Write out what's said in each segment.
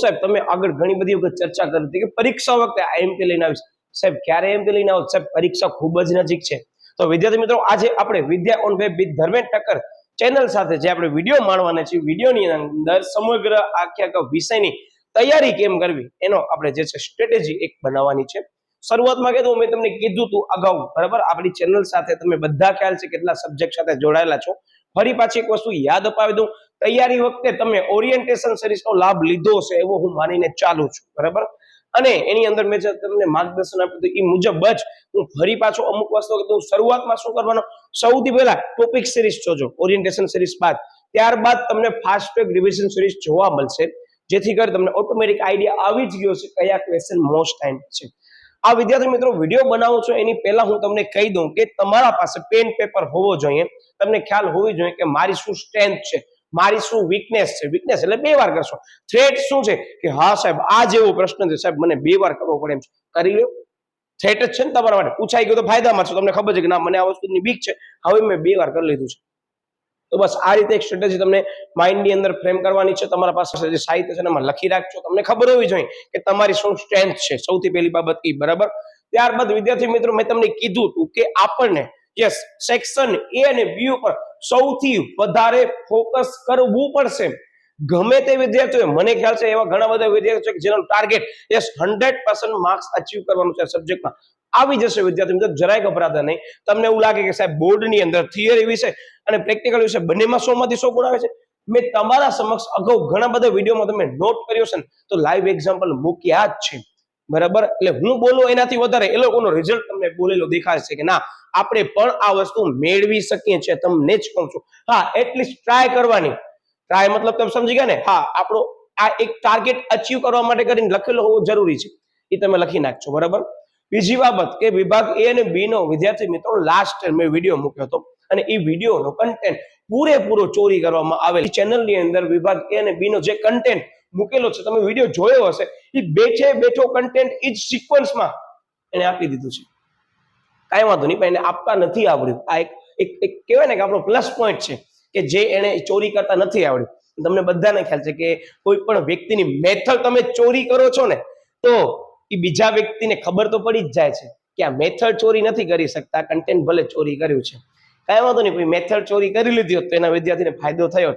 સાહેબ તમે આગળ ઘણી બધી વખત ચર્ચા કરી હતી કે પરીક્ષા વખતે આઈએમપી લઈને આવીશ. સાહેબ ક્યારે આઈએમપી લઈને આવો? સાહેબ પરીક્ષા ખૂબ જ નજીક છે. તો વિદ્યાર્થી મિત્રો આજે આપણે Vidya on web with Dharmendra Thakkar channel સાથે જે આપણે વિડીયો માણવાના છે, વિડીયોની અંદર સમગ્ર આખા વિષયની તૈયારી કેમ કરવી એનો આપણે જે છે સ્ટ્રેટેજી એક બનાવવાની છે. શરૂઆતમાં કીધું, મેં તમને કીધું તું અગાઉ, બરાબર, આપણી ચેનલ સાથે તમે બધા ખ્યાલ છે કેટલા સબ્જેક્ટ સાથે જોડાયેલા છો. ફરી પાછી એક વસ્તુ યાદ અપાવી દઉં, તૈયારી વખતે તમે ઓરિએન્ટેશન સિરીઝનો લાભ લીધો છે એવો હું માનીને ચાલુ છું, બરાબર. અને એની અંદર મેં જે તમને માર્ગદર્શન આપ્યું હતું એ મુજબ જ હું ફરી પાછો અમુક વસ્તુ કીધું. શરૂઆતમાં શું કરવાનું, સૌથી પહેલા ટોપિક સિરીઝ જોજો ઓરિએન્ટેશન સિરીઝ બાદ. ત્યારબાદ તમને ફાસ્ટ ટ્રેક રિવિઝન સિરીઝ જોવા મળશે, જેથી કરી તમને ઓટોમેટિક આઈડિયા આવી જ ગયો છે કયા ક્વેશ્ચન મોસ્ટ ટાઈમ છે. આ વિદ્યાર્થી મિત્રો વિડીયો બનાવો છો એની પહેલા હું તમને કહી દઉં કે તમારા પાસે પેન પેપર હોવો જોઈએ. તમને ખ્યાલ હોવી જોઈએ કે મારી શું સ્ટ્રેન્થ છે, મારી શું વીકનેસ છે. વીકનેસ એટલે 2 વાર કરશો. થ્રેટ શું છે કે હા સાહેબ આ જેવો પ્રશ્ન છે સાહેબ મને 2 વાર કરવો પડે એમ છે, કરી લો. થ્રેટ જ છે ને તમારા માટે. પૂછાઈ ગયો તો ફાયદામાં છો, તમને ખબર છે કે ના મને આ વસ્તુની બીક છે, હવે મેં 2 વાર કરી લીધું છે. તો બસ આ રીતે એક સ્ટ્રેટેજી તમને માઇન્ડની અંદર ફ્રેમ કરવાની છે. તમારા પાસે જે સાહિત્ય છે એમાં લખી રાખજો. તમને ખબર હોવી જોઈએ કે તમારી શું સ્ટ્રેન્થ છે, સૌથી પહેલી બાબત એ, બરાબર. ત્યારબાદ વિદ્યાર્થી મિત્રો મેં તમને કીધું હતું કે આપણને યસ સેક્શન એ અને બી ઉપર સૌથી વધારે ફોકસ કરવું પડશે. ગમે તે વિદ્યાર્થીઓ, મને ખ્યાલ છે એવા ઘણા બધા વિદ્યાર્થીઓ છે જેનો ટાર્ગેટ યસ 100% માર્ક્સ અચીવ કરવાનું છે સબ્જેક્ટમાં. આવી જશે વિદ્યાર્થી મિત્રો, જરાય ગભરાતા નહીં. તમને એવું લાગે કે સાહેબ બોર્ડની અંદર થિયરી વિશે અને પ્રેક્ટિકલ વિશે બંનેમાં 100 માંથી 100 ગુણ આવે છે, મેં તમારા સમક્ષ અગાઉ ઘણા બધા વિડીયોમાં તમે નોટ કર્યો છે ને, તો લાઈવ એક્ઝામ્પલ મૂક્યા જ છે, બરાબર. એટલે હું બોલું એનાથી વધારે એ લોકોનો રિઝલ્ટ તમને બોલેલો દેખાય છે કે ના આપણે પણ આ વસ્તુ મેળવી શકીએ છીએ. તમને જ કહું છું, હા એટલીસ્ટ ટ્રાય કરવાની. ટ્રાય મતલબ તમે સમજી ગયા ને? હા, આપણો આ એક ટાર્ગેટ અચીવ કરવા માટે કરીને લખેલો હોવો જરૂરી છે, એ તમે લખી નાખજો, બરાબર. બીજી બાબત કે વિભાગ એ અને બી નો વિદ્યાર્થી મિત્રો લાસ્ટ મેં વિડીયો મૂક્યો હતો અને એ વિડીયોનો કન્ટેન્ટ પૂરેપૂરો ચોરી કરવામાં આવેલ ચેનલની અંદર વિભાગ એ અને બી નો જે કન્ટેન્ટ મૂકેલો છે, તમે વિડીયો જોયો હશે, એ બેઠો કન્ટેન્ટ એ જ સિક્વન્સમાં એને આપી દીધું છે. કાંઈ વાંધો નહીં, પણ એને આપતા નથી આવડ્યું. આ એક કહેવાય ને કે આપણો પ્લસ પોઈન્ટ છે કે જે એને ચોરી કરતા નથી આવડ્યું. તમને બધાને ખ્યાલ છે કે કોઈ પણ વ્યક્તિની મેથડ તમે ચોરી કરો છો ને, તો એ બીજા વ્યક્તિને ખબર તો પડી જ જાય છે કે આ મેથડ ચોરી નથી કરી શકતા, કન્ટેન્ટ ભલે ચોરી કર્યું છે. કાંઈ વાંધો નહીં, કોઈ મેથડ ચોરી કરી લીધી હોત તો એના વિદ્યાર્થીને ફાયદો થયો.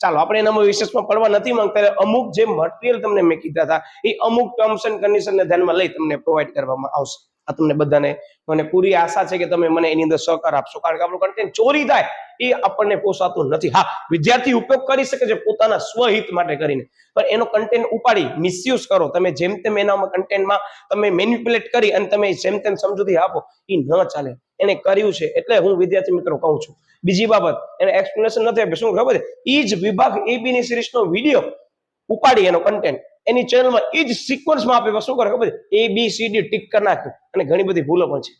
ચાલો આપણે એનામાં વિશેષમાં પડવા નથી માંગતા. અમુક જે મટીરિયલ તમને મેં કીધા હતા એ અમુક ટર્મ્સ એન્ડ કન્ડિશનને ધ્યાનમાં લઈ તમને પ્રોવાઈડ કરવામાં આવશે. આ તમને બધાને મને પૂરી આશા છે કે તમે મને એની અંદર સહકાર આપશો, કારણ કે આપણું કન્ટેન્ટ ચોરી થાય એ આપણને પોસાતું નથી. હા, વિદ્યાર્થી ઉપયોગ કરી શકે છે પોતાના સ્વહિત માટે કરીને, પણ એનો કન્ટેન્ટ ઉપાડી મિસયુઝ કરો તમે, જેમ તેમ એનામાં કન્ટેન્ટમાં તમે મેનિપ્યુલેટ કરી અને તમે જેમ તેમ સમજૂતી આપો, એ ન ચાલે. એને કર્યું છે એટલે હું વિદ્યાર્થી મિત્રો કહું છું. બીજી બાબત, એને એક્સપ્લેનેશન નથી આપ્યું. શું ખબર છે? એ જ વિભાગ એબી ની સિરીઝનો વિડીયો ઉપાડી એનો કન્ટેન્ટ એની ચેનલમાં એ જ સિક્વન્સમાં આપે. શું કરે ખબર છે? ABCD ટિક કરી નાખ્યું અને ઘણી બધી ભૂલો પણ છે.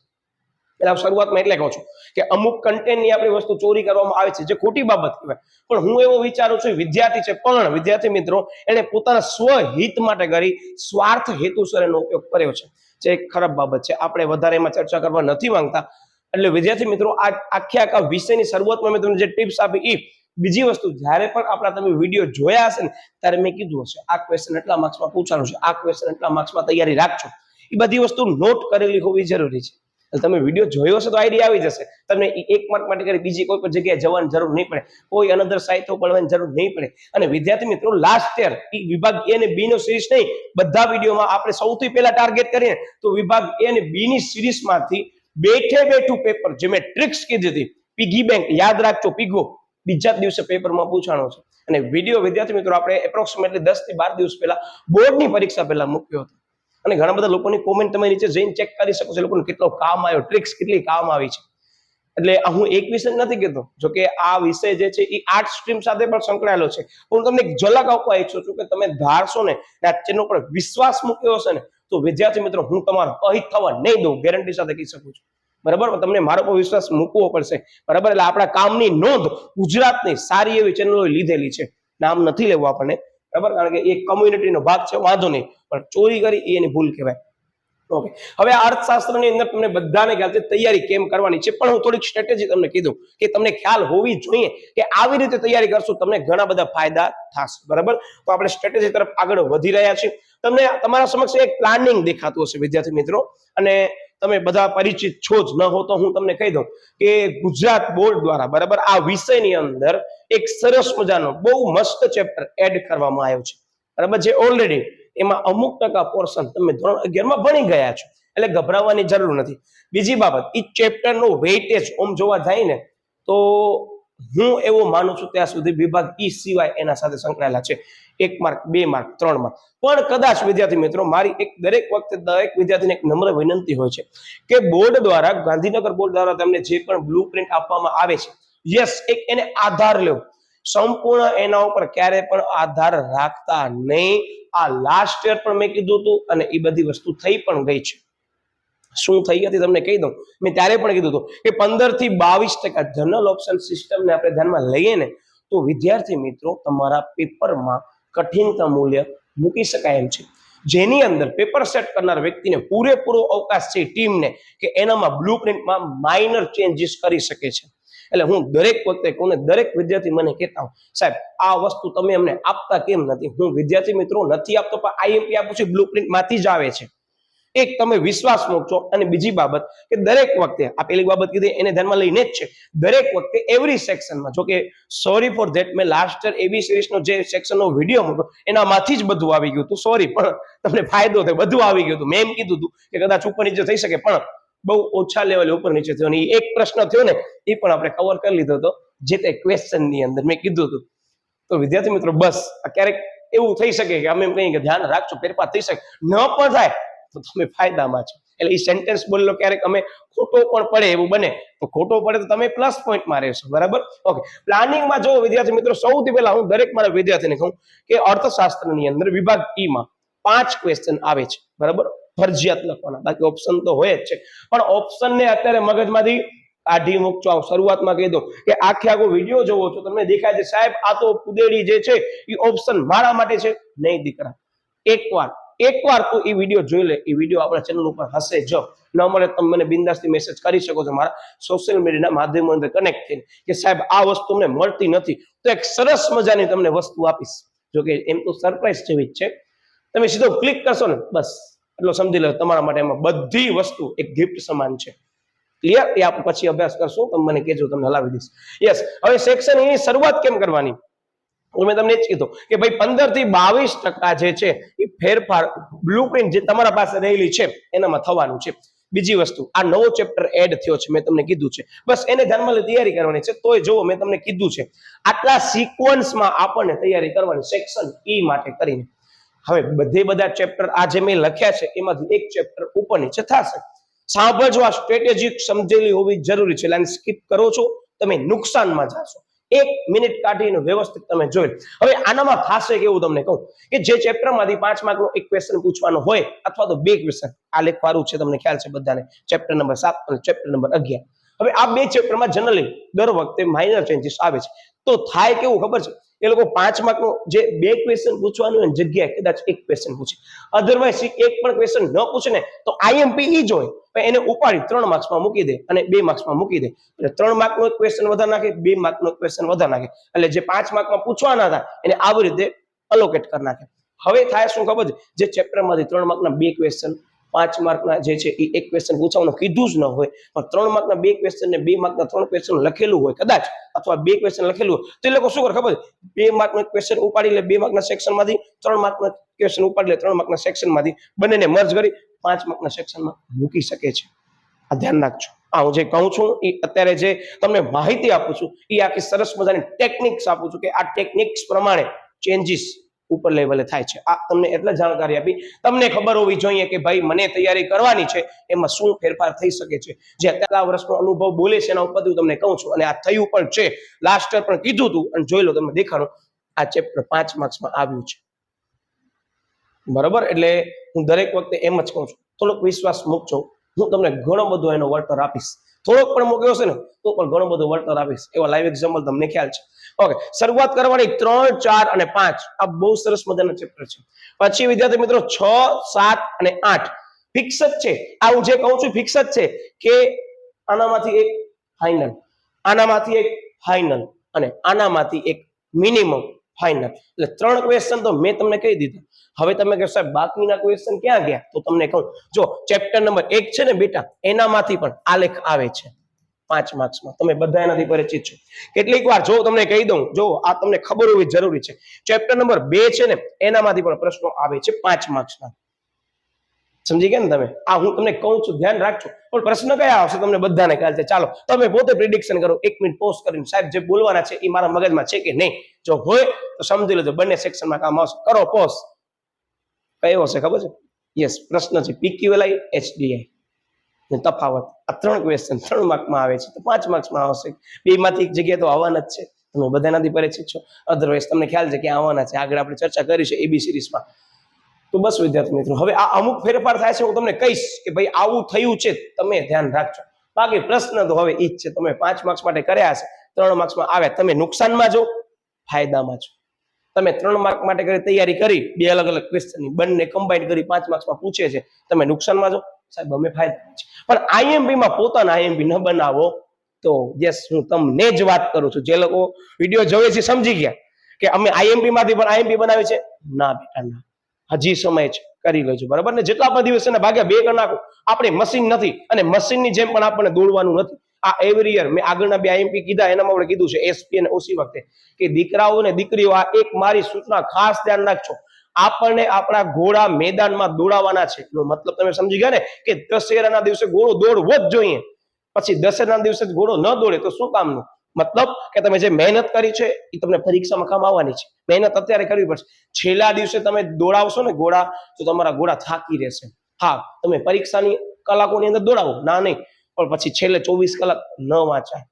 એટલે શરૂઆતમાં એટલે કહું છું કે અમુક કન્ટેન્ટની આપણી વસ્તુ ચોરી કરવામાં આવે છે, જે ખોટી બાબત કહેવાય. પણ હું એવો વિચારું છું, વિદ્યાર્થી છે પણ વિદ્યાર્થી મિત્રો એને પોતાના સ્વહિત માટે કરી સ્વાર્થ હેતુસર એનો ઉપયોગ કર્યો છે, જે એક ખરાબ બાબત છે. આપણે વધારે એમાં ચર્ચા કરવા નથી માંગતા. એટલે વિદ્યાર્થી મિત્રો આ આખા વિષયની શરૂઆતમાં મેં તમને જે ટિપ્સ આપી એ બીજી વસ્તુ, જ્યારે પણ આપણા તમે વિડીયો જોયા હશે ને ત્યારે મેં કીધું હશે આ ક્વેશ્ચન એટલા માર્ક્સમાં પૂછાનું છે, આ ક્વેશ્ચન એટલા માર્ક્સમાં તૈયારી રાખજો. એ બધી વસ્તુ નોટ કરેલી હોવી જરૂરી છે. તમે વિડીયો જોયો હશે તો આઈડિયા આવી જશે. તમને 1 માર્ક માટે કરી બીજી કોઈ પણ જગ્યાએ જવાની જરૂર નહીં પડે, કોઈ અનધર સાહિત્ય પડવાની જરૂર નહીં પડે. અને વિદ્યાર્થી મિત્રો લાસ્ટ યર એ વિભાગ એ અને બી નો સિરીઝ નહીં, બધા વિડીયોમાં આપણે સૌથી પહેલા ટાર્ગેટ કરીએ તો વિભાગ એ અને બી ની સિરીઝમાંથી બેઠું પેપર જે મેં ટ્રિક્સ કીધી હતી, પીગી બેંક યાદ રાખજો, પીગો બીજા દિવસે પેપરમાં પૂછાણો છે. અને વિડીયો વિદ્યાર્થી મિત્રો આપણે એપ્રોક્સિમેટલી 10 થી 12 દિવસ પહેલા બોર્ડની પરીક્ષા પહેલા મૂક્યો હતો. અને ઘણા બધા લોકોની કોમેન્ટ તમે નીચે જઈને ચેક કરી શકો છો, લોકોને કેટલો કામ આવ્યો, ટ્રિક્સ કેટલી કામ આવી છે. એટલે હું એક વિષય નથી કહેતો, જો કે આ વિષય જે છે એ આર્ટ સ્ટ્રીમ સાથે પણ સંકળાયેલો છે. હું તમને એક ઝલક આપવા ઈચ્છું છું કે તમે ધારશો ને આ ચેનલ પર વિશ્વાસ મૂક્યો હશે ને તો વિદ્યાર્થી મિત્રો હું તમારો અહિત થવા નહીં દઉં, ગેરંટી સાથે કહી શકું છું, બરાબર. તમને મારો પર વિશ્વાસ મૂકવો પડશે, બરાબર. એટલે આપણા કામની નોંધ ગુજરાતની સારી એવી ચેનલો લીધેલી છે, નામ નથી લેવું આપણને, બરાબર, કારણ કે એક કમ્યુનિટીનો ભાગ છે, વાંધો નહીં, પણ ચોરી કરી એની ભૂલ કહેવાય. ઓકે, હવે અર્થશાસ્ત્રની અંદર તમને બધાને ખ્યાલ છે તૈયારી કેમ કરવાની છે, પણ હું થોડીક સ્ટ્રેટેજી તમને કીધું કે તમને ખ્યાલ હોવી જોઈએ કે આવી રીતે તૈયારી કરશો તમને ઘણા બધા ફાયદા થશે, બરાબર? તો આપણે સ્ટ્રેટેજી તરફ આગળ વધી રહ્યા છીએ. તમને તમારા સમક્ષ એક પ્લાનિંગ દેખાતું હશે વિદ્યાર્થી મિત્રો, અને તમે બધા પરિચિત છો જ, ન હો તો હું તમને કહી દઉં કે ગુજરાત બોર્ડ દ્વારા, બરાબર, આ વિષયની અંદર એક સરસ મજાનો બહુ મસ્ત ચેપ્ટર એડ કરવામાં આવ્યો છે, બરાબર, જે ઓલરેડી એમાં અમુક ટકા પોર્શન તમે ધોરણ 11 માં ભણી ગયા છો, એટલે ગભરાવાની જરૂર નથી. બીજી બાબત, ઈ ચેપ્ટરનું વેઇટેજ ઓમ જોવા જાય ને તો હું એવું માનું છું ત્યાં સુધી વિભાગ ઈ સિવાય એના સાથે સંકળાયેલા છે. 1 માર્ક, 2 માર્ક, 3 માર્ક. પણ કદાચ વિદ્યાર્થી મિત્રો મારી એક દરેક વખતે દરેક વિદ્યાર્થીને એક નમ્ર વિનંતી હોય છે કે બોર્ડ દ્વારા, ગાંધીનગર બોર્ડ દ્વારા તમને જે પણ બ્લુપ્રિન્ટ આપવામાં આવે છે, યસ, એક એને આધાર લો, સંપૂર્ણ એના ઉપર ક્યારે પણ આધાર રાખતા નહીં. આ લાસ્ટ યર પણ મેં કીધું હતું અને એ બધી વસ્તુ થઈ પણ ગઈ છે. શું થઈ હતી તમને કહી દઉં. મેં ત્યારે પણ કીધું હતું કે 15 થી 22% જનરલ ઓપ્શન સિસ્ટમને આપણે ધ્યાનમાં લઈએ ને તો વિદ્યાર્થી મિત્રો તમારા પેપરમાં કઠિનતા મૂલ્ય મૂકી શકાય એમ છે, જેની અંદર પેપર સેટ કરનાર વ્યક્તિને પૂરેપૂરો અવકાશ છે ટીમને કે એનામાં બ્લુપ્રિન્ટમાં માઇનર ચેન્જીસ કરી શકે છે. એટલે હું દરેક વખતે કોને, દરેક વિદ્યાર્થી મને કહેતા હું, સાહેબ આ વસ્તુ તમે અમને આપતા કેમ નથી? હું વિદ્યાર્થી મિત્રો નથી આપતો, પણ આઈએમપી આપું છું, બ્લુપ્રિન્ટમાંથી જ આવે છે. એક તમે વિશ્વાસ મૂકજો, અને બીજી બાબત કે દરેક વખતે આ પેલી બાબત કીધી એને ધ્યાનમાં લઈને જ છે, દરેક વખતે એવરી સેક્શનમાં, જો કે સોરી ફોર ધેટ, મેં લાસ્ટ યર એબી સિરીઝનો જે સેક્શનનો વિડીયો મૂક્યો એનામાંથી જ બધું આવી ગયું હતું, સોરી, પણ તમને ફાયદો થયો, બધું આવી ગયું હતું. મેં એમ કીધું હતું કે કદાચ ઉપર નીચે થઈ શકે, પણ બહુ ઓછા લેવલે ઉપર નીચે થયો, અને એક પ્રશ્ન થયો ને એ પણ આપણે કવર કરી લીધો હતો જે તે ક્વેશ્ચનની અંદર મેં કીધું હતું. તો વિદ્યાર્થી મિત્રો બસ ક્યારેક એવું થઈ શકે કે અમે એમ કહીએ કે ધ્યાન રાખજો, ફેરફાર થઈ શકે, ન પણ થાય તો તમે ફાયદામાં છો. એટલે એ સેન્ટેન્સ બોલેલો ક્યારેક અમે ખોટો પણ પડે એવું બને તો ખોટો પડે તો તમે પ્લસ પોઈન્ટમાં રહેશો, બરાબર? ઓકે, પ્લાનિંગમાં જો વિદ્યાર્થી મિત્રો સૌથી પહેલા હું દરેક મારા વિદ્યાર્થીને કહું કે અર્થશાસ્ત્રની અંદર વિભાગ ઈ માં 5 ક્વેશ્ચન આવે છે, બરાબર, ફરજિયાત લખવાના, બાકી ઓપ્શન તો હોય જ છે, પણ ઓપ્શનને અત્યારે મગજમાંથી કાઢી મૂકજો. શરૂઆતમાં કહી દો કે આખે આખો વિડીયો જોવો છો તમને દેખાય છે સાહેબ આ તો પુદેડી જે છે એ ઓપ્શન મારા માટે છે, નહીં દીકરા. એકવાર તો એ વિડીયો જોઈ લે. એ વિડીયો આપણા ચેનલ ઉપર હશે, જો ન મળે તમે મને બિંદાસથી મેસેજ કરી શકો છો મારા સોશિયલ મીડિયાના માધ્યમો અંદર કનેક્ટ થઈને કે સાહેબ આ વસ્તુ અમને મળતી નથી, તો એક સરસ મજાની તમને વસ્તુ આપીશ. જો કે એમ તો સરપ્રાઈઝ જેવી જ છે, તમે સીધો ક્લિક કરશો ને બસ એટલો સમજી લો તમારા માટે એમાં બધી વસ્તુ એક ગિફ્ટ સમાન છે. ક્લિયર? એ આપણે પછી અભ્યાસ કરશું, તમે મને કહેજો, તમને હલાવી દઈશ. યસ, હવે સેક્શન એની શરૂઆત કેમ કરવાની મેં તમને જ કીધું કે ભાઈ 15 થી 22% જે છે એ ફેરફાર બ્લુપ્રિન્ટ જે તમારા પાસે રહેલી છે એનામાં થવાનું છે. બીજી વસ્તુ, આ નવો ચેપ્ટર એડ થયો છે, મેં તમને કીધું છે, બસ એને ધ્યાનમાં લઈ તૈયારી કરવાની છે. તોય જો મેં તમને કીધું છે આટલા સિક્વન્સમાં આપણને તૈયારી કરવાની સેક્શન ઈ માટે કરીને. હવે બધા ચેપ્ટર આ જે મેં લખ્યા છે એમાંથી એક ચેપ્ટર ઉપર નીચે થશે. સાંભળજો, આ સ્ટ્રેટેજી સમજેલી હોવી જરૂરી છે. લાઈન સ્કીપ કરો છો તમે નુકસાનમાં જાશો. 1 મિનિટ કાઢીને વ્યવસ્થિત તમે જોઈ. હવે આનામાં થશે કેવું તમને કહું કે જે ચેપ્ટરમાંથી 5 માર્કનો એક ક્વેશ્ચન પૂછવાનો હોય અથવા તો 2 ક્વેશ્ચન આ લેખવાનું છે, તમને ખ્યાલ છે બધાને, ચેપ્ટર નંબર 7 અને ચેપ્ટર નંબર 11. હવે આ 2 ચેપ્ટરમાં જનરલી દર વખતે માઇનર ચેન્જીસ આવે છે. તો થાય કેવું ખબર છે, એ લોકો 5 માર્કનો જે 2 ક્વેશ્ચન પૂછવાનું હોય જગ્યાએ કદાચ 1 ક્વેશ્ચન પૂછે, અધરવાઇઝ એક પણ ક્વેશ્ચન ન પૂછે ને તો આઈએમપી ઈ જ હોય, એને ઉપાડી 3 માર્ક્સમાં મૂકી દે અને 2 માર્ક્સમાં મૂકી દે. એટલે 3 માર્કનો એક ક્વેશ્ચન વધારે નાખે, 2 માર્કનો ક્વેશ્ચન વધારે નાખે, એટલે જે 5 માર્કમાં પૂછવાના હતા એને આવી રીતે અલોકેટ કરી નાખે. હવે થાય શું ખબર છે, જે ચેપ્ટરમાંથી 3 માર્કના 2 ક્વેશ્ચન, 5 માર્કના જે છે એ એક ક્વેશ્ચન પૂછવાનું કીધું જ ન હોય, પણ 3 માર્કના 2 ક્વેશ્ચન ને 2 માર્કના 3 ક્વેશ્ચન લખેલું હોય કદાચ, અથવા 2 ક્વેશ્ચન લખેલું હોય તો એ લોકો શું કરે ખબર છે, 2 માર્કનો ક્વેશ્ચન ઉપાડી લે 2 માર્કના સેક્શનમાંથી, 3 માર્કના ક્વેશ્ચન ઉપાડી લે 3 માર્કના સેક્શનમાંથી, બંનેને મર્જ કરી 5 માર્કના સેક્શનમાં મૂકી શકે છે. આ ધ્યાન રાખજો. આ હું જે કહું છું એ અત્યારે જે તમને માહિતી આપું છું એ આખી સરસ મજાની ટેકનિક્સ આપું છું કે આ ટેકનિક્સ પ્રમાણે ચેન્જીસ ઉપર લેવલે થાય છે. આ તમને એટલે જાણકારી આપી, તમને ખબર હોવી જોઈએ કે ભાઈ મને તૈયારી કરવાની છે એમાં શું ફેરફાર થઈ શકે છે. જે અત્યારે વર્ષનો અનુભવ બોલે છે એના ઉપરથી તમને કહું છું, અને આ થયું પણ છે. લાસ્ટ યર પણ કીધું હતું અને જોઈ લો તમને દેખાડું, આ ચેપ્ટર 5 માર્ક્સમાં આવ્યું છે, બરાબર? એટલે હું દરેક વખતે એમ જ કહું છું, થોડોક વિશ્વાસ મૂકજો, હું તમને ઘણો બધો એનો વળતર આપીશ. થોડોક પણ મૂક્યો છે ને તો પણ ઘણો બધો વળતર આપીશ, એવા લાઈવ એક્ઝામ્પલ તમને ખ્યાલ છે. ઓકે, શરૂઆત કરવાની 3, 4 અને 5 આ બહુ સરસ મજાના ચેપ્ટર છે. પછી વિદ્યાર્થી મિત્રો 6, 7 અને 8 ફિક્સ જ છે. આ હું જે કહું છું ફિક્સ જ છે કે આનામાંથી એક ફાઇનલ, આનામાંથી એક ફાઇનલ અને આનામાંથી એક મિનિમમ ફાઇનલ. એટલે 3 ક્વેશ્ચન તો મેં તમને કહી દીધું. હવે તમે કહો સાહેબ બાકીના ક્વેશ્ચન ક્યાં ગયા? તો તમને કહું, જો ચેપ્ટર નંબર 1 છે ને બેટા, એનામાંથી પણ આલેખ આવે છે 5 માર્ક્સમાં. તમે બધા એનાથી પરિચિત છો. કેટલીક વાર જો તમને કહી દઉં, જો આ તમને ખબર હોવી જરૂરી છે, ચેપ્ટર નંબર 2 છે ને એનામાંથી પણ પ્રશ્નો આવે છે 5 માર્ક્સના. સમજી ગયા ને તમે? આ હું તમને કહું છું, ધ્યાન રાખજો. પણ પ્રશ્ન કયા આવશે તમને બધાને ખ્યાલ છે. ચાલો તમે પોતે પ્રિડિક્શન કરો 1 મિનિટ પોઝ કરીને, સાહેબ જે બોલવાના છે એ મારા મગજમાં છે કે નહીં. જો હોય તો સમજી લેજો, બંને સેક્શનમાં કામ આવશે. કરો પોઝ. કયો હશે ખબર છે? યસ, પ્રશ્ન છે PQLI HDI ને તફાવત. આ 3 ક્વેશ્ચન 3 માર્કમાં આવે છે, તો 5 માર્ક્સમાં આવશે. બેમાંથી એક જગ્યાએ તો આવવાના જ છે. તમે બધા એનાથી પરિચિત છો. અધરવાઇઝ તમને ખ્યાલ છે કે આવવાના છે. આગળ આપણે ચર્ચા કરીશું AB સિરીઝમાં. તો બસ વિદ્યાર્થી મિત્રો, હવે આ અમુક ફેરફાર થાય છે, હું તમને કહીશ કે ભાઈ આવું થયું છે, તમે ધ્યાન રાખજો. બાકી પ્રશ્ન તો હવે ઈ જ છે. તમે 5 માર્ક્સ માટે કર્યા હશે, 3 માર્ક્સમાં આવ્યા. તમે નુકસાનમાં છો, ફાયદામાં છો. તમે 3 માર્ક માટે કરી તૈયારી કરી, 2 અલગ અલગ ક્વેશ્ચનની, બંને કમ્બાઈન કરી 5 માર્ક્સમાં પૂછે છે, તમે નુકસાનમાં છો, સાહેબ અમે ફાયદામાં છે. પણ IMP માં પોતાના IMP ન બનાવો તો યસ, હું તમને જ વાત કરું છું. જે લોકો વિડીયો જોવે છે સમજી ગયા કે અમે IMP માંથી પણ IMP બનાવી છે. ના બેટા ના, હજી સમય છે, કરી લેજો. બરાબર ને? જેટલા પણ દિવસ છે ભાગ્યા 2 કરી નાખો. આપણે મશીન નથી અને મશીનની જેમ પણ આપણને દોડવાનું નથી. આ એવરી યર મેં આગળના 2 IMP કીધા, એનામાં આપણે કીધું છે SP અને OC વખતે કે દીકરાઓ ને દીકરીઓ, આ એક મારી સૂચના ખાસ ધ્યાન રાખજો. આપણને આપણા ઘોડા મેદાનમાં દોડાવવાના છે. એનો મતલબ તમે સમજી ગયા ને કે દશેરાના દિવસે ઘોડો દોડવો જ જોઈએ. પછી દશેરાના દિવસે જ ઘોડો ન દોડે તો શું કામનું? મતલબ કે તમે જે મહેનત કરી છે એ તમને પરીક્ષામાં કામ આવવાની છે. મહેનત અત્યારે કરવી પડશે. છેલ્લા દિવસે તમે દોડાવશો ને ઘોડા, તો તમારા ઘોડા થાકી રહેશે. હા, તમે પરીક્ષાની કલાકોની અંદર દોડાવો, ના નહીં, પણ પછી છેલ્લે 24 કલાક ન વાંચાય.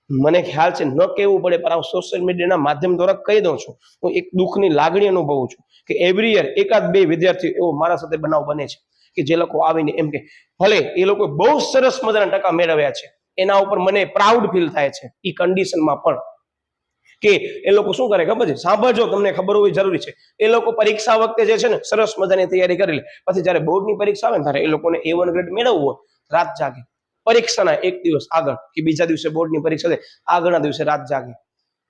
મને ખ્યાલ છે ન કહેવું પડે, પણ આ સોશિયલ મીડિયાના માધ્યમ દ્વારા કહી દઉં છું. હું એક દુઃખની લાગણી અનુભવું છું કે એવરી યર 1-2 વિદ્યાર્થીઓ એવો મારા સાથે બનાવ બને છે કે જે લોકો આવીને એમ કે ભલે એ લોકો બહુ સરસ મજાના ટકા મેળવ્યા છે, એના ઉપર મને પ્રાઉડ ફીલ થાય છે એ કન્ડિશનમાં પણ, કે એ લોકો શું કરે ખબર છે? સાંભળજો, તમને ખબર હોવી જરૂરી છે. એ લોકો પરીક્ષા વખતે જે છે ને સરસ મજાની તૈયારી કરી લે, પછી જ્યારે બોર્ડની પરીક્ષા આવે ને ત્યારે એ લોકોને A1 ગ્રેડ મેળવવું હોય, રાત જાગે. પરીક્ષાના 1 દિવસ આગળ કે બીજા દિવસે બોર્ડની પરીક્ષા છે, આગળના દિવસે રાત જાગે.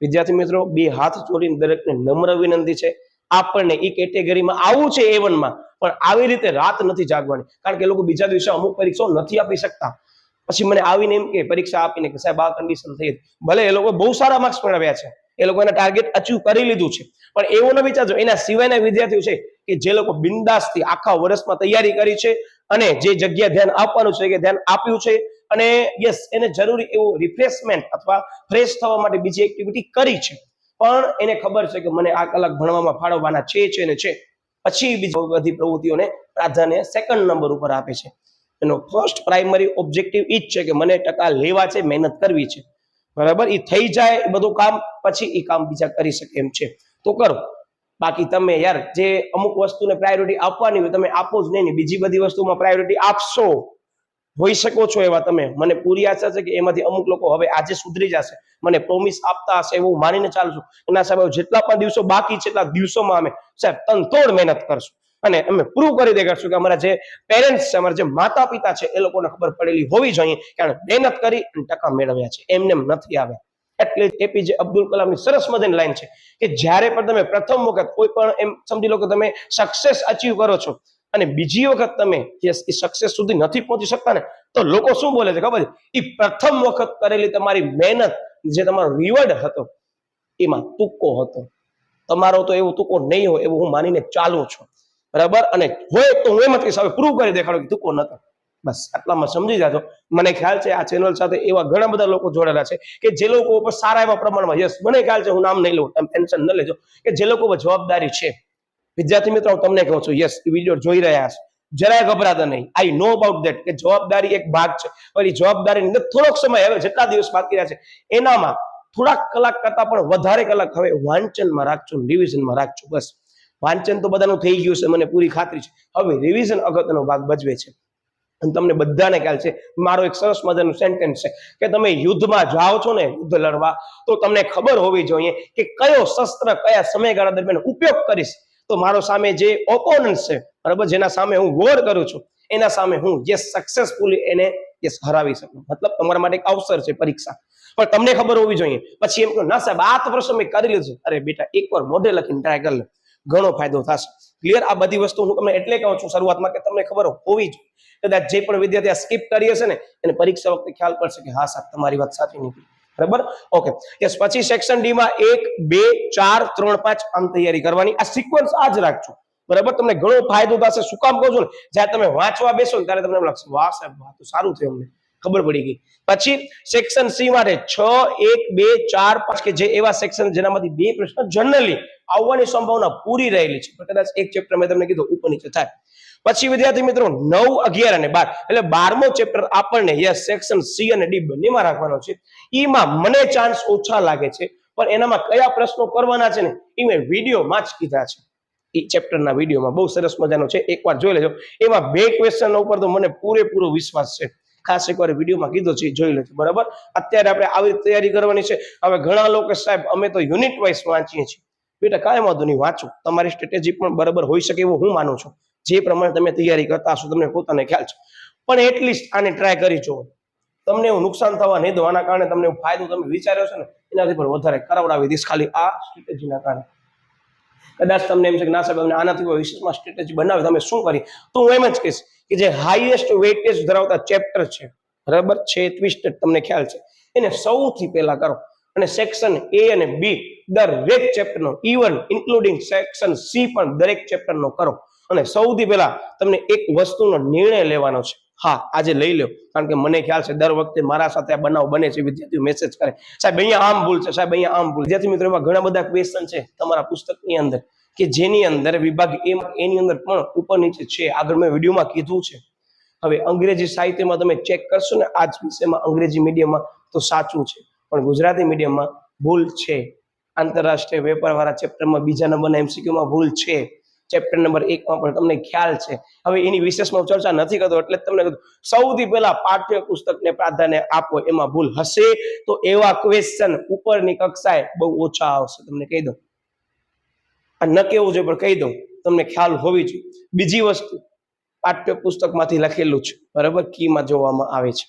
વિદ્યાર્થી મિત્રો, 2 હાથ જોડીને દરેકને નમ્ર વિનંતી છે, આપણને એ કેટેગરીમાં આવું છે A1 માં, પણ આવી રીતે રાત નથી જાગવાની. કારણ કે એ લોકો બીજા દિવસે અમુક પરીક્ષાઓ નથી આપી શકતા. પછી મને આવીને એમ કે પરીક્ષા આપીને કે સાહેબ આ કન્ડિશન થઈ. ભલે એ લોકો બહુ સારા માર્ક્સ મેળવ્યા છે, એ લોકો એના ટાર્ગેટ અચીવ કરી લીધું છે, પણ એવું ન વિચારજો એના સિવાયના વિદ્યાર્થીઓ છે કે જે લોકો બિંદાસથી આખા વર્ષમાં તૈયારી કરી છે અને જે જગ્યા ધ્યાન આપવાનું છે કે ધ્યાન આપ્યું છે, અને યસ, એને જરૂરી એવું રિફ્રેશમેન્ટ અથવા ફ્રેશ થવા માટે બીજી એક્ટિવિટી કરી છે, પણ એને ખબર છે કે મને આ કલાક ભણવામાં ફાળવવાના છે ને છે, પછી બીજી બધી પ્રવૃત્તિઓને પ્રાધાન્ય સેકન્ડ નંબર ઉપર આપે છે. એનો ફર્સ્ટ પ્રાઇમરી ઓબ્જેક્ટિવ ઈ જ છે કે મને ટકા લેવા છે, મહેનત કરવી છે. બરાબર? એ થઈ જાય એ બધું કામ, પછી એ કામ બીજા કરી શકે એમ છે તો કરો. બાકી તમે યાર જે અમુક વસ્તુને પ્રાયોરિટી આપવાની હોય તમે આપો જ નહીં, બીજી બધી વસ્તુમાં પ્રાયોરિટી આપશો, હોઈ શકો છો એવા તમે. મને પૂરી આશા છે કે એમાંથી અમુક લોકો હવે આજે સુધરી જશે, મને પ્રોમિસ આપતા હશે એવું માનીને ચાલુ છું. એના સાહેબ જેટલા પણ દિવસો બાકી છે એટલા દિવસોમાં અમે સાહેબ તનતોડ મહેનત કરશું અને અમે પ્રૂવ કરી દેખાડશું કે અમારા જે પેરેન્ટ્સ છે, અમારા જે માતા પિતા છે, એ લોકોને ખબર પડેલી હોવી જોઈએ કે મહેનત કરી અને ટકા મેળવ્યા છે, એમને નથી આવ્યા. એટલે APJ અબ્દુલ કલામની સરસ મજાની લાઈન છે કે જ્યારે પણ તમે પ્રથમ વખત કોઈ પણ એમ સમજી લો કે તમે સક્સેસ અચીવ કરો છો અને બીજી વખત તમે એ સક્સેસ સુધી નથી પહોંચી શકતા ને, તો લોકો શું બોલે છે ખબર છે? એ પ્રથમ વખત કરેલી તમારી મહેનત, જે તમારો રિવોર્ડ હતો, એમાં તુક્કો હતો. તમારો તો એવો તુક્કો નહીં હોય એવું હું માનીને ચાલુ છું. બરાબર? અને હોય તો હું એમ જ કહીશ, હવે પ્રૂવ કરી દેખાડો કે તુક્કો નતો. બસ આટલામાં સમજી જાજો. મને ખ્યાલ છે આ ચેનલ સાથે એવા ઘણા બધા લોકો જોડાયેલા છે કે જે લોકો ઉપર સારા એવા પ્રમાણમાં, યસ, મને ખ્યાલ છે, હું નામ નહીં લઉં, એમ ટેન્શન ન લેજો, કે જે લોકો ઉપર જવાબદારી છે. વિદ્યાર્થી મિત્રો, હું તમને કહું છું, યસ, વિડીયો જોઈ રહ્યા છે, જરાય ગભરાતા નહીં. આઈ નો અબાઉટ ધેટ કે જવાબદારી એક ભાગ છે, પણ એ જવાબદારીની અંદર થોડોક સમય, હવે જેટલા દિવસ બાકી રહ્યા છે એનામાં થોડાક કલાક કરતા પણ વધારે કલાક હવે વાંચનમાં રાખજો, રિવિઝનમાં રાખજો. બસ વાંચન તો બધાનું થઈ ગયું છે, મને પૂરી ખાતરી છે. હવે રિવિઝન અગત્યનો ભાગ ભજવે છે. અને તમને બધાને ખ્યાલ છે, મારો એક સરસ મજાનું સેન્ટેન્સ છે કે તમે યુદ્ધમાં જાઓ છો ને, યુદ્ધ લડવા, તો તમને ખબર હોવી જોઈએ કે કયો શસ્ત્ર કયા સમયગાળા દરમિયાન ઉપયોગ કરીશ, તો મારો સામે જે ઓપોનન્ટ છે, બરાબર, જેના સામે હું વોર કરું છું, એના સામે હું સક્સેસફુલી એને હરાવી શકું. મતલબ તમારા માટે એક અવસર છે પરીક્ષા, પણ તમને ખબર હોવી જોઈએ. પછી એમ કહો ના સાહેબ આ તો પ્રશ્ન મેં કરી લીધું. અરે બેટા એકવાર મોઢે લખીને ટ્રાય કરી લે, ઘણો ફાયદો થશે. ક્લિયર? આ બધી વસ્તુ હું તમને એટલે કહું છું શરૂઆતમાં કે તમને ખબર હોવી જોઈએ. કદાચ જે પણ વિદ્યાર્થી આ સ્કીપ કરી હશે ને એને પરીક્ષા વખતે ખ્યાલ પડશે કે હા સાહેબ તમારી વાત સાચી નીકળી. બરાબર? ઓકે. યસ. પછી સેક્શન ડી માં 1 2 4 3 5 આમ તૈયારી કરવાની. આ સિક્વન્સ આ જ રાખજો. બરાબર? તમને ઘણો ફાયદો થશે. શું કામ કહું છું ને, જ્યારે તમે વાંચવા બેસો ને ત્યારે તમને એમ લાગશે વાહ સાહેબ વાહ તો સારું થયું, અમને ખબર પડી ગઈ. પછી સેક્શન સી માટે 6 1 2 4 5 કે જે એવા સેક્શન જેનામાંથી બે પ્રશ્ન જનરલી આવવાની સંભાવના પૂરી રહેલી છે, પણ કદાચ એક ચેપ્ટર મેં તમને કીધું ઉપર નીચે થાય. પછી વિદ્યાર્થી મિત્રો 9 11 અને 12 એટલે 12મો ચેપ્ટર આપણને સેક્શન સી અને ડી બંનેમાં રાખવાનો છે. ઈમાં મને ચાન્સ ઓછા લાગે છે, પણ એનામાં કયા પ્રશ્નો કરવાના છે ને એ મેં વિડીયોમાં જ કીધા છે. એ ચેપ્ટરના વિડીયોમાં બહુ સરસ મજાનો છે, એકવાર જોઈ લેજો. એમાં બે ક્વેશ્ચન ઉપર તો મને પૂરેપૂરો વિશ્વાસ છે. ખાસ એકવાર વિડીયોમાં કીધો છે, જોઈ લેજો. બરાબર? અત્યારે આપણે આવી તૈયારી કરવાની છે. હવે ઘણા લોકો સાહેબ અમે તો યુનિટ વાઇઝ વાંચીએ છીએ. બેટા કાંઈ વાંધો નહીં, વાંચો. તમારી સ્ટ્રેટેજી પણ બરાબર હોઈ શકે એવું હું માનું છું. જે પ્રમાણે તમે તૈયારી કરતા હશો તમને પોતાને ખ્યાલ છે, પણ એટલીસ્ટ આને ટ્રાય કરી જુઓ. તમને એવું નુકસાન થવા નહીં દો. આના કારણે તમને ફાયદો તમે વિચાર્યો છે ને એનાથી પણ વધારે કરાવડાવી દઈશ ખાલી આ સ્ટ્રેટેજીના કારણે. કદાચ તમને એમ છે કે ના સાહેબ અમને આનાથી વિશેષમાં સ્ટ્રેટેજી બનાવી, તમે શું કરી? તો હું એમ જ કહીશ કે જે હાઈએસ્ટ વેઇટેજ ધરાવતા ચેપ્ટર છે, બરાબર છે, ટ્વિસ્ટેડ તમને ખ્યાલ છે, એને સૌથી પહેલા કરો. અને સેક્શન એ અને બી દરેક ચેપ્ટરનો, ઇવન ઇન્ક્લુડિંગ સેક્શન સી પણ દરેક ચેપ્ટરનો કરો. અને સૌથી પહેલા તમને એક વસ્તુનો નિર્ણય લેવાનો છે. હા, આજે લઈ લો, કારણ કે મને ખ્યાલ છે દર વખતે મારા સાથે આ બનાવ બને છે. વિદ્યાર્થીઓ મેસેજ કરે સાહેબ અહીંયા આમ ભૂલ છે, સાહેબ અહીંયા આમ ભૂલ. વિદ્યાર્થી મિત્રો એવા ઘણા બધા ક્વેશ્ચન છે તમારા પુસ્તકની અંદર કે જેની અંદર વિભાગ એની અંદર પણ ઉપર નીચે છે. આગળ મેં વિડીયોમાં કીધું છે. હવે અંગ્રેજી સાહિત્યમાં તમે ચેક કરશો ને આ જ વિષયમાં અંગ્રેજી મીડિયમમાં તો સાચું છે, પણ ગુજરાતી મીડિયમમાં ભૂલ છે. આંતરરાષ્ટ્રીય વેપાર વાળા ચેપ્ટરમાં બીજા નંબરના એમસીક્યુમાં ભૂલ છે. ચેપ્ટર નંબર 1 માં પણ તમને ખ્યાલ છે. હવે એની વિશેષમાં ચર્ચા નથી કરતો એટલે તમને કીધું સૌથી પહેલા પાઠ્ય પુસ્તકને પ્રાધાન્ય આપો. એમાં ભૂલ હશે તો એવા ક્વેશ્ચન ઉપરની કક્ષાએ બહુ ઓછા આવશે, તમને કહી દઉં. આ ન કેવું જોઈએ પણ કહી દઉં, તમને ખ્યાલ હોવી જોઈએ. બીજી વસ્તુ, પાઠ્ય પુસ્તકમાંથી લખેલું છે, બરાબર, કીમાં જોવામાં આવે છે.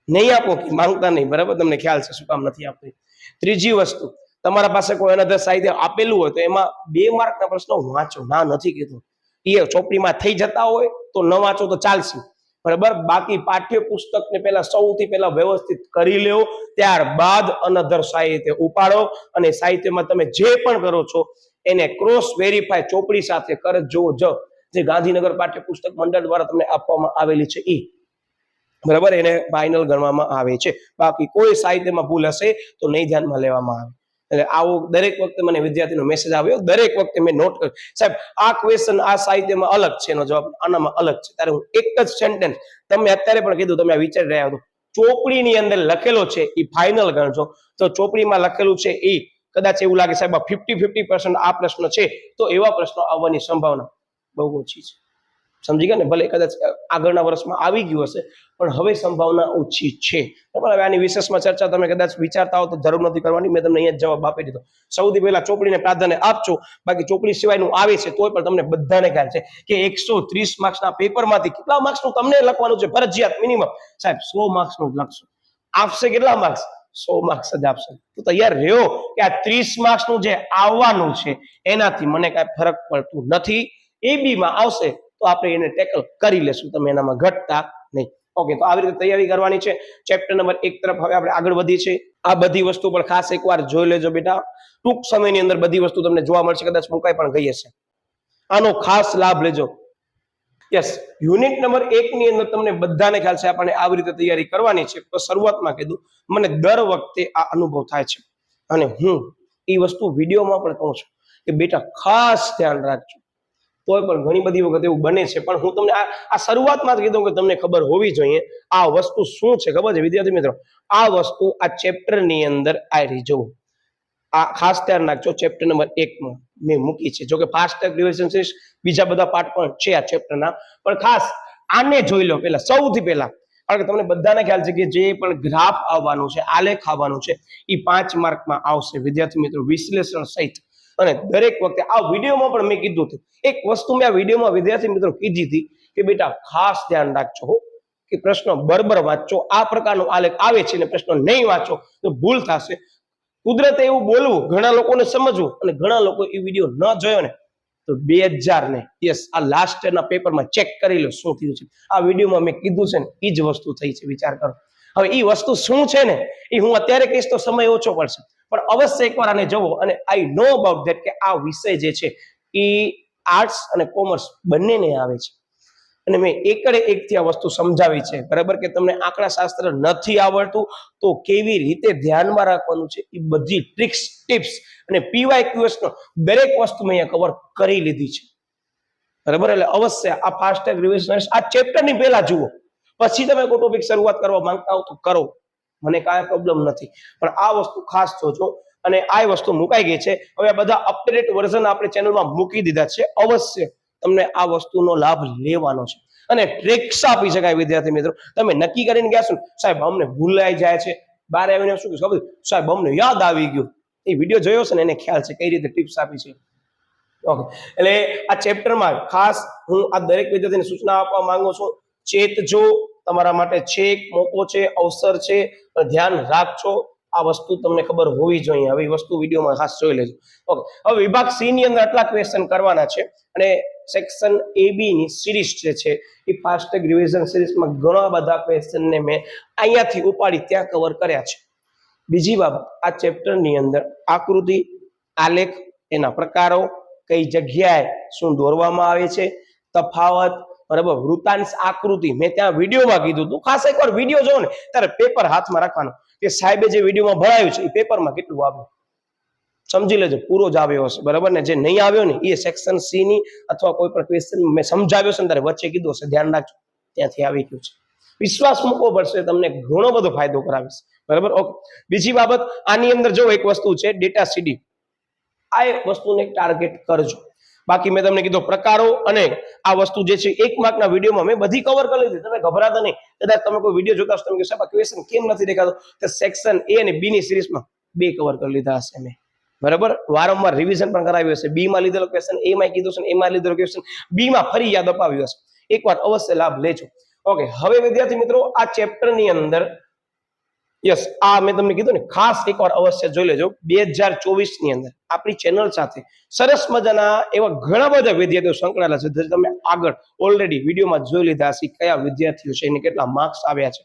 નહીં આપો કી, માંગતા નહીં, બરાબર, તમને ખ્યાલ છે શું કામ નથી આપતી. ત્રીજી વસ્તુ, તમારા પાસે કોઈ અનધર સાહિત્ય આપેલું હોય તો એમાં 2 માર્કના પ્રશ્નો વાંચો. ના નથી કીધું, એ ચોપડીમાં થઈ જતા હોય તો ન વાંચો તો ચાલશે, બરાબર. બાકી પાઠ્ય પુસ્તકને પહેલા સૌથી પહેલા વ્યવસ્થિત કરી લેવો, ત્યારબાદ અનધર સાહિત્ય ઉપાડો. અને સાહિત્યમાં તમે જે પણ કરો છો એને ક્રોસ વેરીફાય ચોપડી સાથે કરજો જ, જે ગાંધીનગર પાઠ્ય પુસ્તક મંડળ દ્વારા તમને આપવામાં આવેલી છે એ, બરાબર, એને ફાઇનલ ગણવામાં આવે છે. બાકી કોઈ સાહિત્યમાં ભૂલ હશે તો નહીં ધ્યાનમાં લેવામાં આવે. એટલે આવો દરેક વખતે મને વિદ્યાર્થીનો મેસેજ આવ્યો, દરેક વખતે મેં નોટ કર્યું સાહેબ આ ક્વેશ્ચન આ સાહિત્યમાં અલગ છે, એનો જવાબ આનામાં અલગ છે. ત્યારે હું એક જ સેન્ટેન્સ, તમે અત્યારે પણ કીધું, તમે આ વિચારી રહ્યા હતો, ચોપડીની અંદર લખેલો છે એ ફાઇનલ ગણજો. તો ચોપડીમાં લખેલું છે એ કદાચ એવું લાગે સાહેબ 50-50% આ પ્રશ્ન છે, તો એવા પ્રશ્નો આવવાની સંભાવના બહુ ઓછી છે. સમજી ગયા ને? ભલે કદાચ આગળના વર્ષમાં આવી ગયું હશે પણ હવે સંભાવના ઓછી છે. બરાબર? હવે આની વિશેષમાં ચર્ચા તમે કદાચ વિચારતા હો તો જરૂર નથી કરવાની, મેં તમને અહીંયા જવાબ આપી દીધો. સૌથી પહેલા ચોપડીને પ્રાધાન્ય આપજો. બાકી ચોપડી સિવાયનું આવે છે તોય પણ તમને બધાને ખ્યાલ છે કે 130 માર્ક્સના પેપરમાંથી કેટલા માર્ક્સનું તમને લખવાનું છે ફરજિયાત મિનિમમ? સાહેબ 100 માર્ક્સનું જ લખશો. આપશે કેટલા માર્ક્સ? 100 માર્ક્સ જ આપશે. તો તૈયાર રહ્યો કે આ 30 માર્ક્સનું જે આવવાનું છે એનાથી મને કાંઈ ફરક પડતું નથી. AB માં આવશે તો આપણે એને ટેકલ કરી લેશું, તમે એનામાં ઘટતા નહીં. ઓકે, તો આવી રીતે તૈયારી કરવાની છે. ચેપ્ટર નંબર 1 તરફ હવે આપણે આગળ વધીએ છીએ. આ બધી વસ્તુ પણ ખાસ એકવાર જોઈ લેજો બેટા. ટૂંક સમયની અંદર બધી વસ્તુ તમને જોવા મળશે, કદાચ મુકાઈ પણ ગઈ હશે. આનો ખાસ લાભ લેજો. યસ, યુનિટ નંબર 1 ની અંદર તમને બધાને ખ્યાલ છે આપણે આવી રીતે તૈયારી કરવાની છે. તો શરૂઆતમાં કીધું મને દર વખતે આ અનુભવ થાય છે અને હું એ વસ્તુ વિડીયોમાં પણ કહું છું કે બેટા ખાસ ધ્યાન રાખજો. તોય પણ ઘણી બધી વખત એવું બને છે, પણ હું તમને આ શરૂઆતમાં જ કીધું કે તમને ખબર હોવી જોઈએ આ વસ્તુ શું છે. ખબર છે વિદ્યાર્થી મિત્રો? આ વસ્તુ આ ચેપ્ટરની અંદર આવી જવું. આ ખાસ ધ્યાન રાખજો. ચેપ્ટર નંબર 1 માં મેં મૂકી છે, જો કે ફાસ્ટ ટ્રેક રિવિઝન છે, બીજા બધા પાર્ટ પણ છે આ ચેપ્ટરના, પણ ખાસ આને જોઈ લો પહેલા, સૌથી પહેલા. કારણ કે તમને બધાને ખ્યાલ છે કે જે પણ ગ્રાફ આવવાનું છે, આલેખ આવવાનું છે એ 5 માર્કમાં આવશે વિદ્યાર્થી મિત્રો, વિશ્લેષણ સહિત. અને દરેક વખતે આ વિડીયોમાં પણ મેં કીધું હતું એક વસ્તુ, મેં આ વિડીયોમાં વિદ્યાર્થી મિત્રો કીધી હતી કે બેટા ખાસ ધ્યાન રાખજો હો કે પ્રશ્ન બરાબર વાંચો, આ પ્રકારનો આલેખ આવે છે ને પ્રશ્ન નહીં વાંચો તો ભૂલ થશે. કુદરતે એવું બોલવું, ઘણા લોકોને સમજવું, અને ઘણા લોકો એ વિડીયો ન જોયો ને તો 2000 ને યસ આ લાસ્ટ ના પેપરમાં ચેક કરી લો શું થયું છે. આ વિડીયોમાં મેં કીધું છે ને એ જ વસ્તુ થઈ છે, વિચાર કરો. હવે એ વસ્તુ શું છે ને એ હું અત્યારે કહીશ તો સમય ઓછો પડશે, પણ અવશ્ય એકવાર આને જુઓ અને આઈ નો અબાઉટ ધેટ કે આ વિષય જે છે એ આર્ટ્સ અને કોમર્સ બંનેને આવે છે. અને મેં એકડે એકથી આ વસ્તુ સમજાવી છે, બરાબર, કે તમને આંકડા શાસ્ત્ર નથી આવડતું તો કેવી રીતે ધ્યાનમાં રાખવાનું છે એ બધી ટ્રિક્સ, ટિપ્સ અને PYQs નો દરેક વસ્તુ મેં અહીંયા કવર કરી લીધી છે, બરાબર. એટલે અવશ્ય આ ફાસ્ટ ટ્રેક રિવિઝન આ ચેપ્ટરની પહેલા જુઓ, પછી તમે કોઈ ટોપિક શરૂઆત કરવા માંગતા હો તો કરો, મને કાંઈ પ્રોબ્લેમ નથી, પણ આ વસ્તુ ખાસ જોજો. અને આ વસ્તુ મુકાઈ ગઈ છે, હવે આ બધા અપડેટ વર્ઝન આપણે ચેનલમાં મૂકી દીધા છે. અવશ્ય તમને આ વસ્તુનો લાભ લેવાનો છે અને ટ્રિક્સ આપી શકાય. વિદ્યાર્થી મિત્રો, તમે નક્કી કરીને ગયા છો સાહેબ અમને ભૂલાઈ જાય છે, બહાર આવીને શું કીધું સાહેબ અમને યાદ આવી ગયું, એ વિડીયો જોયો છે ને એને ખ્યાલ છે કઈ રીતે ટિપ્સ આપી છે. ઓકે, એટલે આ ચેપ્ટરમાં ખાસ હું આ દરેક વિદ્યાર્થીને સૂચના આપવા માંગુ છું, ચેતજો, તમારા માટે છે એક મોકો છે, અવસર છે, ધ્યાન રાખજો. આ વસ્તુ તમને ખબર હોવી જોઈએ. હવે એ વસ્તુ વિડીયોમાં ખાસ જોઈ લેજો. ઓકે, હવે વિભાગ સી ની અંદર આટલા ક્વેશ્ચન કરવાના છે અને સેક્શન AB ની સિરીઝ જે છે એ ફાસ્ટ ટ્રેક રિવિઝન સિરીઝમાં ઘણા બધા ક્વેશ્ચન ને મેં અહીંયાથી ઉપાડી ત્યાં કવર કર્યા છે. બીજી બાબત, આ ચેપ્ટરની અંદર આકૃતિ, આલેખ, એના પ્રકારો, કઈ જગ્યાએ શું દોરવામાં આવે છે, તફાવત, બરાબર, વૃત્તાંશ આકૃતિ મેં ત્યાં વિડીયોમાં કીધું હતું. ખાસ એકવાર વિડીયો જોવો ને ત્યારે પેપર હાથમાં રાખવાનો કે સાહેબે જે વિડીયોમાં ભણાવ્યું છે એ પેપરમાં કેટલું આવ્યું સમજી લેજો, પૂરો જ આવ્યો હશે, બરાબર ને. જે નહીં આવ્યો ને એ સેક્શન સી ની અથવા કોઈ પણ ક્વેશ્ચન મેં સમજાવ્યો છે ને ત્યારે વચ્ચે કીધું હશે, ધ્યાન રાખજો, ત્યાંથી આવી ગયું છે. વિશ્વાસ મૂકવો પડશે, તમને ઘણો બધો ફાયદો કરાવીશ, બરાબર. ઓકે, બીજી બાબત, આની અંદર જો એક વસ્તુ છે ડેટા સીડી, આ એક વસ્તુને ટાર્ગેટ કરજો. બાકી મેં તમને કીધું પ્રકારો અને આ વસ્તુ જે છે 1 માર્કના વિડીયોમાં મેં બધી કવર કરી લીધી, તમે ગભરાતા નહીં. કદાચ તમે કોઈ વિડીયો જોતા હશો તમે કે સાહેબ ક્વેશ્ચન કેમ નથી દેખાતો, તો સેક્શન A અને B ની સિરીઝમાં 2 કવર કરી લીધા હશે મેં, બરાબર. વારંવાર રિવિઝન પણ કરાવ્યું હશે. B માં લીધેલો ક્વેશ્ચન A માં કીધું છે, A માં લીધેલો ક્વેશ્ચન B માં ફરી યાદ અપાવ્યું હશે. એકવાર અવશ્ય લાભ લેજો. ઓકે, હવે વિદ્યાર્થી મિત્રો આ ચેપ્ટરની અંદર યસ આ મેં તમને કીધું ને ખાસ એકવાર અવશ્ય જોઈ લેજો. 2024 ની અંદર આપણી ચેનલ સાથે સરસ મજાના એવા ઘણા બધા વિદ્યાર્થીઓ સંકળાયેલા છે, જે તમે આગળ ઓલરેડી વિડીયોમાં જોઈ લીધા હશે કયા વિદ્યાર્થીઓ છે, એને કેટલા માર્ક્સ આવ્યા છે.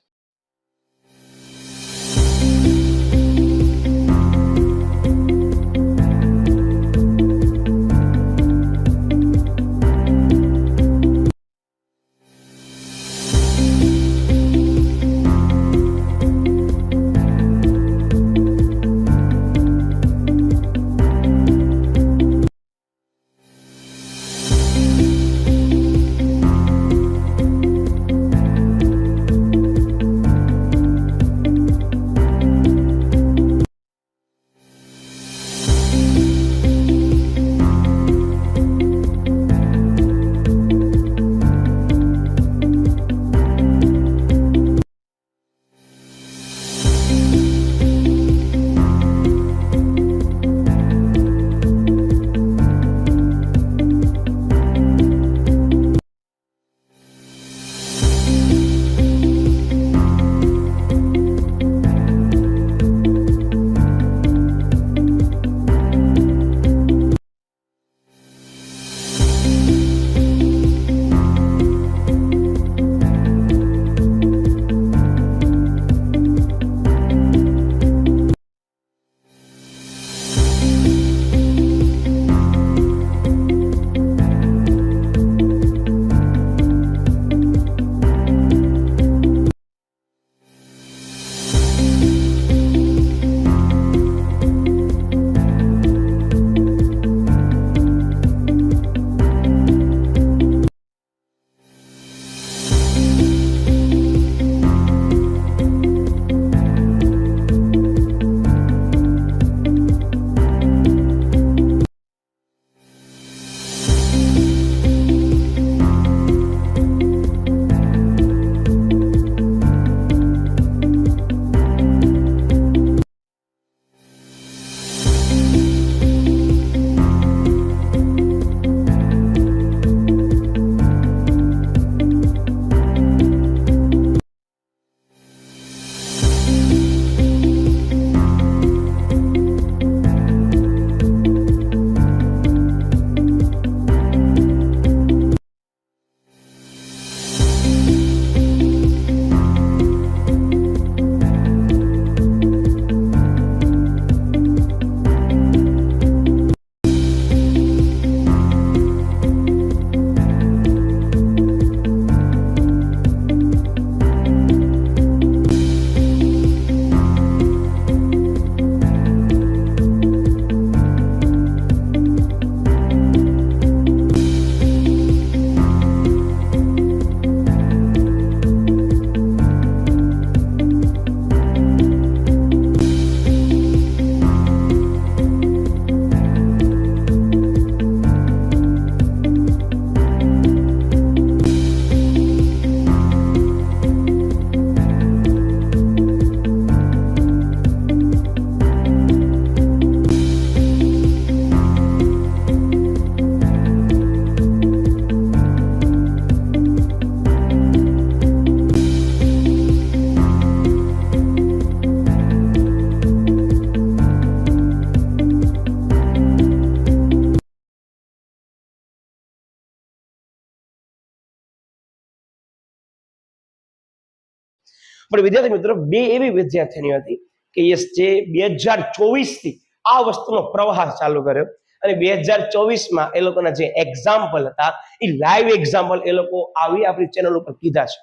પણ વિદ્યાર્થી મિત્રો બે એવી વિદ્યાર્થીનીઓ હતી કે યસ જે 2024 થી આ વસ્તુનો પ્રવાહ ચાલુ કર્યો અને 2024માં એ લોકોના જે એક્ઝામ્પલ હતા એ લાઈવ એક્ઝામ્પલ એ લોકો આવી આપણી ચેનલ ઉપર કીધા છે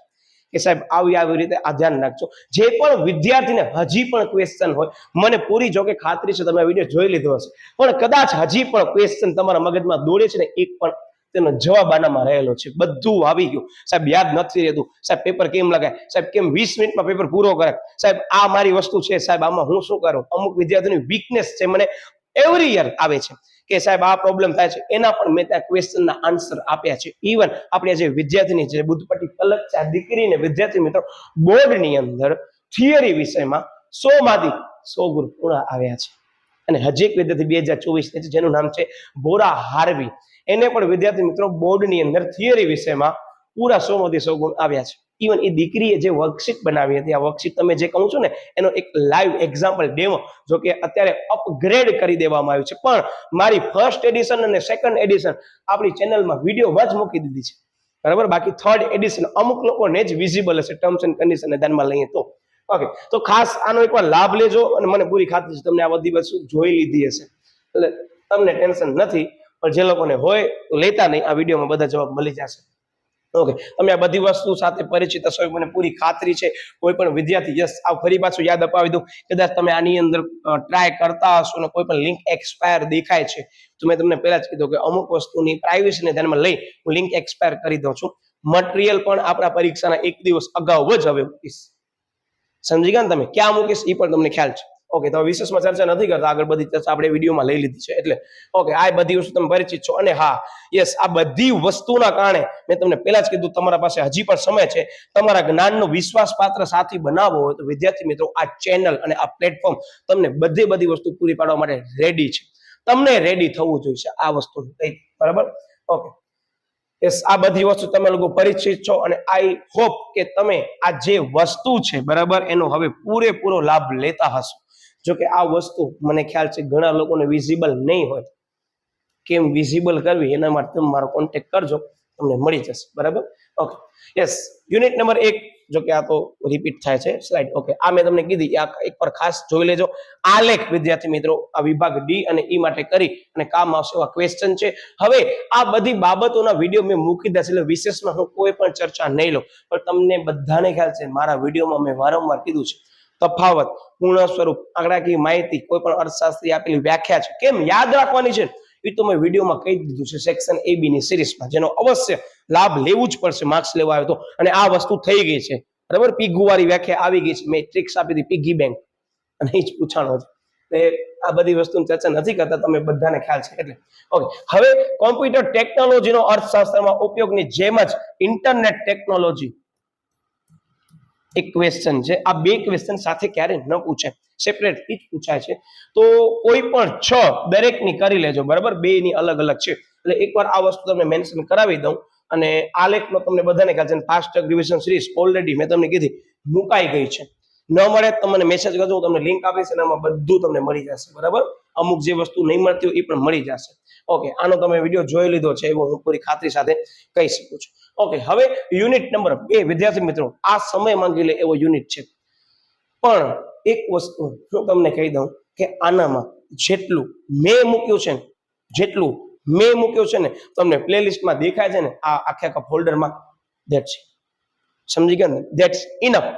કે સાહેબ આવી રીતે આ ધ્યાન રાખજો. જે પણ વિદ્યાર્થીને હજી પણ ક્વેશ્ચન હોય, મને પૂરી જો કે ખાતરી છે તમે આ વિડીયો જોઈ લીધો હશે, પણ કદાચ હજી પણ ક્વેશ્ચન તમારા મગજમાં દોડે છે ને, એક પણ તેનો જવાબ આનામાં રહેલો છે. બધું આવી ગયું સાહેબ, યાદ નથી રહેતું સાહેબ, પેપર કેમ લગાય સાહેબ, કેમ 20 મિનિટમાં પેપર પૂરો કરે સાહેબ, આ મારી વસ્તુ છે સાહેબ, આમાં હું શું કરું. અમુક વિદ્યાર્થીની વીકનેસ છે, મને એવરી યર આવે છે કે સાહેબ આ પ્રોબ્લેમ થાય છે, એના પણ મેં ત્યાં ક્વેશ્ચનના આન્સર આપ્યા છે. ઇવન આપણી જે વિદ્યાર્થીની છે બુદ્ધપટ્ટી પલક છે, આ દીકરીને વિદ્યાર્થી મિત્રો બોર્ડની અંદર થિયરી વિષયમાં 100 માંથી 100 ગુણ પૂરા આવ્યા છે. અને હજી એક વિદ્યાર્થી 2024 છે જેનું નામ છે બોરા હાર્વી, એને પણ વિદ્યાર્થી મિત્રો બોર્ડની અંદર થિયરી વિષયમાં પૂરા 100 માંથી 100 ગુણ આવ્યા છે. ઇવન એ દીકરીએ જે વર્કશીટ બનાવી હતી, આ વર્કશીટ તમે જે કહું છો ને એનો એક લાઈવ એક્ઝામ્પલ ડેમો જો કે અત્યારે અપગ્રેડ કરી દેવામાં આવ્યું છે, પણ મારી ફર્સ્ટ એડિશન અને સેકન્ડ એડિશન આપણી ચેનલમાં વિડીયોમાં જ મૂકી દીધી છે, બરાબર. બાકી થર્ડ એડિશન અમુક લોકોને જ વિઝિબલ હશે, ટર્મ્સ એન્ડ કન્ડિશન ધ્યાનમાં લઈએ તો. ઓકે, તો ખાસ આનો એકવાર લાભ લેજો અને મને પૂરી ખાતરી છે તમને આ બધી વસ્તુ જોઈ લીધી હશે એટલે તમને ટેન્શન નથી, પણ જે લોકોને હોય લેતા નહીં, આ વિડીયોમાં બધા જવાબ મળી જશે. ઓકે, તમે આ બધી વસ્તુ સાથે પરિચિત હશો મને પૂરી ખાતરી છે. કોઈ પણ વિદ્યાર્થી યસ આ ફરી પાછું યાદ અપાવી દઉં, કદાચ તમે આની અંદર ટ્રાય કરતા હશો અને કોઈ પણ લિંક એક્સપાયર દેખાય છે તો મેં તમને પહેલા જ કીધું કે અમુક વસ્તુની પ્રાઇવેસીને ધ્યાનમાં લઈ હું લિંક એક્સપાયર કરી દઉં છું. મટીરિયલ પણ આપણા પરીક્ષાના એક દિવસ અગાઉ જ હવે મૂકીશ, સમજી ગયા ને તમે, ક્યાં મૂકીશ એ પણ તમને ખ્યાલ છે. ઓકે, તો વિશેષમાં ચર્ચા નથી કરતા, આગળ બધી ચર્ચા આપણે વિડીયોમાં લઈ લીધી છે એટલે ઓકે, આ બધી વસ્તુ તમે પરિચિત છો. અને હા યસ, આ બધી વસ્તુના કારણે મેં તમને પહેલા જ કીધું તમારા પાસે હજી પણ સમય છે. તમારા જ્ઞાનનો વિશ્વાસપાત્ર સાથી બનાવવો હોય તો વિદ્યાર્થી મિત્રો આ ચેનલ અને આ પ્લેટફોર્મ તમને બધી વસ્તુ પૂરી પાડવા માટે રેડી છે. તમને રેડી થવું જોઈએ આ વસ્તુ, બરાબર. ઓકે, યસ, આ બધી વસ્તુ તમે લોકો પરિચિત છો અને આઈ હોપ કે તમે આ જે વસ્તુ છે બરાબર એનો હવે પૂરેપૂરો લાભ લેતા હશો. જો કે આ વસ્તુ મને ખ્યાલ છે ઘણા લોકોને વિઝિબલ નહીં હોય, કેમ વિઝિબલ કરવી એના માટે તમે મારો કોન્ટેક્ટ કરજો, તમને મળી જશે, બરાબર. ઓકે, યસ, યુનિટ નંબર 1 જો કે આ તો રિપીટ થાય છે સ્લાઇડ. ઓકે, આ મેં તમને કીધી, આ એકવાર ખાસ જોઈ લેજો. આલેખ વિદ્યાર્થી મિત્રો આ વિભાગ ડી અને ઈ માટે કરી અને કામ આવશે એવા ક્વેશ્ચન છે. હવે આ બધી બાબતોના વિડીયો મેં મૂકી દીધા છે એટલે વિશેષમાં હું કોઈ પણ ચર્ચા નહીં લઉં, પણ તમને બધાને ખ્યાલ છે મારા વિડીયોમાં મેં વારંવાર કીધું છે તફાવત, પૂર્ણ સ્વરૂપ, આંકડાકીય માહિતી, કોઈ પણ અર્થશાસ્ત્રી આપેલી વ્યાખ્યા છે કેમ યાદ રાખવાની છે એ તો મેં વિડીયોમાં કહી દીધું છે સેક્શન AB ની સિરીઝમાં, જેનો અવશ્ય લાભ લેવું જ પડશે માર્ક્સ લેવા આવે તો. અને આ વસ્તુ થઈ ગઈ છે, બરાબર. પીગુવાળી વ્યાખ્યા આવી ગઈ છે, મેં ટ્રિક્સ આપી હતી પીગી બેંક અને એ જ પૂછાણો છે. આ બધી વસ્તુની ચર્ચા નથી કરતા, તમે બધાને ખ્યાલ છે એટલે. ઓકે, હવે કોમ્પ્યુટર ટેકનોલોજીનો અર્થશાસ્ત્રમાં ઉપયોગની જેમ જ ઇન્ટરનેટ ટેકનોલોજી એક ક્વેશ્ચન છે. આ બે ક્વેશ્ચન સાથે ક્યારે ન પૂછાય, સેપરેટ જ પૂછાય છે. તો કોઈ પણ 6 દરેકની કરી લેજો, બરાબર. બે ની અલગ અલગ છે એટલે એકવાર આ વસ્તુ તમને મેન્શન કરાવી દઉં. અને આલેખનો તમને બધાને ખ્યાલ છે fast track revision series already મેં તમને કીધી મુકાઈ ગઈ છે. ન મળે તો મને મેસેજ કરજો, હું તમને લિંક આપીશ અને એમાં બધું તમને મળી જશે, બરાબર. અમુક જે વસ્તુ નહીં મળતી હોય એ પણ મળી જશે. ઓકે, આનો તમે વિડીયો જોઈ લીધો છે એવું હું પૂરી ખાતરી સાથે કહી શકું છું. ઓકે, હવે યુનિટ નંબર 2 વિદ્યાર્થી મિત્રો આ સમય માંગી લે એવો યુનિટ છે, પણ એક વસ્તુ હું તમને કહી દઉં કે આનામાં જેટલું મેં મૂક્યું છે ને તમને પ્લેલિસ્ટમાં દેખાય છે ને આ આખા ફોલ્ડરમાં, ધેટ્સ સમજી ગયા ને, ધેટ્સ ઇનફ.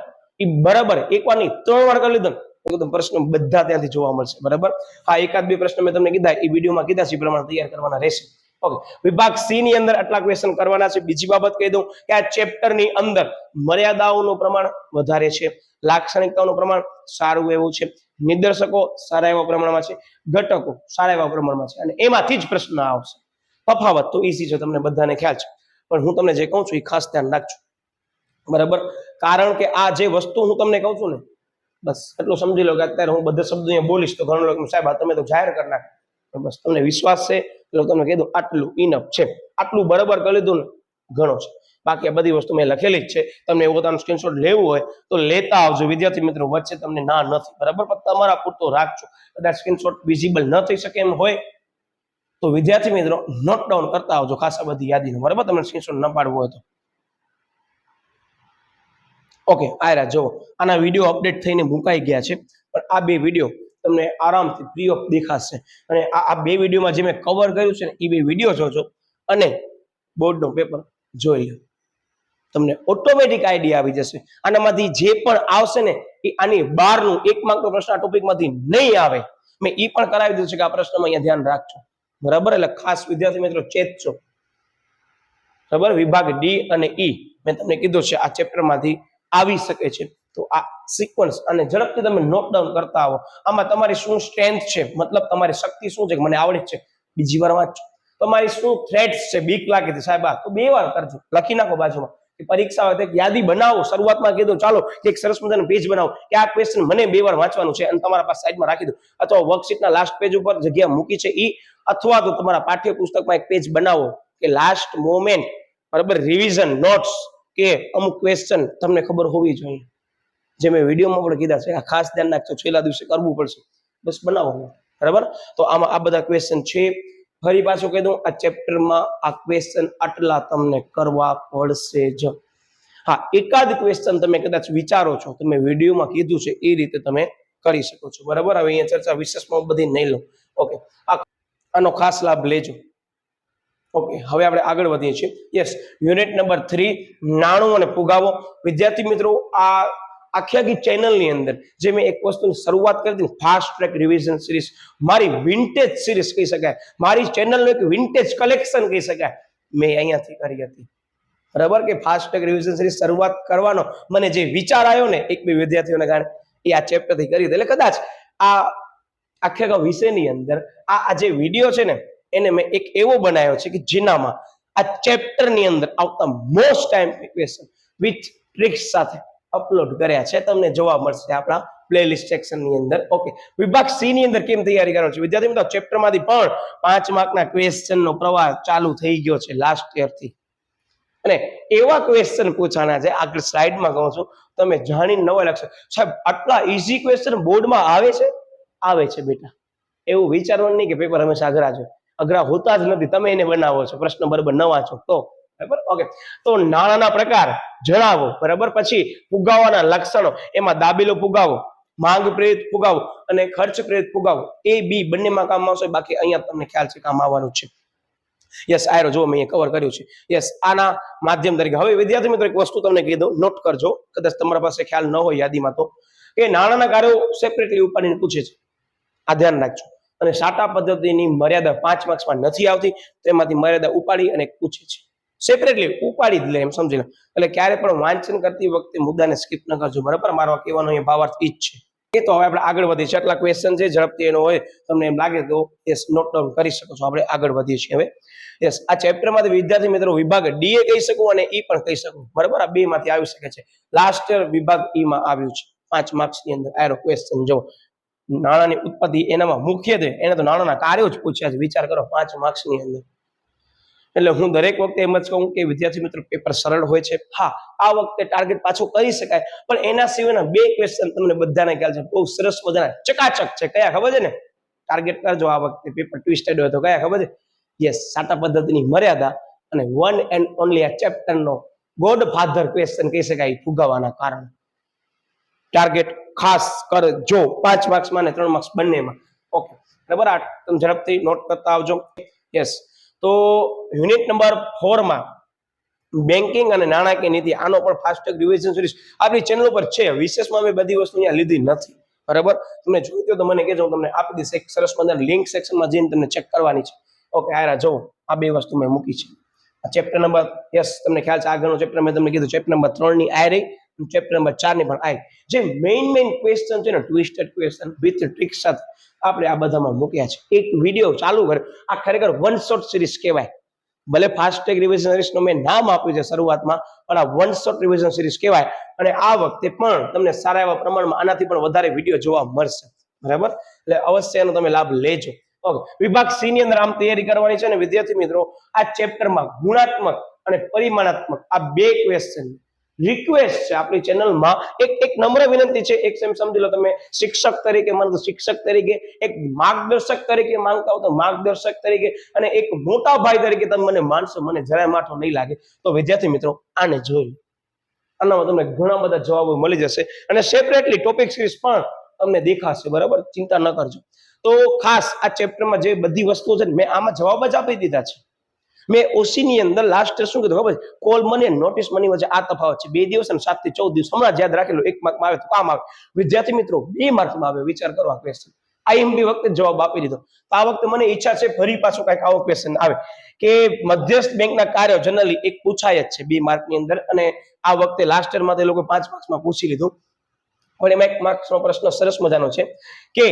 એ બરાબર એકવાર નહીં 3 વાર કરી લીધો એકદમ પ્રશ્નો બધા ત્યાંથી જોવા મળશે, બરાબર. હા, એકાદ બે પ્રશ્ન મેં તમને કીધા એ વિડીયોમાં કીધા છે પ્રમાણે તૈયાર કરવાના રહેશે. ઓકે, વિભાગ સી ની અંદર આટલા ક્વેશ્ચન કરવાના છે. બીજી બાબત કહી દઉં કે આ ચેપ્ટર ની અંદર મર્યાદાઓનું પ્રમાણ વધારે છે, લાક્ષણિકતાઓનું પ્રમાણ સારું એવું છે, નિદર્શકો સારા એવા પ્રમાણમાં છે, ઘટકો સારા એવા પ્રમાણમાં છે અને એમાંથી જ પ્રશ્ન આવશે. તફાવત તો ઈઝી છે, તમને બધાને ખ્યાલ છે, પણ હું તમને જે કહું છું એ ખાસ ધ્યાન રાખજો, બરાબર. કારણ કે આ જે વસ્તુ હું તમને કહું છું ને બસ એટલું સમજી લો કે અત્યારે હું બધા શબ્દો અહીંયા બોલીશ તો ઘણા લોકો સાહેબ તમે તો જાહેર કરી નાખ, બસ તમને વિશ્વાસ છે એટલે તમને કહી દઉં આટલું ઇનફ છે. આટલું બરાબર કરી લીધું ને ઘણો છે. બાકી આ બધી વસ્તુ મેં લખેલી જ છે, તમને એવું પોતાનું સ્ક્રીનશોટ લેવું હોય તો લેતા આવજો વિદ્યાર્થી મિત્રો, વચ્ચે તમને ના નથી, બરાબર. પણ તમારા પૂરતો રાખજો, કદાચ સ્ક્રીનશોટ વિઝિબલ ન થઈ શકે એમ હોય તો વિદ્યાર્થી મિત્રો નોટ ડાઉન કરતા આવજો ખાસ આ બધી યાદીને, બરાબર. તમને સ્ક્રીનશોટ ન પાડવો હોય તો ઓકે આયરા જો આના વિડીયો અપડેટ થઈને મુકાઈ ગયા છે, પણ આ બે વિડીયો તમને આરામથી ફ્રી ઓફ દેખાશે. અને આ બે વિડીયોમાં જે મેં કવર કર્યું છે ને એ બે વિડીયો જોજો અને બોર્ડનો પેપર જોઈ લો, તમને ઓટોમેટિક આઈડિયા આવી જશે. આનામાંથી જે પણ આવશે ને એ આની બહારનું 1 માર્કનો પ્રશ્ન આ ટોપિકમાંથી નહીં આવે. મેં એ પણ કરાવી દીધું છે કે આ પ્રશ્નમાં અહીંયા ધ્યાન રાખજો, બરાબર. એટલે ખાસ વિદ્યાર્થી મિત્રો ચેતજો, બરાબર. વિભાગ ડી અને ઈ મેં તમને કીધું છે આ ચેપ્ટરમાંથી આવી શકે છે. તો આ સિક્વન્સ અને ઝડપથી તમે નોટ ડાઉન કરતા આવો. આમાં તમારી શું સ્ટ્રેન્થ છે, મતલબ તમારી શક્તિ શું છે, મને આવડે છે, બીજી વાર વાંચો. તમારી શું થ્રેટ્સ છે, બીક લાગે છે સાહેબ, તો 2 વાર કરજો, લખી નાખો બાજુમાં. પરીક્ષા આવે યાદી બનાવો. શરૂઆતમાં કીધું ચાલો એક સરસ મજાનું પેજ બનાવો કે આ ક્વેશ્ચન મને 2 વાર વાંચવાનું છે અને તમારા પાસે સાઈડમાં રાખી દો, અથવા વર્કશીટના લાસ્ટ પેજ ઉપર જગ્યા મૂકી છે ઈ, અથવા તો તમારા પાઠ્યપુસ્તકમાં એક પેજ બનાવો કે લાસ્ટ મોમેન્ટ, બરાબર, રિવિઝન નોટ્સ કે અમુક ક્વેશ્ચન તમને ખબર હોવી જોઈએ, જે મેં વિડીયોમાં પણ કીધા છે. આ ખાસ ધ્યાન રાખજો, છેલ્લા દિવસે કરવું પડશે, બસ બનાવો, બરાબર. તો આમાં આ બધા ક્વેશ્ચન છે. ફરી પાછું કહી દઉં, આ ચેપ્ટરમાં આ ક્વેશ્ચન આટલા તમને કરવા પડશે જ. હા, એકાદ ક્વેશ્ચન તમે કદાચ વિચારો છો, તમે વિડીયોમાં કીધું છે એ રીતે તમે કરી શકો છો, બરાબર. હવે અહીંયા ચર્ચા વિશેષમાં બધી નહીં લો. ઓકે, આનો ખાસ લાભ લેજો. ઓકે, હવે આપણે આગળ વધીએ છીએ. યસ, યુનિટ નંબર 3 નાણું અને ફુગાવો. વિદ્યાર્થી મિત્રો, આ આખી ચેનલની અંદર જે મેં એક વસ્તુની શરૂઆત કરી હતી, ફાસ્ટ ટ્રેક રિવિઝન સિરીઝ, મારી વિન્ટેજ સિરીઝ કહી શકાય, મારી ચેનલનું એક વિન્ટેજ કલેક્શન કહી શકાય, મેં અહીંયાથી કરી હતી, બરાબર. કે ફાસ્ટ ટ્રેક રિવિઝન સિરીઝ શરૂઆત કરવાનો મને જે વિચાર આવ્યો ને 1-2 વિદ્યાર્થીઓને કારણે, એ આ ચેપ્ટરથી કરી હતી. એટલે કદાચ આ આખા વિષયની અંદર આ જે વિડીયો છે ને એને મેં એક એવો બનાવ્યો છે કે જેનામાં આ ચેપ્ટરની અંદર આવતા most time question with tricks સાથે અપલોડ કર્યા છે, તમને જોવા મળશે આપણા પ્લેલિસ્ટ સેક્શનની અંદર. ઓકે, વિભાગ સી ની અંદર કેમ તૈયારી કરવાની છે વિદ્યાર્થી મિત્રો? ચેપ્ટરમાંથી પણ 5 માર્કના ક્વેશ્ચનનો પ્રવાહ ચાલુ થઈ ગયો છે લાસ્ટ યરથી, અને એવા ક્વેશ્ચન પૂછાના છે. આગળ સ્લાઇડમાં કહું છું, તમે જાણીને નવા લાગશે, સાહેબ આટલા ઈઝી ક્વેશ્ચન બોર્ડમાં આવે છે. આવે છે બેટા, એવું વિચારવાનું નહીં કે પેપર હંમેશા અઘરા છે. અઘરા હોતા જ નથી, તમે એને બનાવો છો. પ્રશ્ન બરાબર ન વાંચો તો, બરાબર. ઓકે, તો નાણાંના પ્રકાર જણાવો, બરાબર. પછી ફુગાવાના લક્ષણો, એમાં દાબેલો ફુગાવો, માંગ પ્રેરિત ફુગાવો અને ખર્ચ પ્રેરિત ફુગાવો, એ બી બંનેમાં કામ આવશે. બાકી અહીંયા તમને ખ્યાલ છે કામ આવવાનું છે. યસ, આયરો જો મેં કવર કર્યું છે. યસ, આના માધ્યમ તરીકે. હવે વિદ્યાર્થી મિત્રો એક વસ્તુ તમને કહી દઉં, નોટ કરજો, કદાચ તમારા પાસે ખ્યાલ ન હોય યાદીમાં તો, કે નાણાંના કાર્યો સેપરેટલી ઉપાડીને પૂછે છે, આ ધ્યાન રાખજો. અને સાટા પદ્ધતિની મર્યાદા 5 માર્ક્સમાં નથી આવતી, તેમાંથી મર્યાદા ઉપાડી અને પૂછે છે, સેપરેટલી ઉપાડી જ લે, એમ સમજી લો. એટલે ક્યારે પણ વાંચન કરતી વખતે મુદ્દાને સ્કીપ ન કરજો, બરાબર. મારો કહેવાનો એ ભાવાર્થ ઈ જ છે. એ તો હવે આપણે આગળ વધીએ છીએ. આટલા ક્વેશ્ચન છે, ઝડપથી એનો હોય તમને એમ લાગે તો યસ નોટ ડાઉન કરી શકો છો. આપણે આગળ વધીએ છીએ હવે. યસ, આ ચેપ્ટરમાંથી વિદ્યાર્થી મિત્રો વિભાગ ડી એ કહી શકું અને ઈ પણ કહી શકું, બરાબર. આ 2 માંથી આવી શકે છે. લાસ્ટ યર વિભાગ ઈ માં આવ્યું છે 5 માર્ક્સની અંદર. આરો ક્વેશ્ચન જો નાણાંની ઉત્પત્તિ, એનામાં મુખ્યત્વે એને તો નાણાંના કાર્યો જ પૂછ્યા છે. વિચાર કરો, 5 માર્ક્સની અંદર. એટલે હું દરેક વખતે એમ જ કહું કે વિદ્યાર્થી મિત્રો પેપર સરળ હોય છે. હા, આ વખતે ટાર્ગેટ પાછો કરી શકાય, પણ એના સિવાયના 2 ક્વેશ્ચન તમને બધાને ખ્યાલ છે બહુ સરસ મજાના ચકાચક છે. કયા ખબર છે ને? ટાર્ગેટ કરજો આ વખતે, પેપર ટ્વિસ્ટેડ હોય તો. કયા ખબર છે? યસ, સાટા પદ્ધતિની મર્યાદા અને વન એન્ડ ઓનલી આ ચેપ્ટરનો ગોડ ફાધર ક્વેશ્ચન કહી શકાય, ફુગાવાના કારણ. ટાર્ગેટ ખાસ કરજો 5 માર્ક્સમાં અને 3 માર્ક્સ બંનેમાં. ઓકે, બરાબર. આ તમે ઝડપથી નોટ કરતા આવજો. યસ, તો યુનિટ નંબર 4 માં બેન્કિંગ અને નાણાકીય નીતિ, આનો પણ ફાસ્ટ ટ્રેક રિવિઝન સિરીઝ આપણી ચેનલ ઉપર છે. વિશેષમાં મેં બધી વસ્તુ અહીંયા લીધી નથી, બરાબર. તમને જોઈતો તો મને કહેજો, તમને આપી દઈશ. એક સરસ મજાની લિંક સેક્શનમાં જઈને તમને ચેક કરવાની છે. ઓકે, આયરા જો આ 2 વસ્તુ મેં મૂકી છે. આ ચેપ્ટર નંબર, યસ તમને ખ્યાલ છે આગળનો ચેપ્ટર મેં તમને કીધું, ચેપ્ટર નંબર 3 ની આઈ રહી, ચેપ્ટર નંબર 4 ની પણ આઈ. જે મેઇન ક્વેશ્ચન છે ને, ટ્વિસ્ટેડ ક્વેશ્ચન વિથ ટ્રિક્સ સાથે આપણે આ બધામાં મૂક્યા છે. એક વિડીયો ચાલુ કરે, આ ખરેખર વન શોટ સિરીઝ કહેવાય. ભલે ફાસ્ટ ટ્રેક રિવિઝન સિરીઝનું મેં નામ આપ્યું છે શરૂઆતમાં, પણ આ વન શોટ રિવિઝન સિરીઝ કહેવાય. અને આ વખતે પણ તમને સારા એવા પ્રમાણમાં આનાથી પણ વધારે વિડીયો જોવા મળશે, બરાબર. એટલે અવશ્ય એનો તમે લાભ લેજો. ઓકે, વિભાગ સી ની અંદર આમ તૈયારી કરવાની છે. અને વિદ્યાર્થી મિત્રો, આ ચેપ્ટરમાં ગુણાત્મક અને પરિમાણાત્મક આ 2 ક્વેશ્ચન રિક્વેસ્ટ છે આપણી ચેનલમાં. એક નમ્ર વિનંતી છે, એક સમજી લો, તમે શિક્ષક તરીકે માનતો શિક્ષક તરીકે, એક માર્ગદર્શક તરીકે માંગતા હો તો માર્ગદર્શક તરીકે, અને એક મોટા ભાઈ તરીકે તમે મને માનશો, મને જરાય માઠો નહીં લાગે. તો વિદ્યાર્થી મિત્રો, આને જોઈ આનામાં તમને ઘણા બધા જવાબો મળી જશે અને સેપરેટલી ટોપિક સિરીઝ પણ તમને દેખાશે, બરાબર, ચિંતા ન કરજો. તો ખાસ આ ચેપ્ટરમાં જે બધી વસ્તુઓ છે મેં આમાં જવાબ જ આપી દીધા છે. મેં ઓસી ની અંદર લાસ્ટ શું કીધું ખબર? કોલ મની અને નોટિસ મની વચ્ચે આ તફાવત છે. 2 દિવસ અને 7 થી 14 દિવસ. હમણાં યાદ રાખેલું, 1 માર્કમાં આવે તો કામ આવે. વિદ્યાર્થી મિત્રો 2 માર્કમાં આવે, વિચાર કરો આ ક્વેશ્ચન. આઈએમપી વખતે જવાબ આપી દીધો. આ વખતે મને ઈચ્છા છે ફરી પાછો કઈક આવો ક્વેશ્ચન આવે કે મધ્યસ્થ બેંકના કાર્યો જનરલી એક પૂછાય જ છે 2 માર્કની અંદર, અને આ વખતે લાસ્ટ યરમાં તે લોકો 5 માર્ક્સમાં પૂછી લીધું. પણ એમાં 1 માર્ક્સનો પ્રશ્ન સરસ મજાનો છે કે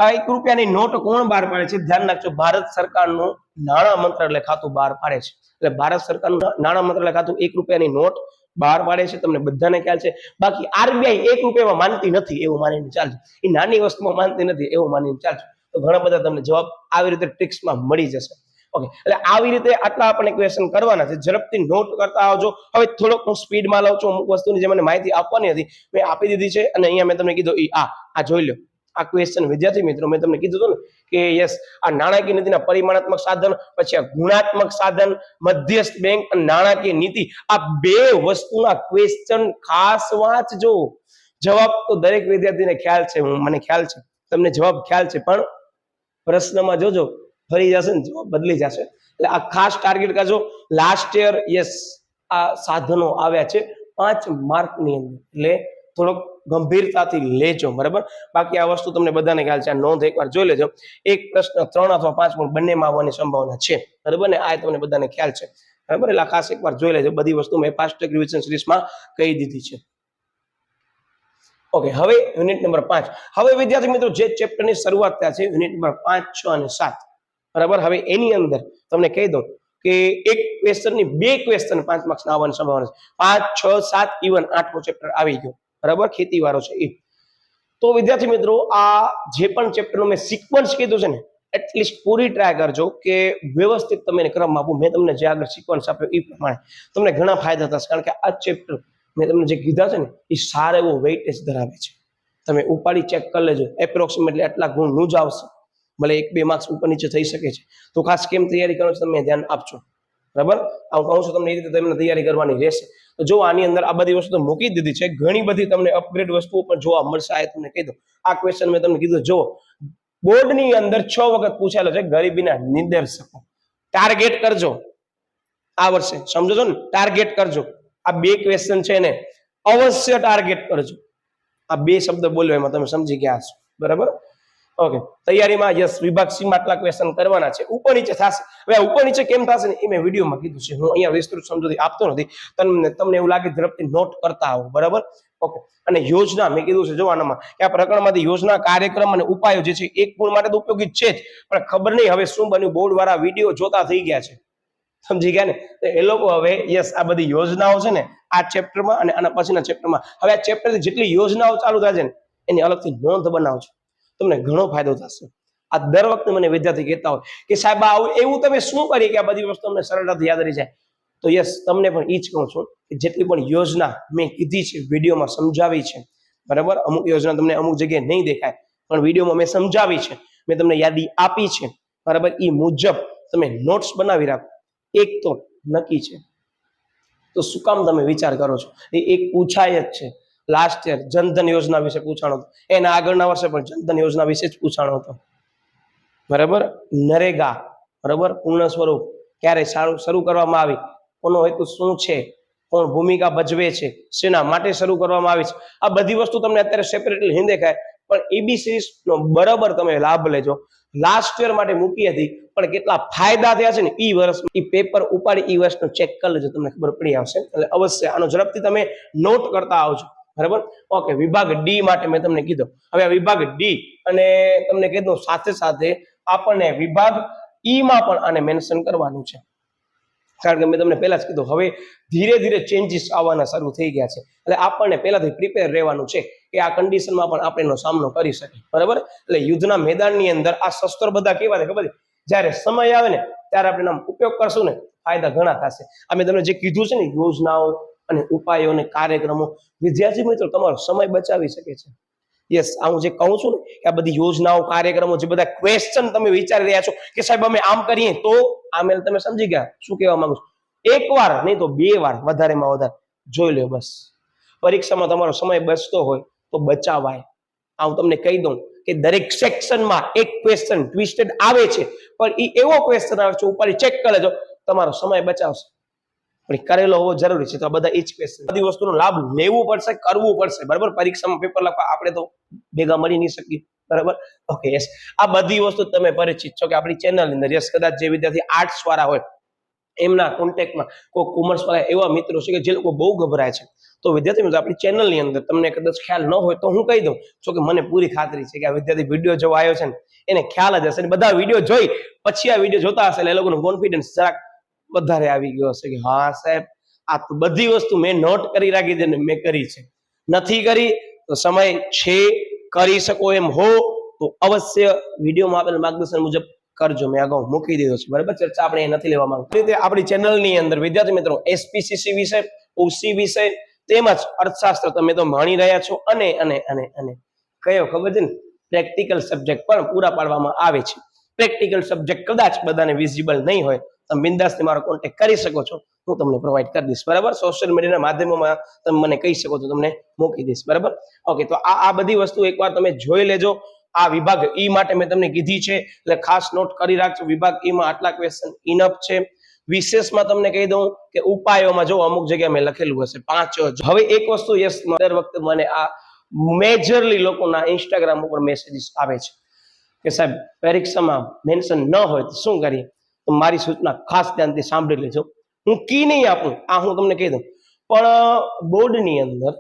આ 1 રૂપિયાની નોટ કોણ બહાર પાડે છે? ધ્યાન રાખજો, ભારત સરકારનું નાણાં મંત્રાલય ખાતું બહાર પાડે છે. એટલે ભારત સરકારનું નાણાં મંત્રાલય ખાતું 1 રૂપિયાની નોટ બહાર પાડે છે, તમને બધાને ખ્યાલ છે. બાકી આરબીઆઈ 1 રૂપિયામાં માનતી નથી એવું માનીને ચાલજો, એ નાની વસ્તુમાં માનતી નથી એવું માનીને ચાલજો. તો ઘણા બધા તમને જવાબ આવી રીતે ટ્રિક્સમાં મળી જશે. ઓકે, એટલે આવી રીતે આટલા આપણે ક્વેશ્ચન કરવાના છે. ઝડપથી નોટ કરતા આવજો. હવે થોડોક હું સ્પીડમાં લઉં છું. અમુક વસ્તુની જે મને માહિતી આપવાની હતી મેં આપી દીધી છે, અને અહીંયા મેં તમને કીધું આ જોઈ લો. આ ક્વેશ્ચન વિદ્યાર્થી મિત્રો મેં તમને કીધું હતું ને કે યસ, આ નાણાકીય નીતિના પરિમાણાત્મક સાધન, પછી આ ગુણાત્મક સાધન, મધ્યસ્થ બેંક અને નાણાકીય નીતિ, આ 2 વસ્તુના ક્વેશ્ચન ખાસ વાંચજો. જવાબ તો દરેક વિદ્યાર્થીને ખ્યાલ છે, મને ખ્યાલ છે, તમને જવાબ ખ્યાલ છે, પણ પ્રશ્નમાં જોજો ફરી જશે ને જવાબ બદલી જશે. એટલે આ ખાસ ટાર્ગેટ કરજો. લાસ્ટ યર યસ આ સાધનો આવ્યા છે 5 માર્કની અંદર, એટલે થોડોક ગંભીરતાથી લેજો, બરાબર. બાકી આ વસ્તુ તમને બધાને ખ્યાલ છે, આ નોંધ એકવાર જોઈ લેજો. એક પ્રશ્ન 3 અથવા 5 પણ બંનેમાં આવવાની સંભાવના છે, બરાબર ને? આ તમને બધાને ખ્યાલ છે, બરાબર. એટલે ખાસ એકવાર જોઈ લેજો. બધી વસ્તુ મેં ફાસ્ટ ટ્રેક રિવિઝન સિરીઝમાં કહી દીધી છે. ઓકે, હવે યુનિટ નંબર 5. હવે વિદ્યાર્થી મિત્રો જે ચેપ્ટરની શરૂઆત થયા છે યુનિટ નંબર 5, 6 અને 7, બરાબર. હવે એની અંદર તમને કહી દઉં કે એક ક્વેશ્ચનની 2 ક્વેશ્ચન 5 માર્ક્સના આવવાની સંભાવના છે. 5, 6, 7, ઇવન 8મો ચેપ્ટર આવી ગયો, બરાબર, ખેતી વાળો છે એ. તો વિદ્યાર્થી મિત્રો આ જે પણ ચેપ્ટરનું મેં સિક્વન્સ કીધું છે ને, એટલીસ્ટ પૂરી ટ્રાય કરજો કે વ્યવસ્થિત તમે ક્રમ આપો. મેં તમને જે આગળ સિક્વન્સ આપ્યો એ પ્રમાણે તમને ઘણા ફાયદા થશે, કારણ કે આ ચેપ્ટર મેં તમને જે કીધા છે ને એ સારો એવો વેઇટેજ ધરાવે છે. તમે ઉપાડી ચેક કરી લેજો, એપ્રોક્સિમેટલી આટલા ગુણ નું જ આવશે, ભલે 1-2 માર્ક્સ ઉપર નીચે થઈ શકે છે. તો ખાસ કેમ તૈયારી કરો છો તમે ધ્યાન આપજો, બરાબર. હું કહું છું તમને એ રીતે તમને તૈયારી કરવાની રહેશે. તો જો આની અંદર આ બધી વસ્તુ મૂકી દીધી છે, ઘણી બધી તમને અપગ્રેડ વસ્તુઓ પણ જોવા મળશે. આ તમને કહી દઉં, આ ક્વેશ્ચન મેં તમને કીધું, જો બોર્ડની અંદર 6 વખત પૂછાયેલો છે ગરીબીના નિર્દેશકો. ટાર્ગેટ કરજો આ વર્ષે, સમજો છો ને, ટાર્ગેટ કરજો. આ 2 ક્વેશ્ચન છે ને અવશ્ય ટાર્ગેટ કરજો. આ 2 શબ્દ બોલ્યો એમાં તમે સમજી ગયા છો, બરાબર. ઓકે, તૈયારીમાં યસ વિભાગ સી માં આટલા ક્વેશ્ચન કરવાના છે. ઉપર નીચે થશે. હવે ઉપર નીચે કેમ થશે ને એ મેં વિડીયોમાં કીધું છે, હું અહીંયા વિસ્તૃત સમજૂતી આપતો નથી. તમને એવું લાગે ઝડપથી નોટ કરતા આવો, બરાબર. ઓકે, અને યોજના મેં કીધું છે જોવાનામાં કે આ પ્રકરણમાંથી યોજના, કાર્યક્રમ અને ઉપાયો જે છે એક ગુણ માટે તો ઉપયોગી છે જ, પણ ખબર નહીં હવે શું બન્યું, બોર્ડ વાળા વિડીયો જોતા થઈ ગયા છે, સમજી ગયા ને? તો એ લોકો હવે યસ આ બધી યોજનાઓ છે ને આ ચેપ્ટરમાં અને આના પછીના ચેપ્ટરમાં, હવે આ ચેપ્ટરથી જેટલી યોજનાઓ ચાલુ થાય છે ને એની અલગથી નોંધ બનાવજો, તમને ઘણો ફાયદો થશે. આ દર વખતે મને વિદ્યાર્થી કહેતા હોય કે સાહેબ આવું એવું તમે શું કરી કે આ બધી વસ્તુ અમને સરળતાથી યાદ રહી જાય. તો યસ તમને પણ એ જ કહું છું કે જેટલી પણ યોજના મેં કીધી છે, વિડીયોમાં સમજાવી છે, બરાબર. અમુક યોજના તમને અમુક જગ્યાએ નહીં દેખાય, પણ વિડીયોમાં મેં સમજાવી છે, મેં તમને યાદી આપી છે, બરાબર. એ મુજબ તમે નોટ્સ બનાવી રાખો. એક તો નક્કી છે, તો શું કામ તમે વિચાર કરો છો? એ એક પૂછાય જ છે. લાસ્ટ યર જનધન યોજના વિશે પૂછાણો હતો, એના આગળના વર્ષે પણ જનધન યોજના વિશે જ પૂછાણો હતો, બરાબર. નરેગા, બરાબર, પૂર્ણ સ્વરૂપ ક્યારે શરૂ કરવામાં આવી, કોનો હેતુ શું છે, કોણ ભૂમિકા ભજવે છે, શેના માટે શરૂ કરવામાં આવી છે, આ બધી વસ્તુ તમને અત્યારે સેપરેટલી નહીં દેખાય, પણ એબીસી નો બરાબર તમે લાભ લેજો. લાસ્ટ યર માટે મૂકી હતી, પણ કેટલા ફાયદા થયા છે ને ઈ વર્ષ, ઈ પેપર ઉપાડી ઈ વર્ષનો ચેક કરી લેજો, તમને ખબર પડી આવશે. એટલે અવશ્ય આનો ઝડપથી તમે નોટ કરતા આવજો, બરાબર. ઓકે, વિભાગ ડી માટે મેં તમને કીધું. હવે વિભાગ ડી અને તમને કીધું સાથે સાથે આપણને વિભાગ ઈ માં પણ આને મેન્શન કરવાનું છે, કારણ કે મેં તમને પહેલા જ કીધું હવે ધીરે ધીરે ચેન્જીસ આવવાના શરૂ થઈ ગયા છે. એટલે આપણને પહેલાથી પ્રિપેર રહેવાનું છે કે આ કન્ડિશનમાં પણ આપણે એનો સામનો કરી શકીએ, બરાબર. એટલે યુદ્ધના મેદાનની અંદર આ શસ્ત્રો બધા કેવા છે ખબર છે? જ્યારે સમય આવે ને ત્યારે આપણે એનો ઉપયોગ કરશું ને ફાયદા ઘણા થશે. આ મેં તમને જે કીધું છે ને યોજનાઓ અને ઉપાયો અને કાર્યક્રમો, વિદ્યાર્થી મિત્રો તમારો સમય બચાવી શકે છે. યસ, આ હું જે કહું છું ને કે આ બધી યોજનાઓ, કાર્યક્રમો, જે બધા ક્વેશ્ચન તમે વિચારી રહ્યા છો કે સાહેબ અમે આમ કરીએ તો આમેલ, તમે સમજી ગયા શું કહેવા માંગુ છું? 1 વાર નહીં તો 2 વાર વધારેમાં વધારે જોઈ લો, બસ પરીક્ષામાં તમારો સમય બચતો હોય તો બચાવાય. આ હું તમને કહી દઉં કે દરેક સેક્શનમાં એક ક્વેશ્ચન ટ્વિસ્ટેડ આવે છે, પણ એ એવો ક્વેશ્ચન આવે છે ઉપર ચેક કરી લેજો, તમારો સમય બચાવશે. પણ કરેલો હોવો જરૂરી છે. તો આ બધા એ જ ક્વેશ્ચન, બધી વસ્તુનો લાભ લેવું પડશે, કરવું પડશે. બરાબર, પરીક્ષામાં પેપર લખવા આપણે તો ભેગા મળી નહીં શકીએ. બરાબર, ઓકે, યસ. આ બધી વસ્તુ તમે પરિચિત છો કે આપણી ચેનલની અંદર. યસ, કદાચ જે વિદ્યાર્થી આર્ટ્સ વાળા હોય એમના કોન્ટેક્ટમાં કોઈ કોમર્સ વાળા એવા મિત્રો છે કે જે લોકો બહુ ગભરાય છે, તો વિદ્યાર્થી મિત્રો આપણી ચેનલની અંદર તમને કદાચ ખ્યાલ ન હોય તો હું કહી દઉં છો કે મને પૂરી ખાતરી છે કે આ વિદ્યાર્થી વિડીયો જોવા આવ્યો છે ને એને ખ્યાલ જ હશે. બધા વિડીયો જોઈ પછી આ વિડીયો જોતા હશે એટલે એ લોકોનો કોન્ફિડન્સ જરાક વધારે આવી ગયો હશે કે હા સાહેબ, આ તો બધી વસ્તુ મેં નોટ કરી રાખી છે ને મેં કરી છે. નથી કરી તો સમય છે, કરી શકો એમ હો તો અવશ્ય વિડીયોમાં આપેલ માર્ગદર્શન મુજબ કરજો. મેં અગાઉ મૂકી દીધો છે. બરાબર, ચર્ચા આપણે નથી લેવા માંગતા. રીતે આપણી ચેનલની અંદર વિદ્યાર્થી મિત્રો એસપીસીસી વિષય, ઓસી વિષય તેમજ અર્થશાસ્ત્ર તમે તો માણી રહ્યા છો અને અને અને અને કયો ખબર છે ને, પ્રેક્ટિકલ સબ્જેક્ટ પણ પૂરા પાડવામાં આવે છે. પ્રેક્ટિકલ સબ્જેક્ટ કદાચ બધાને વિઝિબલ નહીં હોય, તમે બિંદાસથી મારો કોન્ટેક્ટ કરી શકો છો, હું તમને પ્રોવાઈડ કરી દઈશ. બરાબર, સોશિયલ મીડિયાના માધ્યમોમાં તમે મને કહી શકો છો, તમને મૂકી દઈશ. બરાબર, ઓકે. તો આ બધી વસ્તુ એકવાર તમે જોઈ લેજો. આ વિભાગ ઈ માટે મેં તમને કીધી છે એટલે ખાસ નોટ કરી રાખજો. વિભાગ ઈ માં આટલા ક્વેશ્ચન ઇનફ છે. વિશેષમાં તમને કહી દઉં કે ઉપાયોમાં જો અમુક જગ્યાએ મેં લખેલું હશે 5. હવે એક વસ્તુ, યસ, દર વખતે મને આ મેજરલી લોકોના ઇન્સ્ટાગ્રામ ઉપર મેસેજીસ આવે છે કે સાહેબ પરીક્ષામાં મેન્શન ન હોય તો શું કરીએ? તો મારી સૂચના ખાસ ધ્યાનથી સાંભળી લેજો. હું કી નહીં આપું, આ હું તમને કહી દઉં, પણ બોર્ડની અંદર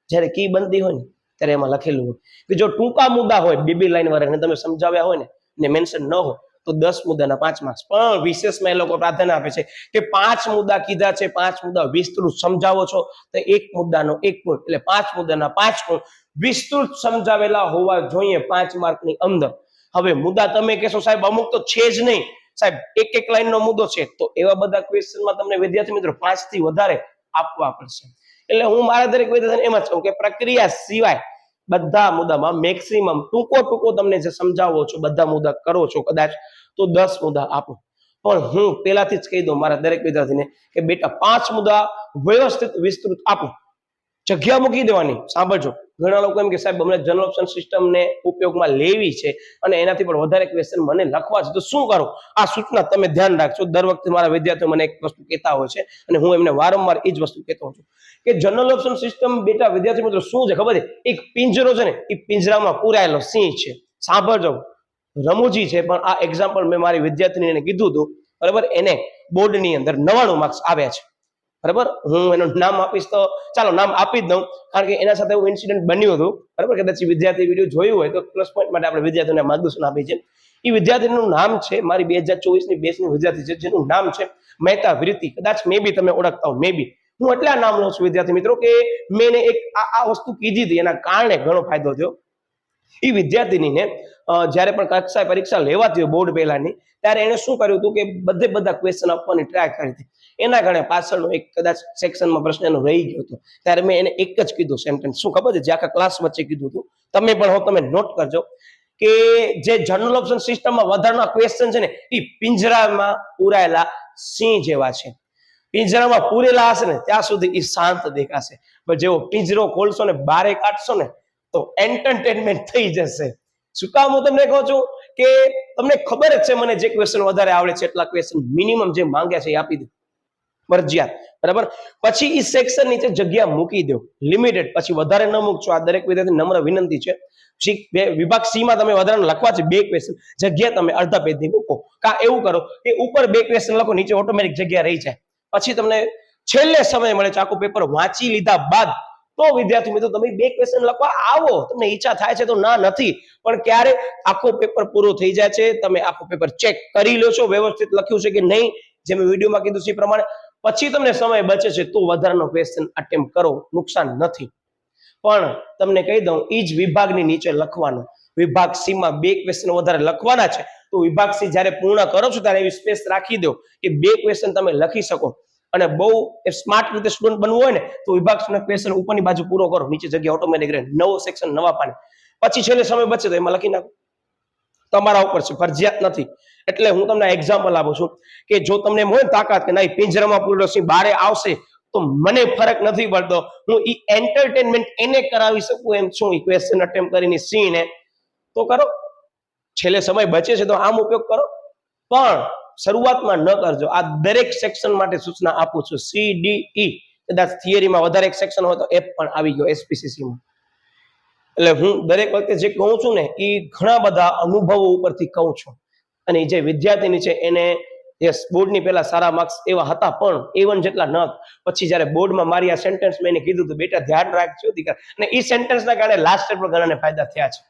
જ્યારે કી બનતી હોય ને ત્યારે એમાં લખેલું હોય કે જો ટૂંકા મુદ્દા હોય 2 લાઈન વાળા તમે સમજાવ્યા હોય ને મેન્શન ન હોય તો 10 મુદ્દાના 5 માર્ક્સ. પણ વિશેષમાં એ લોકો પ્રાધાન્ય આપે છે કે 5 મુદ્દા કીધા છે, 5 મુદ્દા વિસ્તૃત સમજાવો છો તો 1 મુદ્દાનો 1 પોઈન્ટ, એટલે 5 મુદ્દાના 5 પોઈન્ટ વિસ્તૃત સમજાવેલા હોવા જોઈએ 5 માર્કની અંદર. હવે મુદ્દા તમે કહેશો સાહેબ અમુક તો છે જ નહીં સાહેબ, એક લાઈનનો મુદ્દો છે, તો એવા બધા ક્વેશ્ચનમાં તમને વિદ્યાર્થી મિત્રો 5 થી વધારે આપવા પડશે. એટલે હું મારા દરેક વિદ્યાર્થીને એમ જ કહું કે પ્રક્રિયા સિવાય બધા મુદ્દામાં મેક્સિમમ ટૂંકો તમને જે સમજાવો છો બધા મુદ્દા કરો છો કદાચ તો 10 મુદ્દા આપો. પણ હું પહેલાથી જ કહી દઉં મારા દરેક વિદ્યાર્થીને કે બેટા 5 મુદ્દા વ્યવસ્થિત વિસ્તૃત આપો, જગ્યા મૂકી દેવાની. સાંભળજો, ઘણા લોકો એમ કે સાહેબ અમને જનરલ ઓપ્શન સિસ્ટમને ઉપયોગમાં લેવી છે અને એનાથી પણ વધારે ક્વેશ્ચન મને લખવા છે, તો શું કરો? આ સૂચના તમે ધ્યાન રાખજો. દર વખતે મારા વિદ્યાર્થીઓ મને એક વસ્તુ કહેતા હોય છે અને હું એમને વારંવાર એ જ વસ્તુ કહેતો હોઉં છું કે જનરલ ઓપ્શન સિસ્ટમ બેટા વિદ્યાર્થી મિત્રો શું છે ખબર છે? એક પિંજરો છે ને, એ પિંજરામાં પૂરાયેલો સિંહ છે. સાંભળજો, રમૂજી છે પણ આ એક્ઝામ્પલ મેં મારી વિદ્યાર્થીને કીધું હતું. બરાબર, એને બોર્ડની અંદર 99 માર્ક્સ આવ્યા છે. બરાબર, હું એનું નામ આપીશ તો ચાલો નામ આપી જ દઉં, કારણ કે એના સાથે એવું ઇન્સિડન્ટ બન્યું હતું. બરાબર, કદાચ વિદ્યાર્થી વિડીયો જોયું હોય તો પ્લસ પોઈન્ટ માટે આપણે વિદ્યાર્થીઓને માર્ગદર્શન આપી છે. એ વિદ્યાર્થીનું નામ છે, મારી 2024ની બેચની વિદ્યાર્થી છે, જેનું નામ છે મહેતા વિરતિ. કદાચ મે બી તમે ઓળખતા હો, મે બી. હું એટલે આ નામ લઉં છું વિદ્યાર્થી મિત્રો કે મેં એક આ વસ્તુ કીધી હતી, એના કારણે ઘણો ફાયદો થયો. એ વિદ્યાર્થીનીને જ્યારે પણ કક્ષાએ પરીક્ષા લેવાતી હોય બોર્ડ પહેલાની, ત્યારે એને શું કર્યું હતું કે બધા ક્વેશ્ચન આપવાની ટ્રાય કરી હતી. એના કારણે પાછળનો એક કદાચ સેક્શનમાં પ્રશ્ન એનો રહી ગયો હતો. ત્યારે મેં એને એક જ કીધું સેન્ટેન્સ, શું ખબર છે, જે આખા ક્લાસ વચ્ચે કીધું હતું, તમે પણ હો તમે નોટ કરજો કે જે જનરલ ઓપ્શન સિસ્ટમમાં વધારાના ક્વેશ્ચન છે ને એ પિંજરામાં પૂરાયેલા સિંહ જેવા છે. પિંજરામાં પૂરેલા હશે ને ત્યાં સુધી એ શાંત દેખાશે, પણ જેવો પિંજરો ખોલશો ને બારે કાઢશો ને તો એન્ટરટેનમેન્ટ થઈ જશે. શું કામ હું તમને કહું છું કે તમને ખબર જ છે મને જે ક્વેશ્ચન વધારે આવડે છે એટલા ક્વેશ્ચન મિનિમમ જે માંગ્યા છે એ આપી દો, ફરજિયાત. બરાબર, પછી એ સેક્શન નીચે જગ્યા મૂકી દો લિમિટેડ, પછી વધારે ન મૂકજો. આ દરેક વિદ્યાર્થી નમ્ર વિનંતી છે. વિભાગ સી માં તમે વધારે લખવા છે 2 ક્વેશ્ચન, જગ્યા તમે અડધા પેજની મૂકો. કા એવું કરો કે ઉપર 2 ક્વેશ્ચન લખો, નીચે ઓટોમેટિક જગ્યા રહી જાય. પછી તમને છેલ્લે સમય મળે છે આખું પેપર વાંચી લીધા બાદ તો વિદ્યાર્થી મિત્રો તમે 2 ક્વેશ્ચન લખવા આવો. તમને ઈચ્છા થાય છે તો ના નથી, પણ ક્યારે આખો પેપર પૂરો થઈ જાય છે, તમે આખો પેપર ચેક કરી લો છો વ્યવસ્થિત લખ્યું છે કે નહીં, જે મેં વિડીયોમાં કીધું છે એ પ્રમાણે. પછી તમને સમય બચે છે તો વધારાનો ક્વેશ્ચન અટેમ્પ્ટ કરો, નુકસાન નથી. પણ તમને કહી દઉં એ જ વિભાગની નીચે લખવાનું. વિભાગ સી માં 2 ક્વેશ્ચન વધારે લખવાના છે, તો વિભાગ સી જ્યારે પૂર્ણ કરો છો ત્યારે એવી સ્પેસ રાખી દો કે 2 ક્વેશ્ચન તમે લખી શકો. અને બહુ સ્માર્ટ રીતે સ્ટુડન્ટ બનવું હોય ને તો વિભાગના ક્વેશ્ચન ઉપરની બાજુ પૂરો કરો, નીચે જગ્યા ઓટોમેટિક રહે, નવો સેક્શન નવા પાને. પછી છેલ્લે સમય બચે તો એમાં લખી નાખો, તમારા ઉપર છે, ફરજિયાત નથી. એટલે હું તમને એક્ઝામ્પલ આપું છું કે જો તમને એમ હોય ને તાકાત કે ના પિંજરામાં પૂરેલો સિંહ બારે આવશે તો મને ફરક નથી પડતો, હું ઈ એન્ટરટેનમેન્ટ એને કરાવી શકું એમ છું ઈ ક્વેશ્ચન અટેમ્પ્ટ કરીને સી ને તો કરો, છેલ્લે સમય બચે છે તો આમ ઉપયોગ કરો, પણ શરૂઆતમાં ન કરજો. આ દરેક સેક્શન માટે સૂચના આપું છું, સી ડી ઈ, કદાચ થિયરીમાં વધારે એક સેક્શન હોય તો એ પણ આવી ગયો SPCC માં. એટલે હું દરેક વખતે જે કહું છું ને એ ઘણા બધા અનુભવો ઉપરથી કહું છું. અને જે વિદ્યાર્થીની છે એને યસ બોર્ડની પહેલા સારા માર્ક્સ એવા હતા પણ A1 જેટલા ન હતા. પછી જ્યારે બોર્ડમાં મારી આ સેન્ટેન્સ મેં એને કીધું હતું બેટા ધ્યાન રાખજો દીકરા, અને એ સેન્ટેન્સના કારણે લાસ્ટ યર પર ઘણાને ફાયદા થયા છે.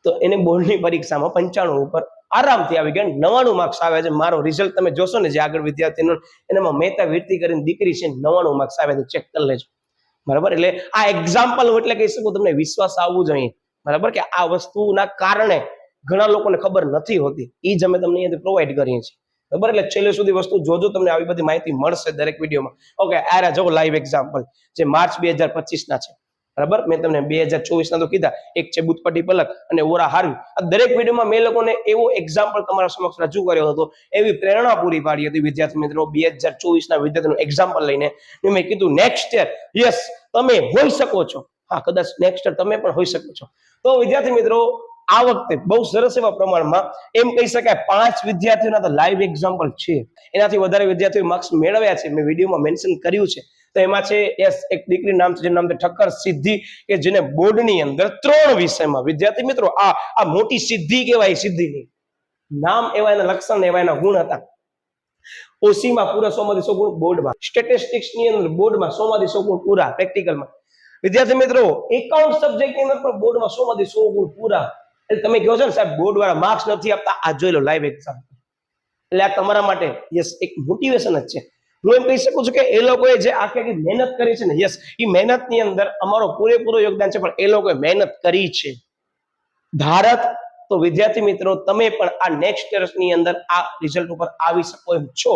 તો એને બોર્ડની પરીક્ષામાં 95 ઉપર આરામથી આવી ગયા, 99 માર્ક્સ આવે છે. મારો રિઝલ્ટ તમે જોશો ને જે આગળ વિદ્યાર્થીનો એનામાં મહેતા વીરતી કરીને દીકરી છે 99 માર્ક્સ આવે છે, ચેક કરી લેજો. બરાબર, એટલે આ એક્ઝામ્પલ એટલે કહી શકું તમને વિશ્વાસ આવવું જોઈએ. બરાબર, કે આ વસ્તુના કારણે ઘણા લોકોને ખબર નથી હોતી, એ જ અમે તમને અહીંયાથી પ્રોવાઈડ કરીએ છીએ, બરાબર? એટલે છેલ્લે સુધી વસ્તુ જોજો, તમને આવી બધી માહિતી મળશે દરેક વિડીયોમાં. ઓકે, આ જો લાઈવ એક્ઝામ્પલ જે માર્ચ 2025 ના છે, બરાબર? મેં તમને 2024 ના તો કીધા, એક છે બુટપટ્ટી પલક અને ઓરા હારવી. આ દરેક વિડીયોમાં મેં લોકોને એવો એક્ઝામ્પલ તમારા સમક્ષ રજૂ કર્યો હતો, એવી પ્રેરણા પૂરી પાડી હતી વિદ્યાર્થી મિત્રો 2024 ના વિદ્યાર્થીનું એક્ઝામ્પલ લઈને. મેં કીધું નેક્સ્ટ યર યસ તમે હોઈ શકો છો, હા કદાચ નેક્સ્ટ યર તમે પણ હોઈ શકો છો. તો વિદ્યાર્થી મિત્રો આ વખતે બહુ સરસ એવા પ્રમાણમાં એમ કહી શકાય 5 વિદ્યાર્થીઓના તો લાઈવ એક્ઝામ્પલ છે, એનાથી વધારે વિદ્યાર્થીઓ માર્ક્સ મેળવ્યા છે, મેં વિડીયોમાં મેન્શન કર્યું છે. તો એમાં છે યસ એક દીકરી નામ છે જેનું નામ છે ઠક્કર સિદ્ધિ, કે જેને બોર્ડની અંદર 3 વિષયમાં વિદ્યાર્થી મિત્રો આ મોટી સિદ્ધિ કહેવાય. સિદ્ધિની નામ એવા એના લક્ષણ એવા એના ગુણ હતા. ઓસીમાં પૂરા 100 માંથી 100 ગુણ, બોર્ડમાં સ્ટેટિસ્ટિક્સ ની અંદર બોર્ડમાં 100 માંથી 100 ગુણ પૂરા, પ્રેક્ટિકલમાં વિદ્યાર્થી મિત્રો એકાઉન્ટ સબ્જેક્ટ ની અંદર પણ બોર્ડમાં 100 માંથી 100 ગુણ પૂરા. એટલે તમે કહો છો ને સાહેબ બોર્ડ વાળા માર્ક્સ નથી આપતા, આ જોઈ લો લાઈવ એક્ઝામ. એટલે આ તમારા માટે યસ એક મોટિવેશન જ છે. હું એમ કહી શકું છું કે એ લોકોએ જે આખી મહેનત કરી છે ને, યસ એ મહેનતની અંદર અમારો પૂરેપૂરો યોગદાન છે, પણ એ લોકોએ મહેનત કરી છે. ધારત તો વિદ્યાર્થી મિત્રો તમે પણ આ નેક્સ્ટ યરની અંદર આ રિઝલ્ટ ઉપર આવી શકો એમ છો.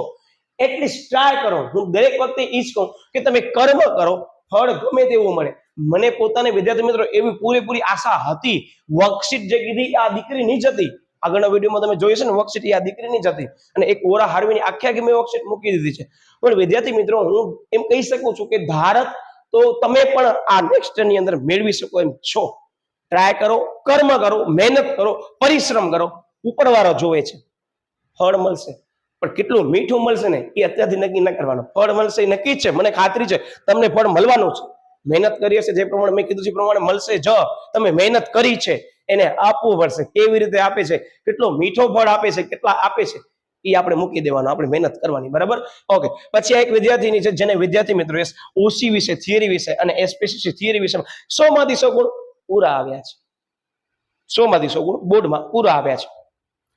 એટલીસ્ટ ટ્રાય કરો. હું દરેક વખતે એ જ કહું કે તમે કર્મ કરો, ફળ ગમે તેવું મળે. મને પોતાને વિદ્યાર્થી મિત્રો એવી પૂરેપૂરી આશા હતી. વર્કશીટ જે કીધી આ દીકરીની જ હતી, આગળના વિડીયોમાં તમે જોઈ છે ને, વર્કશીટ આ દીકરીની જ હતી, અને એક ઓરા હારવીની આખી મેં વર્કશીટ મૂકી દીધી છે. પણ વિદ્યાર્થી મિત્રો હું એમ કહી શકું છું કે ધારત તો તમે પણ આ નેક્સ્ટ ની અંદર મેળવી શકો એમ છો. ટ્રાય કરો, કર્મ કરો, મહેનત કરો, પરિશ્રમ કરો. ઉપરવાળો જોવે છે, ફળ મળશે, પણ કેટલું મીઠું મળશે ને એ અત્યારથી નક્કી ન કરવાનું. ફળ મળશે એ નક્કી છે, મને ખાતરી છે તમને ફળ મળવાનું છે. મહેનત કરી હશે જે પ્રમાણે મેં કીધું છે પ્રમાણે મળશે જ. તમે મહેનત કરી છે એને આપવું પડશે. કેવી રીતે આપે છે, કેટલો મીઠો ફળ આપે છે, કેટલા આપે છે એ આપણે મૂકી દેવાનું, આપણે મહેનત કરવાની, બરાબર? ઓકે, પછી આ એક વિદ્યાર્થીની છે જેને વિદ્યાર્થી મિત્રો ઓસી વિશે, થિયરી વિશે અને એસપીસીસી થિયરી વિશે 100 માંથી 100 ગુણ પૂરા આવ્યા છે. 100 માંથી 100 ગુણ બોર્ડમાં પૂરા આવ્યા છે.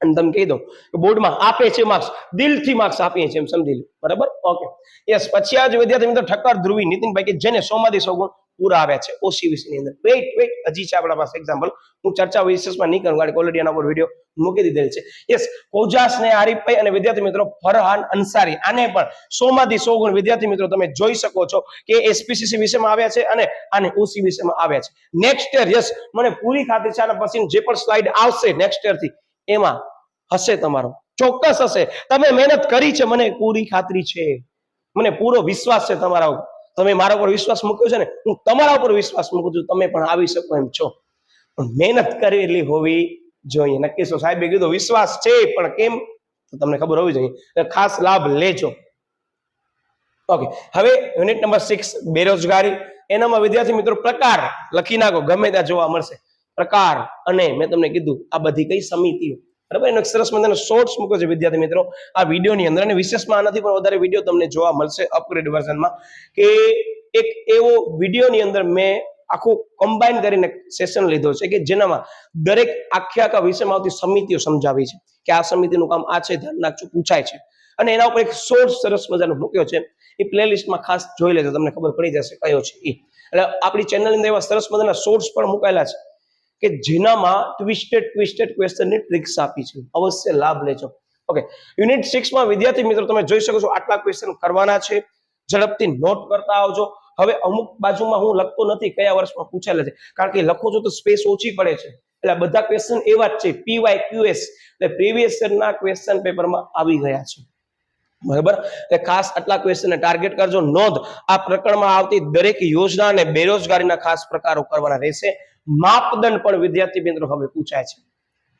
અને તમે કહી દો કે બોર્ડમાં આપે છે માર્ક્સ, દિલથી માર્ક્સ આપીએ છીએ એમ સમજી લો, બરાબર? Okay, yes. પછી આ જ વિદ્યાર્થી મિત્રો ઠક્કર ધ્રુવી નીતિનભાઈ, કે જેને 100 માંથી 100 ગુણ પૂરા આવ્યા છે ઓસીવીસી ની અંદર. વેઇટ હજી છે આપણા પાસે એક્ઝામ્પલ, હું ચર્ચા વિશેષમાં નહીં કરું કારણ કે ઓલરેડી આના પર વિડીયો મૂકી દીધેલ છે. યસ, ઓજાસ ને આરીફભાઈ અને વિદ્યાર્થી મિત્રો ફરહાન અંસારી, આને પણ 100 માંથી 100 ગુણ વિદ્યાર્થી મિત્રો તમે જોઈ શકો છો કે એસપીસીસી વિષયમાં આવ્યા છે અને આને ઓસી વિષયમાં આવ્યા છે. નેક્સ્ટ યર યસ મને પૂરી ખાતરી છે આના પછી જે પણ સ્લાઇડ આવશે નેક્સ્ટ યર થી એમાં હશે તમારો, ચોક્કસ હશે. તમે મહેનત કરી છે, મને પૂરી ખાતરી છે, મને પૂરો વિશ્વાસ છે તમારા ઉપર. તમે મારા ઉપર વિશ્વાસ મૂક્યો છે ને, હું તમારા ઉપર વિશ્વાસ મૂકું છું, તમે પણ આવી શકો એમ છો. પણ મહેનત કરેલી હોવી જોઈએ. નક્કી છો સાહેબે કીધું વિશ્વાસ છે, પણ કેમ તો તમને ખબર હોવી જોઈએ. ખાસ લાભ લેજો. ઓકે, હવે યુનિટ નંબર 6 બેરોજગારી. એનામાં વિદ્યાર્થી મિત્રો પ્રકાર લખી નાખો, ગમે ત્યાં જોવા મળશે પ્રકાર. અને મેં તમને કીધું આ બધી કઈ સમિતિઓ, બરાબર? એનો સરસ મજાનો શોર્ટ્સ મૂક્યો છે વિદ્યાર્થી મિત્રો આ વિડીયોની અંદર, અને વિશેષમાં આનાથી પણ વધારે વિડીયો તમને જોવા મળશે અપગ્રેડ વર્ઝનમાં. કે એક એવો વિડીયોની અંદર મેં આખું કમ્બાઈન કરીને સેશન લીધો છે કે જેનામાં દરેક આખા વિષયમાં આવતી સમિતિઓ સમજાવી છે કે આ સમિતિનું કામ આ છે, ધ્યાન રાખજો, પૂછાય છે. અને એના ઉપર એક શોર્ટ સરસ મજાનો મૂક્યો છે, એ પ્લેલિસ્ટમાં ખાસ જોઈ લેજો, તમને ખબર પડી જશે કયો છે એ. એટલે આપણી ચેનલની અંદર એવા સરસ મજાના શોર્ટ્સ પણ મુકાયેલા છે કે જેનામાં ટ્વિસ્ટેડ ક્વેશ્ચનની ટ્રિક્સ આપી છે, અવશ્ય લાભ લેજો. ઓકે, યુનિટ 6 માં વિદ્યાર્થી મિત્રો તમે જોઈ શકો છો આટલા ક્વેશ્ચન કરવાના છે, ઝડપથી નોટ કરતા આવજો. હવે અમુક બાજુમાં હું લખતો નથી કયા વર્ષમાં પૂછાયેલા છે, કારણ કે લખો છો તો સ્પેસ ઓછી પડે છે. એટલે બધા ક્વેશ્ચન એવા જ છે, પીવાય ક્યુએસ, એટલે પ્રીવિયસ યરના ક્વેશ્ચન પેપરમાં આવી ગયા છે, બરાબર? એટલે ખાસ આટલા ક્વેશ્ચનને ટાર્ગેટ કરજો. નોંધ, આ પ્રકરણમાં આવતી દરેક યોજના અને બેરોજગારીના ખાસ પ્રકારો કરવાના રહેશે. માપદંડ પણ વિદ્યાર્થી મિત્રો હવે પૂછાય છે,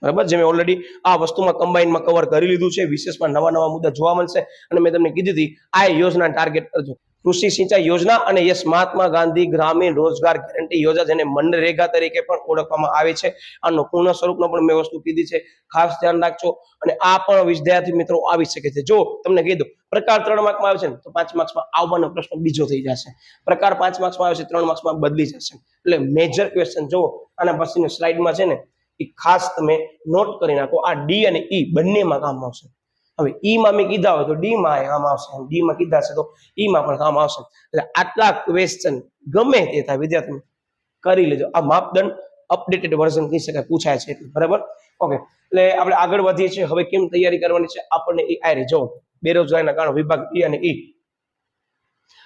બરાબર? જે મેં ઓલરેડી આ વસ્તુમાં કમ્બાઈનમાં કવર કરી લીધું છે. વિશેષમાં નવા મુદ્દા જોવા મળશે, અને મેં તમને કીધી હતી આ યોજના ટાર્ગેટ કરજો. કૃષિ સિંચાઈ યોજના અને યસ મહાત્મા ગાંધી ગ્રામીણ રોજગાર ગેરંટી યોજના, જેને મનરેગા તરીકે પણ ઓળખવામાં આવે છે. આનો પૂર્ણ સ્વરૂપનો પણ મેં વસ્તુ કીધી છે, ખાસ ધ્યાન રાખજો. અને આ પણ વિદ્યાર્થી મિત્રો આવી શકે છે. જો તમને કીધું પ્રકાર 3 માર્કમાં આવે છે ને, તો 5 માર્ક્સમાં આવવાનો પ્રશ્ન બીજો થઈ જશે. પ્રકાર 5 માર્ક્સમાં આવે છે, 3 માર્ક્સમાં બદલી જશે. એટલે મેજર ક્વેશ્ચન જો આના પછીની સ્લાઇડમાં છે ને એ ખાસ તમે નોટ કરી નાખો. આ ડી અને ઈ બંનેમાં કામ આવશે. હવે ઈ માં મેં કીધા હોય તો ડી માં કામ આવશે, ડી માં કીધા છે તો ઈ માં પણ કામ આવશે. એટલે આટલા ક્વેશ્ચન ગમે તે થાય વિદ્યાર્થી કરી લેજો. આ માપદંડ અપડેટેડ વર્ઝન કહી શકાય, પૂછાય છે એટલે, બરાબર. ઓકે, એટલે આપણે આગળ વધીએ છીએ. હવે કેમ તૈયારી કરવાની છે આપણને એ આઈ જો બેરોજગારીના કારણો વિભાગ ડી અને ઈ.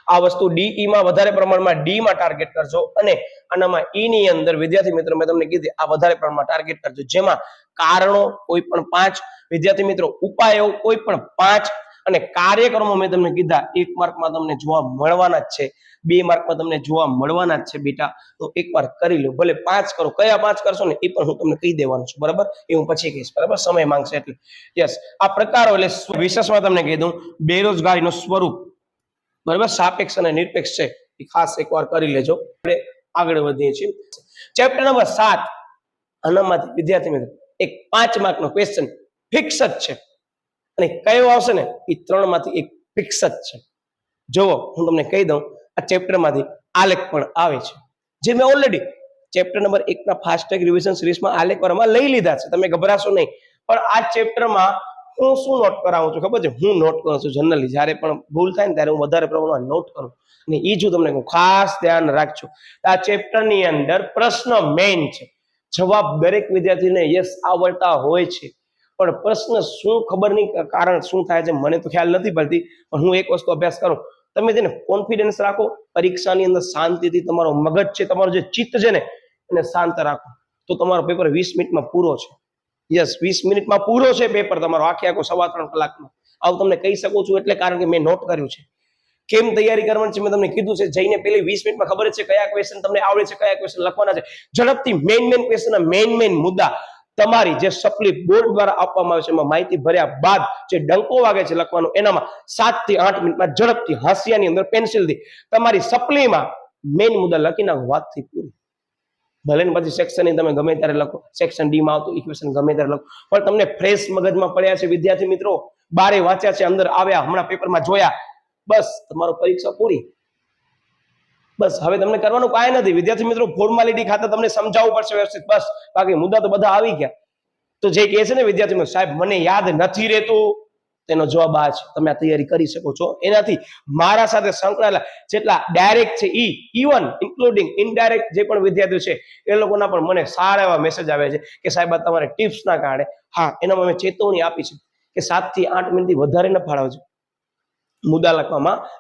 આ વસ્તુ ડી માં વધારે પ્રમાણમાં ડી માં ટાર્ગેટ કરજો અને આનામાં ઈ ની અંદર વિદ્યાર્થી મિત્રો મેં તમને કીધી આ વધારે પ્રમાણમાં ટાર્ગેટ કરજો, જેમાં કારણો કોઈ પણ 5, વિદ્યાર્થી મિત્રો ઉપાયો કોઈ પણ 5 અને કાર્યક્રમો મેં તમને કીધા 1 માર્કમાં તમને જોવા મળવાના જ છે, 2 માર્કમાં તમને જોવા મળવાના જ છે બેટા. તો એકવાર કરી લો, ભલે 5 કરો, કયા 5 કરશો ને એ પણ હું તમને કહી દેવાનું છું, બરાબર. એ હું પછી કહીશ, બરાબર, સમય માંગશે એટલે. યસ, આ પ્રકારો એટલે વિશેષમાં તમને કહી દઉં બેરોજગારીનું સ્વરૂપ, બરાબર, સાપેક્ષ અને નિરપેક્ષ છે, એ ખાસ એકવાર કરી લેજો. આપણે આગળ વધીએ છીએ. ચેપ્ટર નંબર 7 આનામાંથી વિદ્યાર્થી મિત્રો એક 5 માર્કનો ક્વેશ્ચન ફિક્સ જ છે અને કયો આવશે ને એ 3 માંથી એક ફિક્સ જ છે. જુઓ હું તમને કહી દઉં, આ ચેપ્ટરમાંથી આલેખ પણ આવે છે, જે મેં ઓલરેડી ચેપ્ટર નંબર 1 ના ફાસ્ટ ટ્રેક રિવિઝન સિરીઝમાં આલેખ વાળામાં લઈ લીધા છે, તમે ગભરાશો નહીં. પણ આ ચેપ્ટરમાં હું શું નોટ કરાવું છું ખબર છે? હું નોટ કરું છું જનરલી, જ્યારે પણ ભૂલ થાય ને ત્યારે હું વધારે પ્રમાણમાં નોટ કરું અને એ જ તમને કહું, ખાસ ધ્યાન રાખજો. આ ચેપ્ટરની અંદર પ્રશ્ન મેઇન છે, જવાબ દરેક વિદ્યાર્થીને યસ આવડતા હોય છે, પણ પ્રશ્ન શું ખબર નહીં કારણ શું થાય છે મને તો ખ્યાલ નથી પડતી. પણ હું એક વસ્તુ અભ્યાસ કરું, તમે જેને કોન્ફિડન્સ રાખો, પરીક્ષાની અંદર શાંતિથી તમારો મગજ છે, તમારું જે ચિત્ત છે ને એને શાંત રાખો, તો તમારો પેપર 20 મિનિટમાં પૂરો છે. યસ, 20 મિનિટમાં પૂરો છે પેપર તમારો, આખો 3.25 કલાકનો. આવું તમને કહી શકું છું એટલે કારણ કે મેં નોટ કર્યું છે. કેમ તૈયારી કરવાની છે મેં તમને કીધું છે, જઈને પેલી 20 મિનિટમાં ખબર છે કયા ક્વેશ્ચન તમને આવડે છે, કયા ક્વેશ્ચન લખવાના છે. ઝડપથી મેઇન ક્વેશ્ચનના મેઇન મુદ્દા તમારી જે સપ્લી બોર્ડ દ્વારા આપવામાં આવે છે એમાં માહિતી ભર્યા બાદ જે ડંકો વાગે છે લખવાનું, એનામાં 7 થી 8 મિનિટમાં ઝડપથી હાંસિયાની અંદર પેન્સિલથી તમારી સપ્લીમાં મેઇન મુદ્દા લખી નાખો, વાતથી પૂરી. ભલે ને પછી સેક્શન તમે ગમે ત્યારે લખો, સેક્શન ડી માં આવતું ઇક્વેશન ગમે ત્યારે લખો, પણ તમને ફ્રેશ મગજમાં પડ્યા છે વિદ્યાર્થી મિત્રો, બારે વાંચ્યા છે, અંદર આવ્યા, હમણાં પેપરમાં જોયા, બસ તમારો પરીક્ષા પૂરી. બસ હવે તમને કરવાનું કાંઈ નથી વિદ્યાર્થી મિત્રો, ફોર્માલિટી ખાતે તમને સમજાવવું પડશે વ્યવસ્થિત, બસ. બાકી મુદ્દા તો બધા આવી ગયા. તો જે કહે છે ને વિદ્યાર્થી મિત્રો સાહેબ મને યાદ નથી રહેતું, તેનો જવાબ આ છે, તમે આ તૈયારી કરી શકો છો. એનાથી મારા સાથે સંકળાયેલા જેટલા ડાયરેક્ટ છે ઇવન ઇન્ક્લુડિંગ ઇનડાયરેક્ટ જે પણ વિદ્યાર્થીઓ છે એ લોકોના પણ મને સારા એવા મેસેજ આવે છે કે સાહેબ આ તમારે ટિપ્સના કારણે, હા એનામાં મેં ચેતવણી આપી છે કે 7 થી 8 મિનિટથી વધારે ન ફાળવજો, મુદ્દા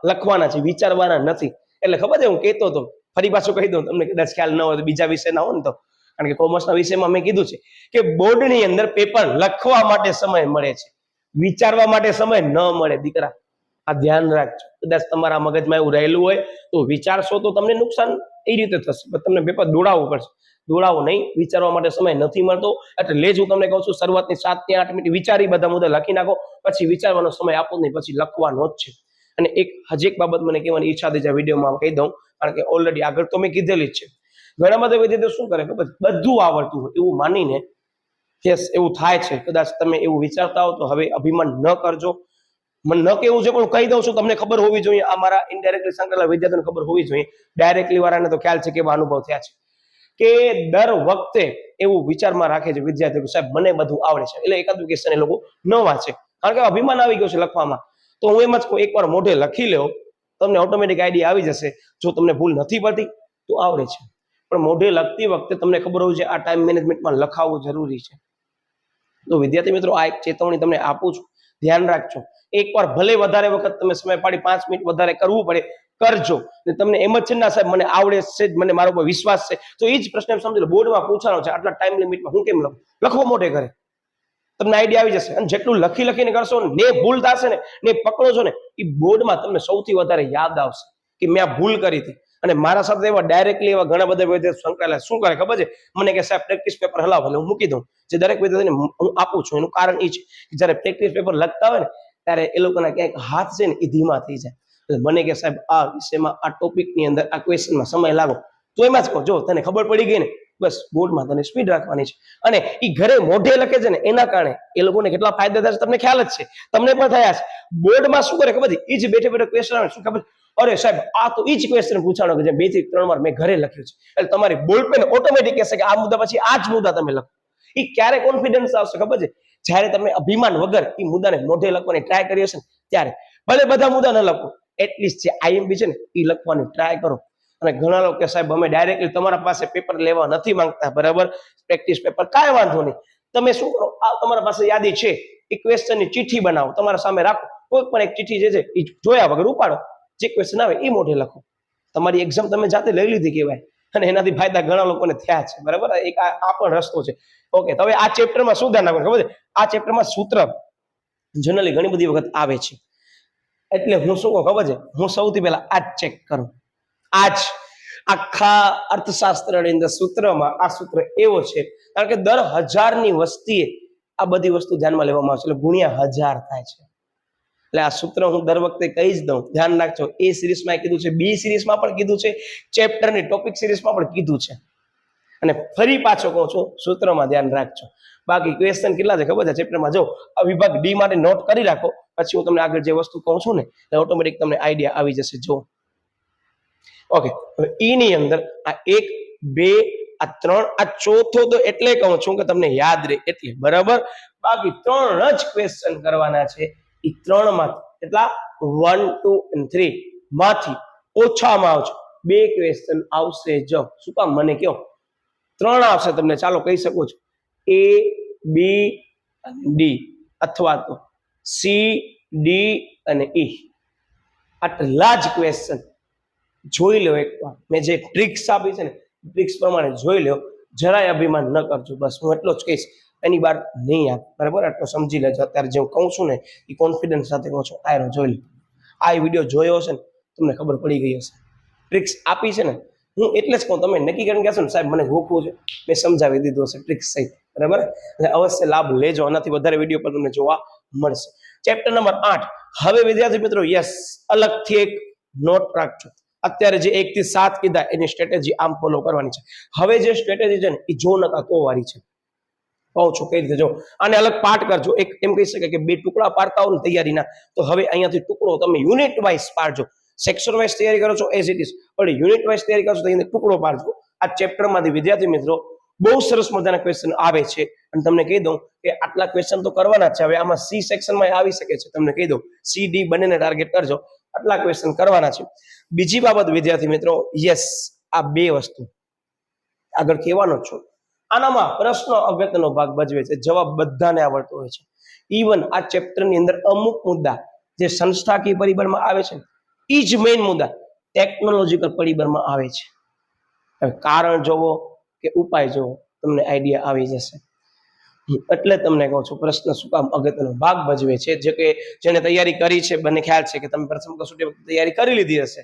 લખવાના છે, વિચારવાના નથી. એટલે ખબર છે હું કહેતો હતો, ફરી પાછું કહી દઉં, તમને કદાચ ખ્યાલ ન હોય તો બીજા વિષયના હોય ને તો, કારણ કે કોમર્સના વિષયમાં મેં કીધું છે કે બોર્ડની અંદર પેપર લખવા માટે સમય મળે છે, વિચારવા માટે સમય ન મળે દીકરા. આ ધ્યાન રાખજો. કદાચ તમારા મગજમાં એવું રહેલું હોય તો વિચારશો તો તમને નુકસાન એ રીતે થશે, પણ તમને પેપર દોડાવવું પડશે. દોડાવો નહીં, વિચારવા માટે સમય નથી મળતો. એટલે લેજ હું તમને કહું છું, શરૂઆતની 7 થી 8 મિનિટ વિચારી બધા મુદ્દા લખી નાખો, પછી વિચારવાનો સમય આપો નહીં, પછી લખવાનો જ છે. અને એક હજી એક બાબત મને કહેવાની ઈચ્છા થઈ છે વિડીયોમાં કહી દઉં, કારણ કે ઓલરેડી આગળ તો મેં કીધેલી જ છે. ઘણા બધા વિદ્યાર્થીઓ શું કરે ખબર, બધું આવડતું હોય એવું માનીને, યસ એવું થાય છે, કદાચ તમે એવું વિચારતા હો તો હવે અભિમાન ન કરજો. મને ન કેવું છે પણ કહી દઉં છું, તમને ખબર હોવી જોઈએ, આ મારા ઇનડાયરેક્ટલી સંકળાયેલા વિદ્યાર્થીઓને ખબર હોવી જોઈએ, ડાયરેક્ટલી વાળાને તો ખ્યાલ છે કેવા અનુભવ થયા છે, કે દર વખતે એવું વિચારમાં રાખે છે વિદ્યાર્થીઓ સાહેબ મને બધું આવડે છે, એટલે એકાદું ક્વેશ્ચન એ લોકો ન વાંચે, કારણ કે અભિમાન આવી ગયું છે લખવામાં. તો હું એમ જ કહું, એકવાર મોઢે લખી લો, તમને ઓટોમેટિક આઈડિયા આવી જશે. જો તમને ભૂલ નથી પડતી તો આવડે છે, પણ મોઢે લખતી વખતે તમને ખબર હોવી જોઈએ આ ટાઈમ મેનેજમેન્ટમાં લખાવવું જરૂરી છે. તો વિદ્યાર્થી મિત્રો આ એક ચેતવણી તમને આપું છું, ધ્યાન રાખજો. એકવાર ભલે વધારે વખત તમે સમય પાડી 5 મિનિટ વધારે કરવું પડે, કરજો. ને તમને એમ જ છે ના સાહેબ મને આવડે છે, મને મારો પર વિશ્વાસ છે, તો એ જ પ્રશ્ન સમજી લો, બોર્ડમાં પૂછવાનો છે આટલા ટાઈમ લિમિટમાં હું કેમ લખો મોઢે કરે, તમને આઈડિયા આવી જશે. અને જેટલું લખીને કરશો ને ભૂલ થશે ને પકડો છો ને, એ બોર્ડમાં તમને સૌથી વધારે યાદ આવશે કે મેં આ ભૂલ કરી હતી. અને મારા સાથે એવા ડાયરેક્ટલી એવા ઘણા બધા વિદ્યાર્થીઓ સંકળાયેલા, શું કરે ખબર છે મને, કે સાહેબ પ્રેક્ટિસ પેપર હલાવો, એટલે હું મૂકી દઉં. જે દરેક વિદ્યાર્થીને હું આપું છું એનું કારણ એ છે કે જયારે પ્રેક્ટિસ પેપર લખતા હોય ને ત્યારે એ લોકોના ક્યાંક હાથ છે ને એ ધીમા થઈ જાય. એટલે મને કે સાહેબ આ વિષયમાં આ ટોપિકની અંદર આ ક્વેશ્ચનમાં સમય લાગો, તો એમાં જ કહો જો તને ખબર પડી ગઈ ને બસ બોર્ડમાં તને સ્પીડ રાખવાની છે. અને એ ઘરે મોઢે લખે છે ને એના કારણે એ લોકોને કેટલા ફાયદા થાય છે તમને ખ્યાલ જ છે, તમને પણ થયા છે. બોર્ડમાં શું કરે ખબર છે, એ જ બેઠે ક્વેશ્ચન આવે, શું ખબર, અરે સાહેબ આ તો એ જ ક્વેશ્ચન પૂછાણો કે જે 2 થી 3 વાર મેં ઘરે લખ્યું છે. એટલે તમારી બોલપેન ઓટોમેટિક કહેશે કે આ મુદ્દા પછી આ જ મુદ્દા તમે લખો. એ ક્યારે કોન્ફિડન્સ આવશે ખબર છે, જ્યારે તમે અભિમાન વગર એ મુદ્દાને મોઢે લખવાની ટ્રાય કરી હશે ને ત્યારે. ભલે બધા મુદ્દા ન લખો, એટલીસ્ટ જે આઈએમપી છે ને એ લખવાની ટ્રાય કરો. અને ઘણા લોકો કે સાહેબ અમે ડાયરેક્ટલી તમારા પાસે પેપર લેવા નથી માંગતા, બરાબર, પ્રેક્ટિસ પેપર, કાંઈ વાંધો નહીં. તમે શું કરો, આ તમારા પાસે યાદી છે, એ ક્વેશ્ચનની ચિઠ્ઠી બનાવો, તમારા સામે રાખો, કોઈ પણ એક ચિઠ્ઠી જે છે એ જોયા વગર ઉપાડો, જે ક્વેશ્ચન આવે એ મોઢે લખો. તમારી એક્ઝામ તમે જાતે લઈ લીધી કહેવાય, અને એનાથી ફાયદા ઘણા લોકોને થયા છે, બરાબર. એક આ પણ રસ્તો છે. ઓકે, તો હવે આ ચેપ્ટરમાં શું ધ્યાન રાખવાનું ખબર છે? આ ચેપ્ટરમાં સૂત્ર જનરલી ઘણી બધી વખત આવે છે, એટલે હું શું કહું ખબર છે? હું સૌથી પહેલા આ જ ચેક કરું. આજ આખા અર્થશાસ્ત્રની અંદર સૂત્રમાં આ સૂત્ર એવો છે, કારણ કે દર 1000ની વસ્તીએ આ બધી વસ્તુ ધ્યાનમાં લેવામાં આવે છે, એટલે ગુણ્યા 1000 થાય છે. એટલે આ સૂત્ર હું દર વખતે કહી જ દઉં, ધ્યાન રાખજો. એ સિરીઝમાં કીધું છે, બી સિરીઝમાં પણ કીધું છે, ચેપ્ટરની ટોપિક સિરીઝમાં પણ કીધું છે, અને ફરી પાછો કહું છું, સૂત્રમાં ધ્યાન રાખજો. બાકી ક્વેશ્ચન કેટલા છે ખબર છે ચેપ્ટરમાં? જો આ વિભાગ ડી માટે નોટ કરી રાખો, પછી હું તમને આગળ જે વસ્તુ કહું છું ને એટલે ઓટોમેટિક તમને આઈડિયા આવી જશે. જો ઓકે, હવે ઈ ની અંદર આ 1 2 આ 3 આ ચોથો તો એટલે કહું છું કે તમને યાદ રહે એટલે, બરાબર. બાકી 3 જ ક્વેશ્ચન કરવાના છે. એ 3 માં એટલા 1 2 અને 3 માંથી ઓછામાં આવશે 2 ક્વેશ્ચન આવશે. જો શું કામ મને કહો? 3 આવશે તમને, ચાલો કહી શકો છો, A B અને D, અથવા તો C D અને E. આટલા જ ક્વેશ્ચન જોઈ લો એકવાર. મેં જે ટ્રિક્સ આપી છે ને, ટ્રિક્સ પ્રમાણે જોઈ લો, જરાય અભિમાન ન કરજો. બસ હું એટલો જ કહીશ, એની બહાર નહીં આપ, બરાબર. આટલો સમજી લેજો. અત્યારે જે હું કહું છું ને એ કોન્ફિડન્સ સાથે કહું છું. આયરો જોઈ લો, આ વિડીયો જોયો હશે ને તમને ખબર પડી ગઈ હશે. ટ્રિક્સ આપી છે ને, હું એટલે જ કહું, તમે નક્કી કરીને કહેશો ને સાહેબ મને ગોખવું છે, મેં સમજાવી દીધું હશે ટ્રિક્સ સહિત, બરાબર. એટલે અવશ્ય લાભ લેજો, આનાથી વધારે વિડીયો પર તમને જોવા મળશે. Chapter number 8. હવે વિદ્યાર્થી મિત્રો, યસ, અલગથી એક નોટ રાખજો. અત્યારે જે 1 થી 7 કીધા એની સ્ટ્રેટેજી આમ ફોલો કરવાની છે. હવે જે સ્ટ્રેટેજી છે ને એ જો નકા તો વાળી છે. કહું છું કઈ રીતે, જો આને અલગ પાર્ટ કરજો. એક એમ કહી શકે કે 2 ટુકડા પાડતા હો ને તૈયારીના, તો હવે અહીંયાથી ટુકડો તમે યુનિટ વાઇઝ પાડજો. સેક્શન વાઇઝ તૈયારી કરો છો એઝ ઇટ ઇઝ, પણ યુનિટ વાઇઝ તૈયારી કરશો તો અહીંયા ટુકડો પાડજો. આ ચેપ્ટરમાંથી વિદ્યાર્થી મિત્રો બહુ સરસ મજાના ક્વેશ્ચન આવે છે, અને તમને કહી દઉં કે આટલા ક્વેશ્ચન તો કરવાના જ છે. હવે આમાં સી સેક્શનમાં આવી શકે છે, તમને કહી દઉં, સી ડી બંનેને ટાર્ગેટ કરજો, આટલા ક્વેશ્ચન કરવાના છે. બીજી બાબત વિદ્યાર્થી મિત્રો, યસ, આ 2 વસ્તુ આગળ કહેવાનો છું. આનામાં પ્રશ્ન અગત્યનો ભાગ ભજવે છે, જવાબ બધાને આવડતો હોય છે. ઇવન આ ચેપ્ટરની અંદર અમુક મુદ્દા જે સંસ્થાકીય પરિબળમાં આવે છે, એ જ મેઇન મુદ્દા ટેકનોલોજીકલ પરિબળમાં આવે છે. કારણ જોવો કે ઉપાય જોવો, તમને આઈડિયા આવી જશે. એટલે તમને કહું છું, પ્રશ્ન શું કામ અગત્યનો ભાગ ભજવે છે. જે કે જેને તૈયારી કરી છે, મને ખ્યાલ છે કે તમે પ્રથમ કસોટી વખતે તૈયારી કરી લીધી હશે,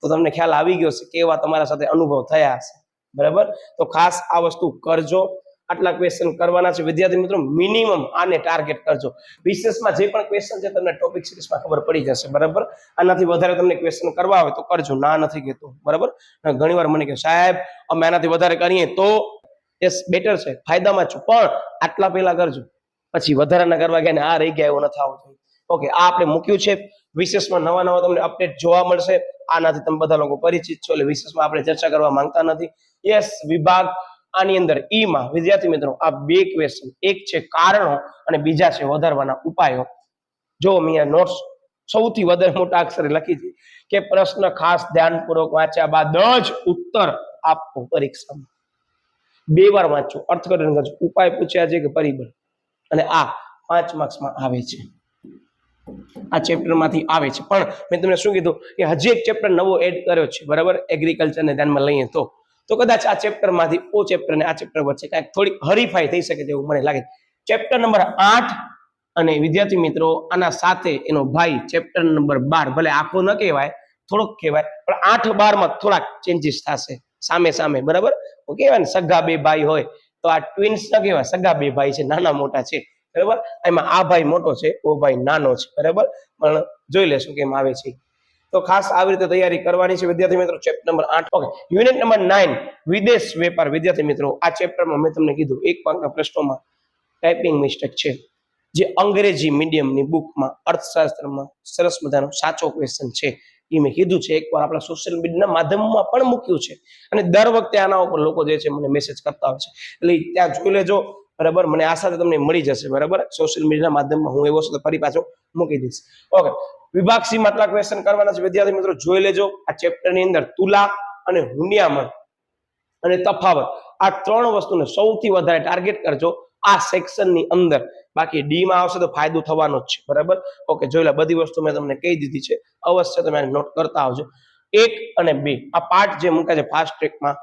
તો તમને ખ્યાલ આવી ગયો છે કેવા તમારા સાથે અનુભવ થયા હશે, બરાબર. તો ખાસ આ વસ્તુ કરજો. આટલા ક્વેશ્ચન કરવાના છે વિદ્યાર્થી મિત્રો, મિનિમમ આને ટાર્ગેટ કરજો. વિશેષમાં જે પણ ક્વેશ્ચન છે તમને ટોપિક સિરીઝમાં ખબર પડી જશે, બરાબર. આનાથી વધારે તમને ક્વેશ્ચન કરવા હોય તો કરજો, ના નથી કહેતો, બરાબર. ઘણી વાર મને કહે સાહેબ અમે આનાથી વધારે કરીએ તો યસ બેટર છે, ફાયદામાં છું, પણ આટલા પહેલા કરજો, પછી વધારાના કરવા ગયા ને આ રહી ગયા એવું ન થવું જોઈએ. ઓકે, આ આપણે મૂક્યું છે. વિશેષમાં નવા તમને અપડેટ જોવા મળશે. આનાથી તમે બધા લોકો પરિચિત છો, એટલે વિશેષમાં આપણે ચર્ચા કરવા માંગતા નથી. યસ, વિભાગ આની અંદર ઈ માં વિદ્યાર્થી મિત્રો આ 2 ક્વેશ્ચન, એક છે કારણો અને બીજા છે વધારવાના ઉપાયો. જો મેં નોટ્સ સૌથી વધારે મોટા અક્ષરે લખી છે કે પ્રશ્ન ખાસ ધ્યાનપૂર્વક વાંચ્યા બાદ જ ઉત્તર આપો પરીક્ષામાં. 2 વાર વાંચો, અર્થઘટન કરજો, ઉપાય પૂછ્યા છે કે પરિબળ, અને આ 5 માર્ક્સમાં આવે છે. આ ચેપ્ટરમાંથી આવે છે. પણ મેં તમને શું કીધું કે હજી એક ચેપ્ટર નવો એડ કર્યો છે, બરાબર. એગ્રીકલ્ચરને ધ્યાનમાં લઈએ તો કદાચ આ ચેપ્ટરમાંથી ઓ ચેપ્ટર અને આ ચેપ્ટર વચ્ચે કાંઈક થોડી હરીફાઈ થઈ શકે તેવું મને લાગે. ચેપ્ટર નંબર 8 અને વિદ્યાર્થી મિત્રો આના સાથે એનો ભાઈ ચેપ્ટર નંબર 12, ભલે આખો ન કહેવાય, થોડોક કહેવાય, પણ 8 12 માં થોડાક ચેન્જીસ થશે સામે, બરાબર. કહેવાય ને સગા 2 ભાઈ હોય તો આ ટ્વિન્સ ન કહેવાય, સગા 2 ભાઈ છે, નાના મોટા છે, બરાબર. એમાં આ ભાઈ મોટો છે, ઓ ભાઈ નાનો છે, બરાબર. પણ જોઈ લેશું કેમ આવે છે. તો ખાસ આવી રીતે તૈયારી કરવાની છે વિદ્યાર્થી મિત્રો. Chapter number 8. Okay, unit number 9 વિદેશ વેપાર. વિદ્યાર્થી મિત્રો આ ચેપ્ટરમાં મેં તમને કીધું 1 માર્કના પ્રશ્નોમાં ટાઈપિંગ મિસ્ટેક છે, જે અંગ્રેજી મીડિયમની બુકમાં અર્થશાસ્ત્રમાં સરસ મજાનો સાચો ક્વેશ્ચન છે. એ મેં કીધું છે, એકવાર આપણા સોશિયલ મીડિયાના માધ્યમમાં પણ મૂક્યું છે, અને દર વખતે આના ઉપર લોકો જે છે મને મેસેજ કરતા હોય છે, એટલે ત્યાં જોઈ લેજો, બરાબર. મને આશા છે તમને મળી જશે, બરાબર. સોશિયલ મીડિયાના માધ્યમમાં હું એવો છે તો ફરી પાછો મૂકી દઈશ. ઓકે, વિભાગ સી માં આટલા ક્વેશ્ચન કરવાના છે વિદ્યાર્થી મિત્રો, જોઈ લેજો. આ ચેપ્ટરની અંદર તુલા અને હુનિયામણ અને તફાવત આ ત્રણ વસ્તુને સૌથી વધારે ટાર્ગેટ કરજો આ સેક્શનની અંદર. બાકી ડી માં આવશે તો ફાયદો થવાનો જ છે, બરાબર. ઓકે, જોઈ લો, બધી વસ્તુ મેં તમને કહી દીધી છે, અવશ્ય તમે નોટ કરતા આવજો. 1 અને 2 આ પાર્ટ જે મૂકાય છે ફાસ્ટ ટ્રેકમાં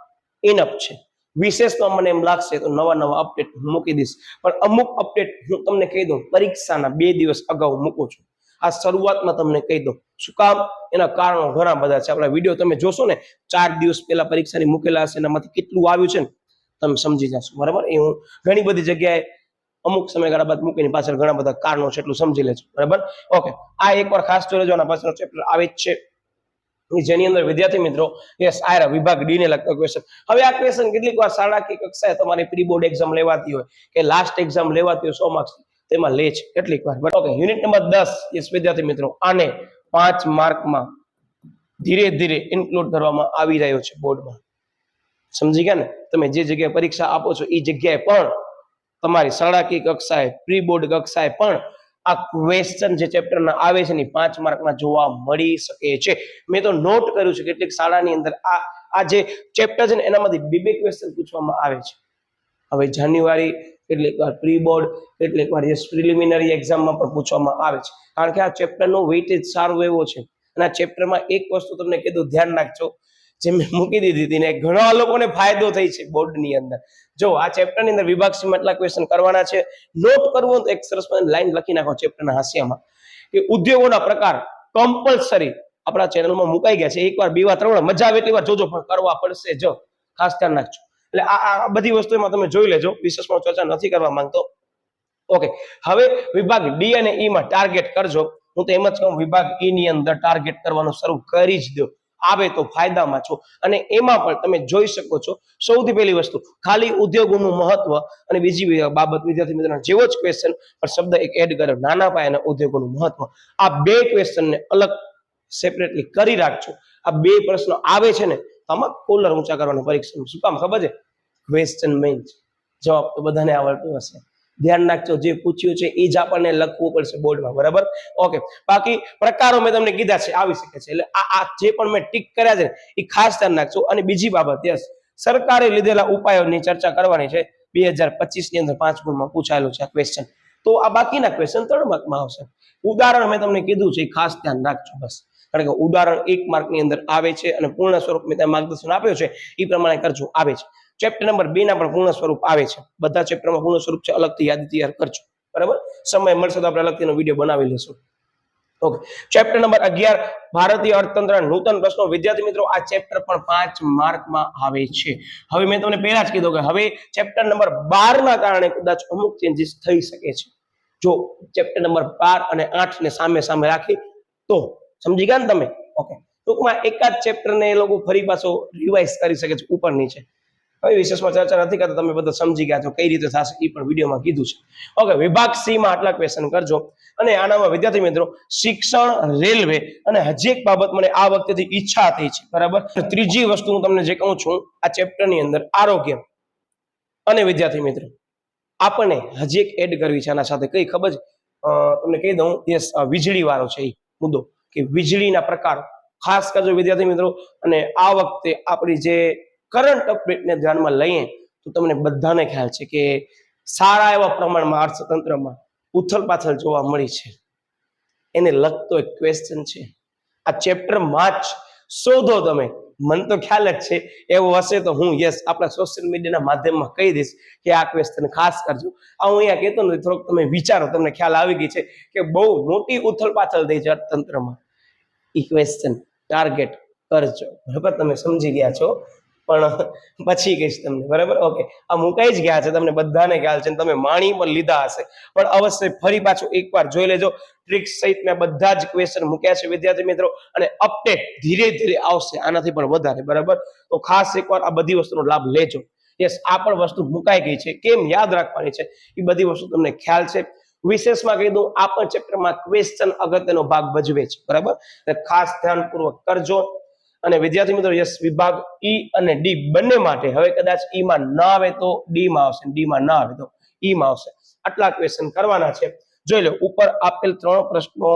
ઇનફ છે. વિશેષમાં મને એમ લાગશે તો નવા અપડેટ મૂકી દઈશ, પણ અમુક અપડેટ હું તમને કહી દઉં પરીક્ષાના 2 દિવસ અગાઉ મૂકું છું. આ શરૂઆતમાં તમને કહી દઉં. શું કામ? એના કારણો ઘણા બધા છે. આપણા વિડીયો તમે જોશો ને 4 દિવસ પહેલા પરીક્ષાની મૂકેલા હશે, એનામાંથી કેટલું આવ્યું છે ને તમે સમજી જશો, બરાબર. એ હું ઘણી બધી જગ્યાએ અમુક સમયગાળા બાદ મૂકીને પાછળ ઘણા બધા કારણો છે એટલું સમજી લેજો, બરાબર. ઓકે, આ એકવાર ખાસ જોઈ લેજો. આના પાછળનો ચેપ્ટર આવે જ છે, જેની અંદર વિદ્યાર્થી મિત્રો યસ આયરા વિભાગ ડી ને લગતો ક્વેશ્ચન. હવે આ ક્વેશ્ચન કેટલીક વાર શાળાકીય કક્ષાએ તમારી પ્રી બોર્ડ એક્ઝામ લેવાતી હોય કે લાસ્ટ એક્ઝામ લેવાતી હોય 100 માર્ક્સ તેમાં લે છે કેટલીક વાર. ઓકે, યુનિટ નંબર 10 યસ વિદ્યાર્થી મિત્રો આને 5 માર્કમાં ધીરે ધીરે ઇન્ક્લુડ કરવામાં આવી રહ્યો છે બોર્ડમાં. સમજી ગયા ને? તમે જે જગ્યાએ પરીક્ષા આપો છો એ જગ્યાએ પણ તમારી શાળાકીય કક્ષાએ પ્રી બોર્ડ કક્ષાએ પણ આ ક્વેશ્ચન જે ચેપ્ટરના આવે છે ને 5 માર્કના જોવા મળી શકે છે. મેં તો નોટ કર્યું છે કેટલીક શાળાની અંદર આ જે ચેપ્ટર છે ને એનામાંથી 2 ક્વેશ્ચન પૂછવામાં આવે છે. હવે જાન્યુઆરી કેટલીક વાર પ્રી બોર્ડ, કેટલીક વાર યસ પ્રિલિમિનરી એક્ઝામમાં પણ પૂછવામાં આવે છે, કારણ કે આ ચેપ્ટરનો વેઇટેજ સારો એવો છે. અને આ ચેપ્ટરમાં એક વસ્તુ તમને કીધું ધ્યાન રાખજો, જે મેં મૂકી દીધી હતી ને ઘણા લોકોને ફાયદો થઈ છે બોર્ડની અંદર. જો આ ચેપ્ટરની અંદર વિભાગ સીમાં એટલા ક્વેશ્ચન કરવાના છે. નોટ કરવું તો એક સરસ લાઈન લખી નાખો ચેપ્ટરના હાસ્યમાં કે ઉદ્યોગોના પ્રકાર કમ્પલસરી આપણા ચેનલમાં મુકાઈ ગયા છે. એકવાર 2 વાર 3 વાર મજા આવે એટલી વાર જોજો, પણ કરવા પડશે. જો ખાસ ધ્યાન રાખજો. એટલે આ બધી વસ્તુમાં તમે જોઈ લેજો, વિશેષમાં ચર્ચા નથી કરવા માંગતો. ઓકે, હવે વિભાગ ડી અને ઈ માં ટાર્ગેટ કરજો. હું તો એમ જ કહું વિભાગ ઈ ની અંદર ટાર્ગેટ કરવાનું શરૂ કરી જ દો, આવે તો ફાયદામાં છો. અને એમાં પણ તમે જોઈ શકો છો સૌથી પહેલી વસ્તુ ખાલી ઉદ્યોગોનું મહત્વ અને બીજી બાબત વિદ્યાર્થી મિત્રો જેવો જ ક્વેશ્ચન પણ શબ્દ એક એડ કર્યો, નાના પાયાના ઉદ્યોગોનું મહત્વ. આ 2 ક્વેશ્ચનને અલગ સેપરેટલી કરી રાખજો. આ 2 પ્રશ્નો આવે છે ને આમાં કોલર ઊંચા કરવાની પરીક્ષામાં. શું કામ ખબર છે? ક્વેશ્ચન મેઇન છે, જવાબ તો બધાને આવડતું હશે. ધ્યાન રાખજો, જે પૂછ્યું છે એ જ આપણને લખવું પડશે બોર્ડમાં, બરાબર. ઓકે, બાકી પ્રકારો મેં તમને કીધા છે આવી શકે છે. એટલે આ જે પણ મેં ટીક કર્યા છે એ ખાસ ધ્યાન રાખજો. અને બીજી બાબત યસ સરકારે લીધેલા ઉપાયોની ચર્ચા કરવાની છે. 2025 ની અંદર 5 ગુણમાં પૂછાયેલું છે આ ક્વેશ્ચન. તો આ બાકીના ક્વેશ્ચન 3 માર્કમાં આવશે. ઉદાહરણ મેં તમને કીધું છે એ ખાસ ધ્યાન રાખજો બસ, કારણ કે ઉદાહરણ 1 માર્કની અંદર આવે છે અને પૂર્ણ સ્વરૂપ મેં ત્યાં માર્ગદર્શન આપ્યું છે એ પ્રમાણે કરજો, આવે છે. ચેપ્ટર નંબર 2 ના પણ પૂર્ણ સ્વરૂપ આવે છે. બધા ચેપ્ટરમાં પૂર્ણ સ્વરૂપ છે, અલગથી યાદી તૈયાર કરજો, બરાબર. સમય મળશે તો આપણે અલગથીનો વિડીયો બનાવી લઈશું. ઓકે, ચેપ્ટર નંબર 11 ભારતીય અર્થતંત્ર નૂતન પ્રશ્નો. વિદ્યાર્થી મિત્રો આ ચેપ્ટર પણ 5 માર્કમાં આવે છે. હવે મેં તમને પહેલા જ કીધું કે હવે ચેપ્ટર નંબર 12 ના કારણે કદાચ અમુક ચેન્જીસ થઈ શકે છે. જો ચેપ્ટર નંબર 12 અને 8 ને સામે રાખી તો સમજી ગયા ને તમે? ઓકે, ટૂંકમાં એકાદ ચેપ્ટર ને એ લોકો ફરી પાછો રિવાઇઝ કરી શકે છે ઉપર નીચે. હવે વિશેષમાં ચર્ચા નથી કરતા, તમે બધા સમજી ગયા છો કઈ રીતે થશે એ પણ વિડીયોમાં કીધું છે. ઓકે, વિભાગ સી માં આટલા ક્વેશ્ચન કરજો. અને આનામાં વિદ્યાર્થી મિત્રો શિક્ષણ, રેલવે અને હજી એક બાબત મને આ વખતેથી ઈચ્છા થઈ છે, બરાબર. ત્રીજી વસ્તુ હું તમને જે કહું છું આ ચેપ્ટરની અંદર આરોગ્ય અને વિદ્યાર્થી મિત્રો આપણને હજી એક એડ કરવી છે આના સાથે. કઈ ખબર છે તમને કહી દઉં, યસ વીજળી વાળો છે એ મુદ્દો, કે વીજળીના પ્રકાર ખાસ કરજો વિદ્યાર્થી મિત્રો. અને આ વખતે આપણી જે કરંટ અપડેટને ધ્યાનમાં લઈએ તો તમને બધાને ખ્યાલ છે કે સારા એવા પ્રમાણમાં અર્થતંત્રમાં ઉથલપાથલ જોવા મળી છે. એને લગતો એક ક્વેશ્ચન છે આ ચેપ્ટરમાં જ, શોધો તમે. મને તો ખ્યાલ જ છે, એવું હશે તો હું યસ આપણા સોશિયલ મીડિયાના માધ્યમમાં કહી દઈશ કે આ ક્વેશ્ચન ખાસ કરજો. આ હું અહીંયા કહેતો નથી, થોડોક તમે વિચારો, તમને ખ્યાલ આવી ગઈ છે કે બહુ મોટી ઉથલપાથલ થઈ છે અર્થતંત્રમાં. એ ક્વેશ્ચન ટાર્ગેટ કરજો, બરાબર. તમે સમજી ગયા છો, પણ પછી કહીશ તમને, બરાબર. ઓકે, આ મુકાઈ જ ગયા છે, તમને બધાને ખ્યાલ છે, તમે માણી પણ લીધા હશે, પણ અવશ્ય ફરી પાછું એકવાર જોઈ લેજો. ટ્રિક્સ સહિત મેં બધા જ ક્વેશ્ચન મૂક્યા છે વિદ્યાર્થી મિત્રો, અને અપડેટ ધીરે ધીરે આવશે આનાથી પણ વધારે, બરાબર. તો ખાસ એકવાર આ બધી વસ્તુનો લાભ લેજો. યસ, આ પણ વસ્તુ મુકાઈ ગઈ છે, કેમ યાદ રાખવાની છે એ બધી વસ્તુ તમને ખ્યાલ છે. વિશેષમાં કહી દઉં આ પણ ચેપ્ટરમાં ક્વેશ્ચન અગત્યનો ભાગ ભજવે છે, બરાબર. ખાસ ધ્યાનપૂર્વક કરજો. અને વિદ્યાર્થી મિત્રો યસ વિભાગ ઈ અને ડી બંને માટે હવે કદાચ ઈ માં ના આવે તો ડી માં આવશે, ડી માં ના આવે તો ઈ માં આવશે. આટલા ક્વેશ્ચન કરવાના છે. જોઈ લો, ઉપર આપેલ 3 પ્રશ્નો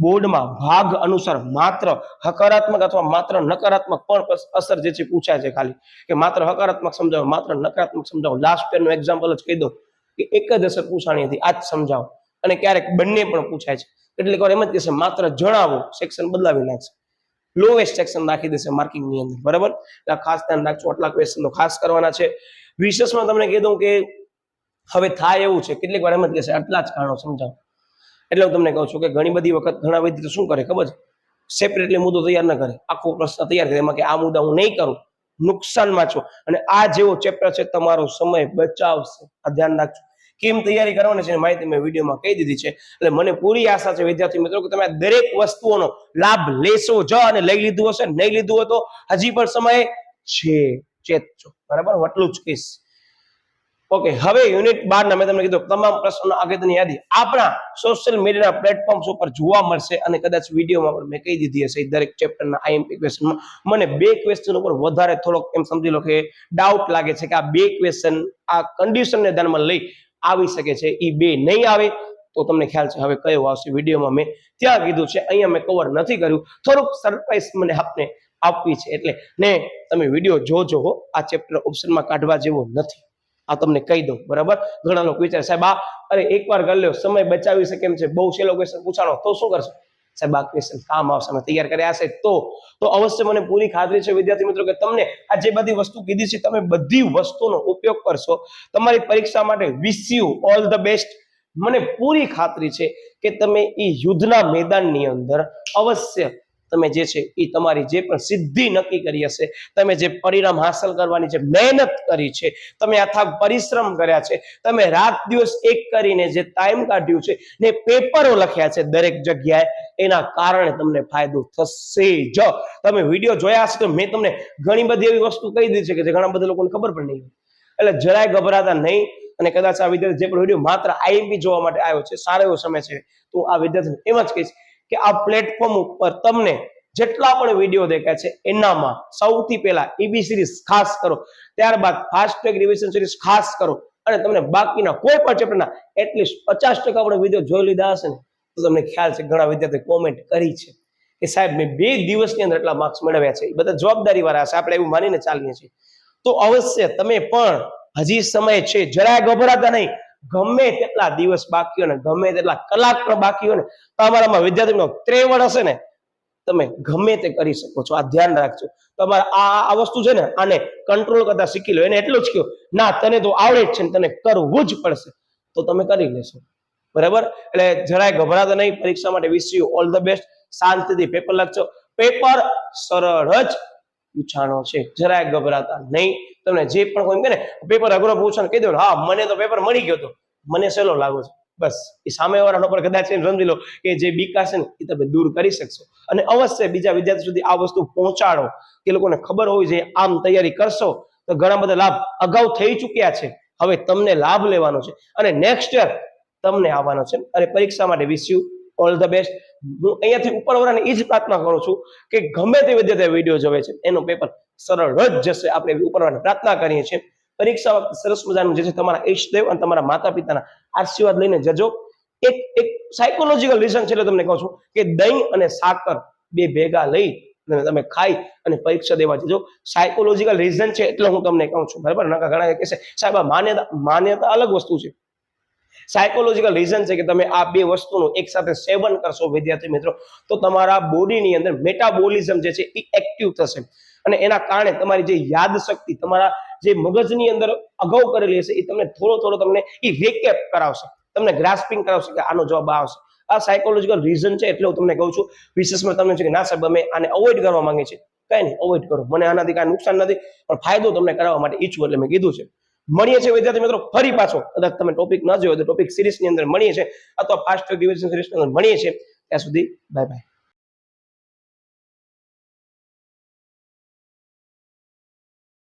બોર્ડમાં ભાગ અનુસાર માત્ર હકારાત્મક અથવા માત્ર નકારાત્મક પણ અસર જે છે પૂછાય છે, ખાલી કે માત્ર હકારાત્મક સમજાવો, માત્ર નકારાત્મક સમજાવો. લાસ્ટ યરનું એક્ઝામ્પલ જ કહી દો કે એક જ અસર પૂછાણી હતી, આ જ સમજાવો. અને ક્યારેક બંને પણ પૂછાય છે. કેટલીક વાર એમ જ કહેશે માત્ર જણાવો, સેક્શન બદલાવી નાખશે, લોએસ્ટ સેક્શન નાખી દેશે માર્કિંગ ની અંદર, બરાબર. ખાસ ધ્યાન રાખજો, આટલા ક્વેશ્ચનો ખાસ કરવાના છે. વિશેષમાં તમને કહી દઉં કે હવે થાય એવું છે, કેટલીક વાર એમ જ કહેશે આટલા જ કારણો સમજાવો. એટલે હું તમને કહું છું કે ઘણી બધી વખત ઘણા વિદ્યાર્થીઓ શું કરે ખબર છે, સેપરેટલી મુદ્દો તૈયાર ન કરે, આખો પ્રશ્ન તૈયાર કરે, એમાં કે આ મુદ્દા હું નહીં કરું, નુકસાનમાં છો. અને આ જેવો ચેપ્ટર છે તમારો સમય બચાવશે, આ ધ્યાન રાખજો. કેમ તૈયારી કરવાની છે માહિતી મેં વિડીયોમાં કહી દીધી છે. એટલે મને પૂરી આશા છે વિદ્યાર્થી મિત્રો કે તમે આ દરેક વસ્તુઓનો લાભ લેશો જ, અને લઈ લીધું હશે, નહીં લીધું હોય તો હજી પણ સમય છે, ચેતજો, બરાબર. એટલું જ કહીશ. ઓકે, હવે યુનિટ 12 ના મેં તમને કીધું તમામ પ્રશ્નોની અગત્યની યાદી આપણા સોશિયલ મીડિયાના પ્લેટફોર્મ્સ ઉપર જોવા મળશે, અને કદાચ વિડીયોમાં પણ મેં કહી દીધી હશે દરેક ચેપ્ટરના આઈએમપી ક્વેશ્ચનમાં. મને 2 ક્વેશ્ચન ઉપર વધારે થોડોક એમ સમજી લો કે ડાઉટ લાગે છે કે આ 2 ક્વેશ્ચન આ કન્ડિશનને ધ્યાનમાં લઈ આવી શકે છે, એ 2 નહીં આવે તો તમને ખ્યાલ છે હવે કયો આવશે. વિડીયોમાં મેં ત્યાં કીધું છે, અહીંયા મેં કવર નથી કર્યું, થોડુંક સરપ્રાઈઝ મને આપને આપવી છે, એટલે ને તમે વિડીયો જોજો. આ ચેપ્ટર ઓપ્શનમાં કાઢવા જેવો નથી, આ તમને કહી દઉં, બરાબર. ઘણા લોકો વિચારે સાહેબ આ અરે એકવાર કરી લ્યો, સમય બચાવી શકે એમ છે, બહુ સહેલો ક્વેશ્ચન પૂછાણો તો શું કરશો સાહેબ, આ ક્વેશ્ચન કામ આવશે, અમે તૈયાર કર્યા હશે તો અવશ્ય મને પૂરી ખાતરી છે વિદ્યાર્થી મિત્રો કે તમને આ જે બધી વસ્તુ કીધી છે તમે બધી વસ્તુનો ઉપયોગ કરશો તમારી પરીક્ષા માટે. Wish you all the best. મને પૂરી ખાતરી છે કે તમે એ યુદ્ધના મેદાનની અંદર અવશ્ય તમે જે છે એ તમારી જે પણ સિદ્ધિ નક્કી કરી હશે, તમે જે પરિણામ હાંસલ કરવાની જે મહેનત કરી છે, તમે અથાગ પરિશ્રમ કર્યા છે, તમે રાત દિવસ એક કરીને જે ટાઈમ કાઢ્યું છે ને પેપરો લખ્યા છે દરેક જગ્યાએ, એના કારણે તમને ફાયદો થશે જ. તમે વિડીયો જોયા હશે તો મેં તમને ઘણી બધી એવી વસ્તુ કહી દીધી છે કે જે ઘણા બધા લોકોને ખબર પણ નહીં, એટલે જરાય ગભરાતા નહીં. અને કદાચ આ વિદ્યાર્થી જે પણ વિડીયો માત્ર આઈએમપી જોવા માટે આવ્યો છે, સારો એવો સમય છે, તો આ વિદ્યાર્થીને એમ જ કહીશ કે આ પ્લેટફોર્મ ઉપર તમને જેટલા પણ વિડીયો દેખાય છે એનામાં સૌથી પહેલા ઈબી સિરીઝ ખાસ કરો, ત્યારબાદ ફાસ્ટ ટ્રેક રિવિઝન સિરીઝ ખાસ કરો, અને તમને બાકીના કોઈ પણ ચેપ્ટરના એટલીસ્ટ 50% આપણે વિડીયો જોઈ લીધા હશે ને તો તમને ખ્યાલ છે ઘણા વિદ્યાર્થીઓ કોમેન્ટ કરી છે કે સાહેબ મેં 2 દિવસની અંદર એટલા માર્ક્સ મેળવ્યા છે. એ બધા જવાબદારી વાળા હશે, આપણે એવું માનીને ચાલીએ છીએ. તો અવશ્ય તમે પણ હજી સમય છે, જરાય ગભરાતા નહીં. ગમે તેટલા દિવસ બાકી હોય ને, ગમે તેટલા કલાક પણ બાકી હોય ને, તમારામાં વિદ્યાર્થીનો ત્રેવડ હશે ને, તમે ગમે તે કરી શકો છો. આ ધ્યાન રાખજો. તમારે આ વસ્તુ છે ને આને કંટ્રોલ કરતા શીખી લો. એને એટલું જ કહો ના તને તો આવડે જ છે ને તને કરવું જ પડશે, તો તમે કરી લેશો, બરાબર. એટલે જરાય ગભરાતા નહીં. પરીક્ષા માટે wish you all the best. શાંતિથી પેપર લખજો, પેપર સરળ જ પૂછાણો છે, જરાય ગભરાતા નહીં. તમને જે પણ કોઈ કહે ને પેપર અઘરો પૂછાણ કહી દો, હા મને તો પેપર મળી ગયો તો મને સહેલો લાગુ છે, બસ એ સામેવાળાનો પર કદાચ એમ સમજી લો કે જે બીકા છે ને એ તમે દૂર કરી શકશો. અને અવશ્ય બીજા વિદ્યાર્થી સુધી આ વસ્તુ પહોંચાડો કે લોકોને ખબર હોવી જોઈએ. આમ તૈયારી કરશો તો ઘણા બધા લાભ અગાઉ થઈ ચૂક્યા છે, હવે તમને લાભ લેવાનો છે અને નેક્સ્ટ યર તમને આવવાનો છે. અને પરીક્ષા માટે wish you all the best. હું અહીંયાથી ઉપરવાળાને એ જ પ્રાર્થના કરું છું કે ગમે તે વિદ્યાર્થી વિડીયો જોવે છે એનો પેપર સરળ જ જશે. આપણે ઉપરવાળાને પ્રાર્થના કરીએ છીએ. પરીક્ષા વખતે સરસ મજાનું જે છે તમારા ઈષ્ટદેવ અને તમારા માતા પિતાના આશીર્વાદ લઈને જજો. એક સાયકોલોજીકલ રીઝન છે એટલે તમને કહું છું કે દહીં અને સાકર 2 ભેગા લઈ અને તમે ખાઈ અને પરીક્ષા દેવા જજો. સાયકોલોજીકલ રીઝન છે એટલે હું તમને કહું છું, બરાબર. નકા ઘણા કહેશે સાહેબ માન્યતા અલગ વસ્તુ છે. સાયકોલોજીકલ રીઝન છે કે તમે આ 2 વસ્તુનું એક સાથે સેવન કરશો વિદ્યાર્થી મિત્રો તો તમારા બોડીની અંદર મેટાબોલિઝમ જે છે એ એક્ટિવ થશે અને એના કારણે તમારી જે યાદ શક્તિ, તમારા જે મગજની અંદર અગાઉ કરેલી હશે એ તમને થોડો તમને એ રીકેપ કરાવશે, તમને ગ્રાસ્પિંગ કરાવશે કે આનો જવાબ આવશે. આ સાયકોલોજીકલ રીઝન છે એટલે હું તમને કહું છું. વિશેષમાં તમને છે કે ના સાહેબ અમે આને અવોઇડ કરવા માંગીએ છીએ, કઈ નહીં અવોઇડ કરો, મને આનાથી કાંઈ નુકસાન નથી પણ ફાયદો તમને કરાવવા માટે ઈચ્છું એટલે મેં કીધું છે. મળીએ છીએ વિદ્યાર્થી મિત્રો ફરી પાછો, કદાચ તમે ટોપિક ન જોયો તો ટોપિક સિરીઝની અંદર મળીએ છીએ અથવા ફાસ્ટ ટ્રેક રિવિઝન સિરીઝની અંદર મળીએ છીએ. ત્યાં સુધી બાય બાય.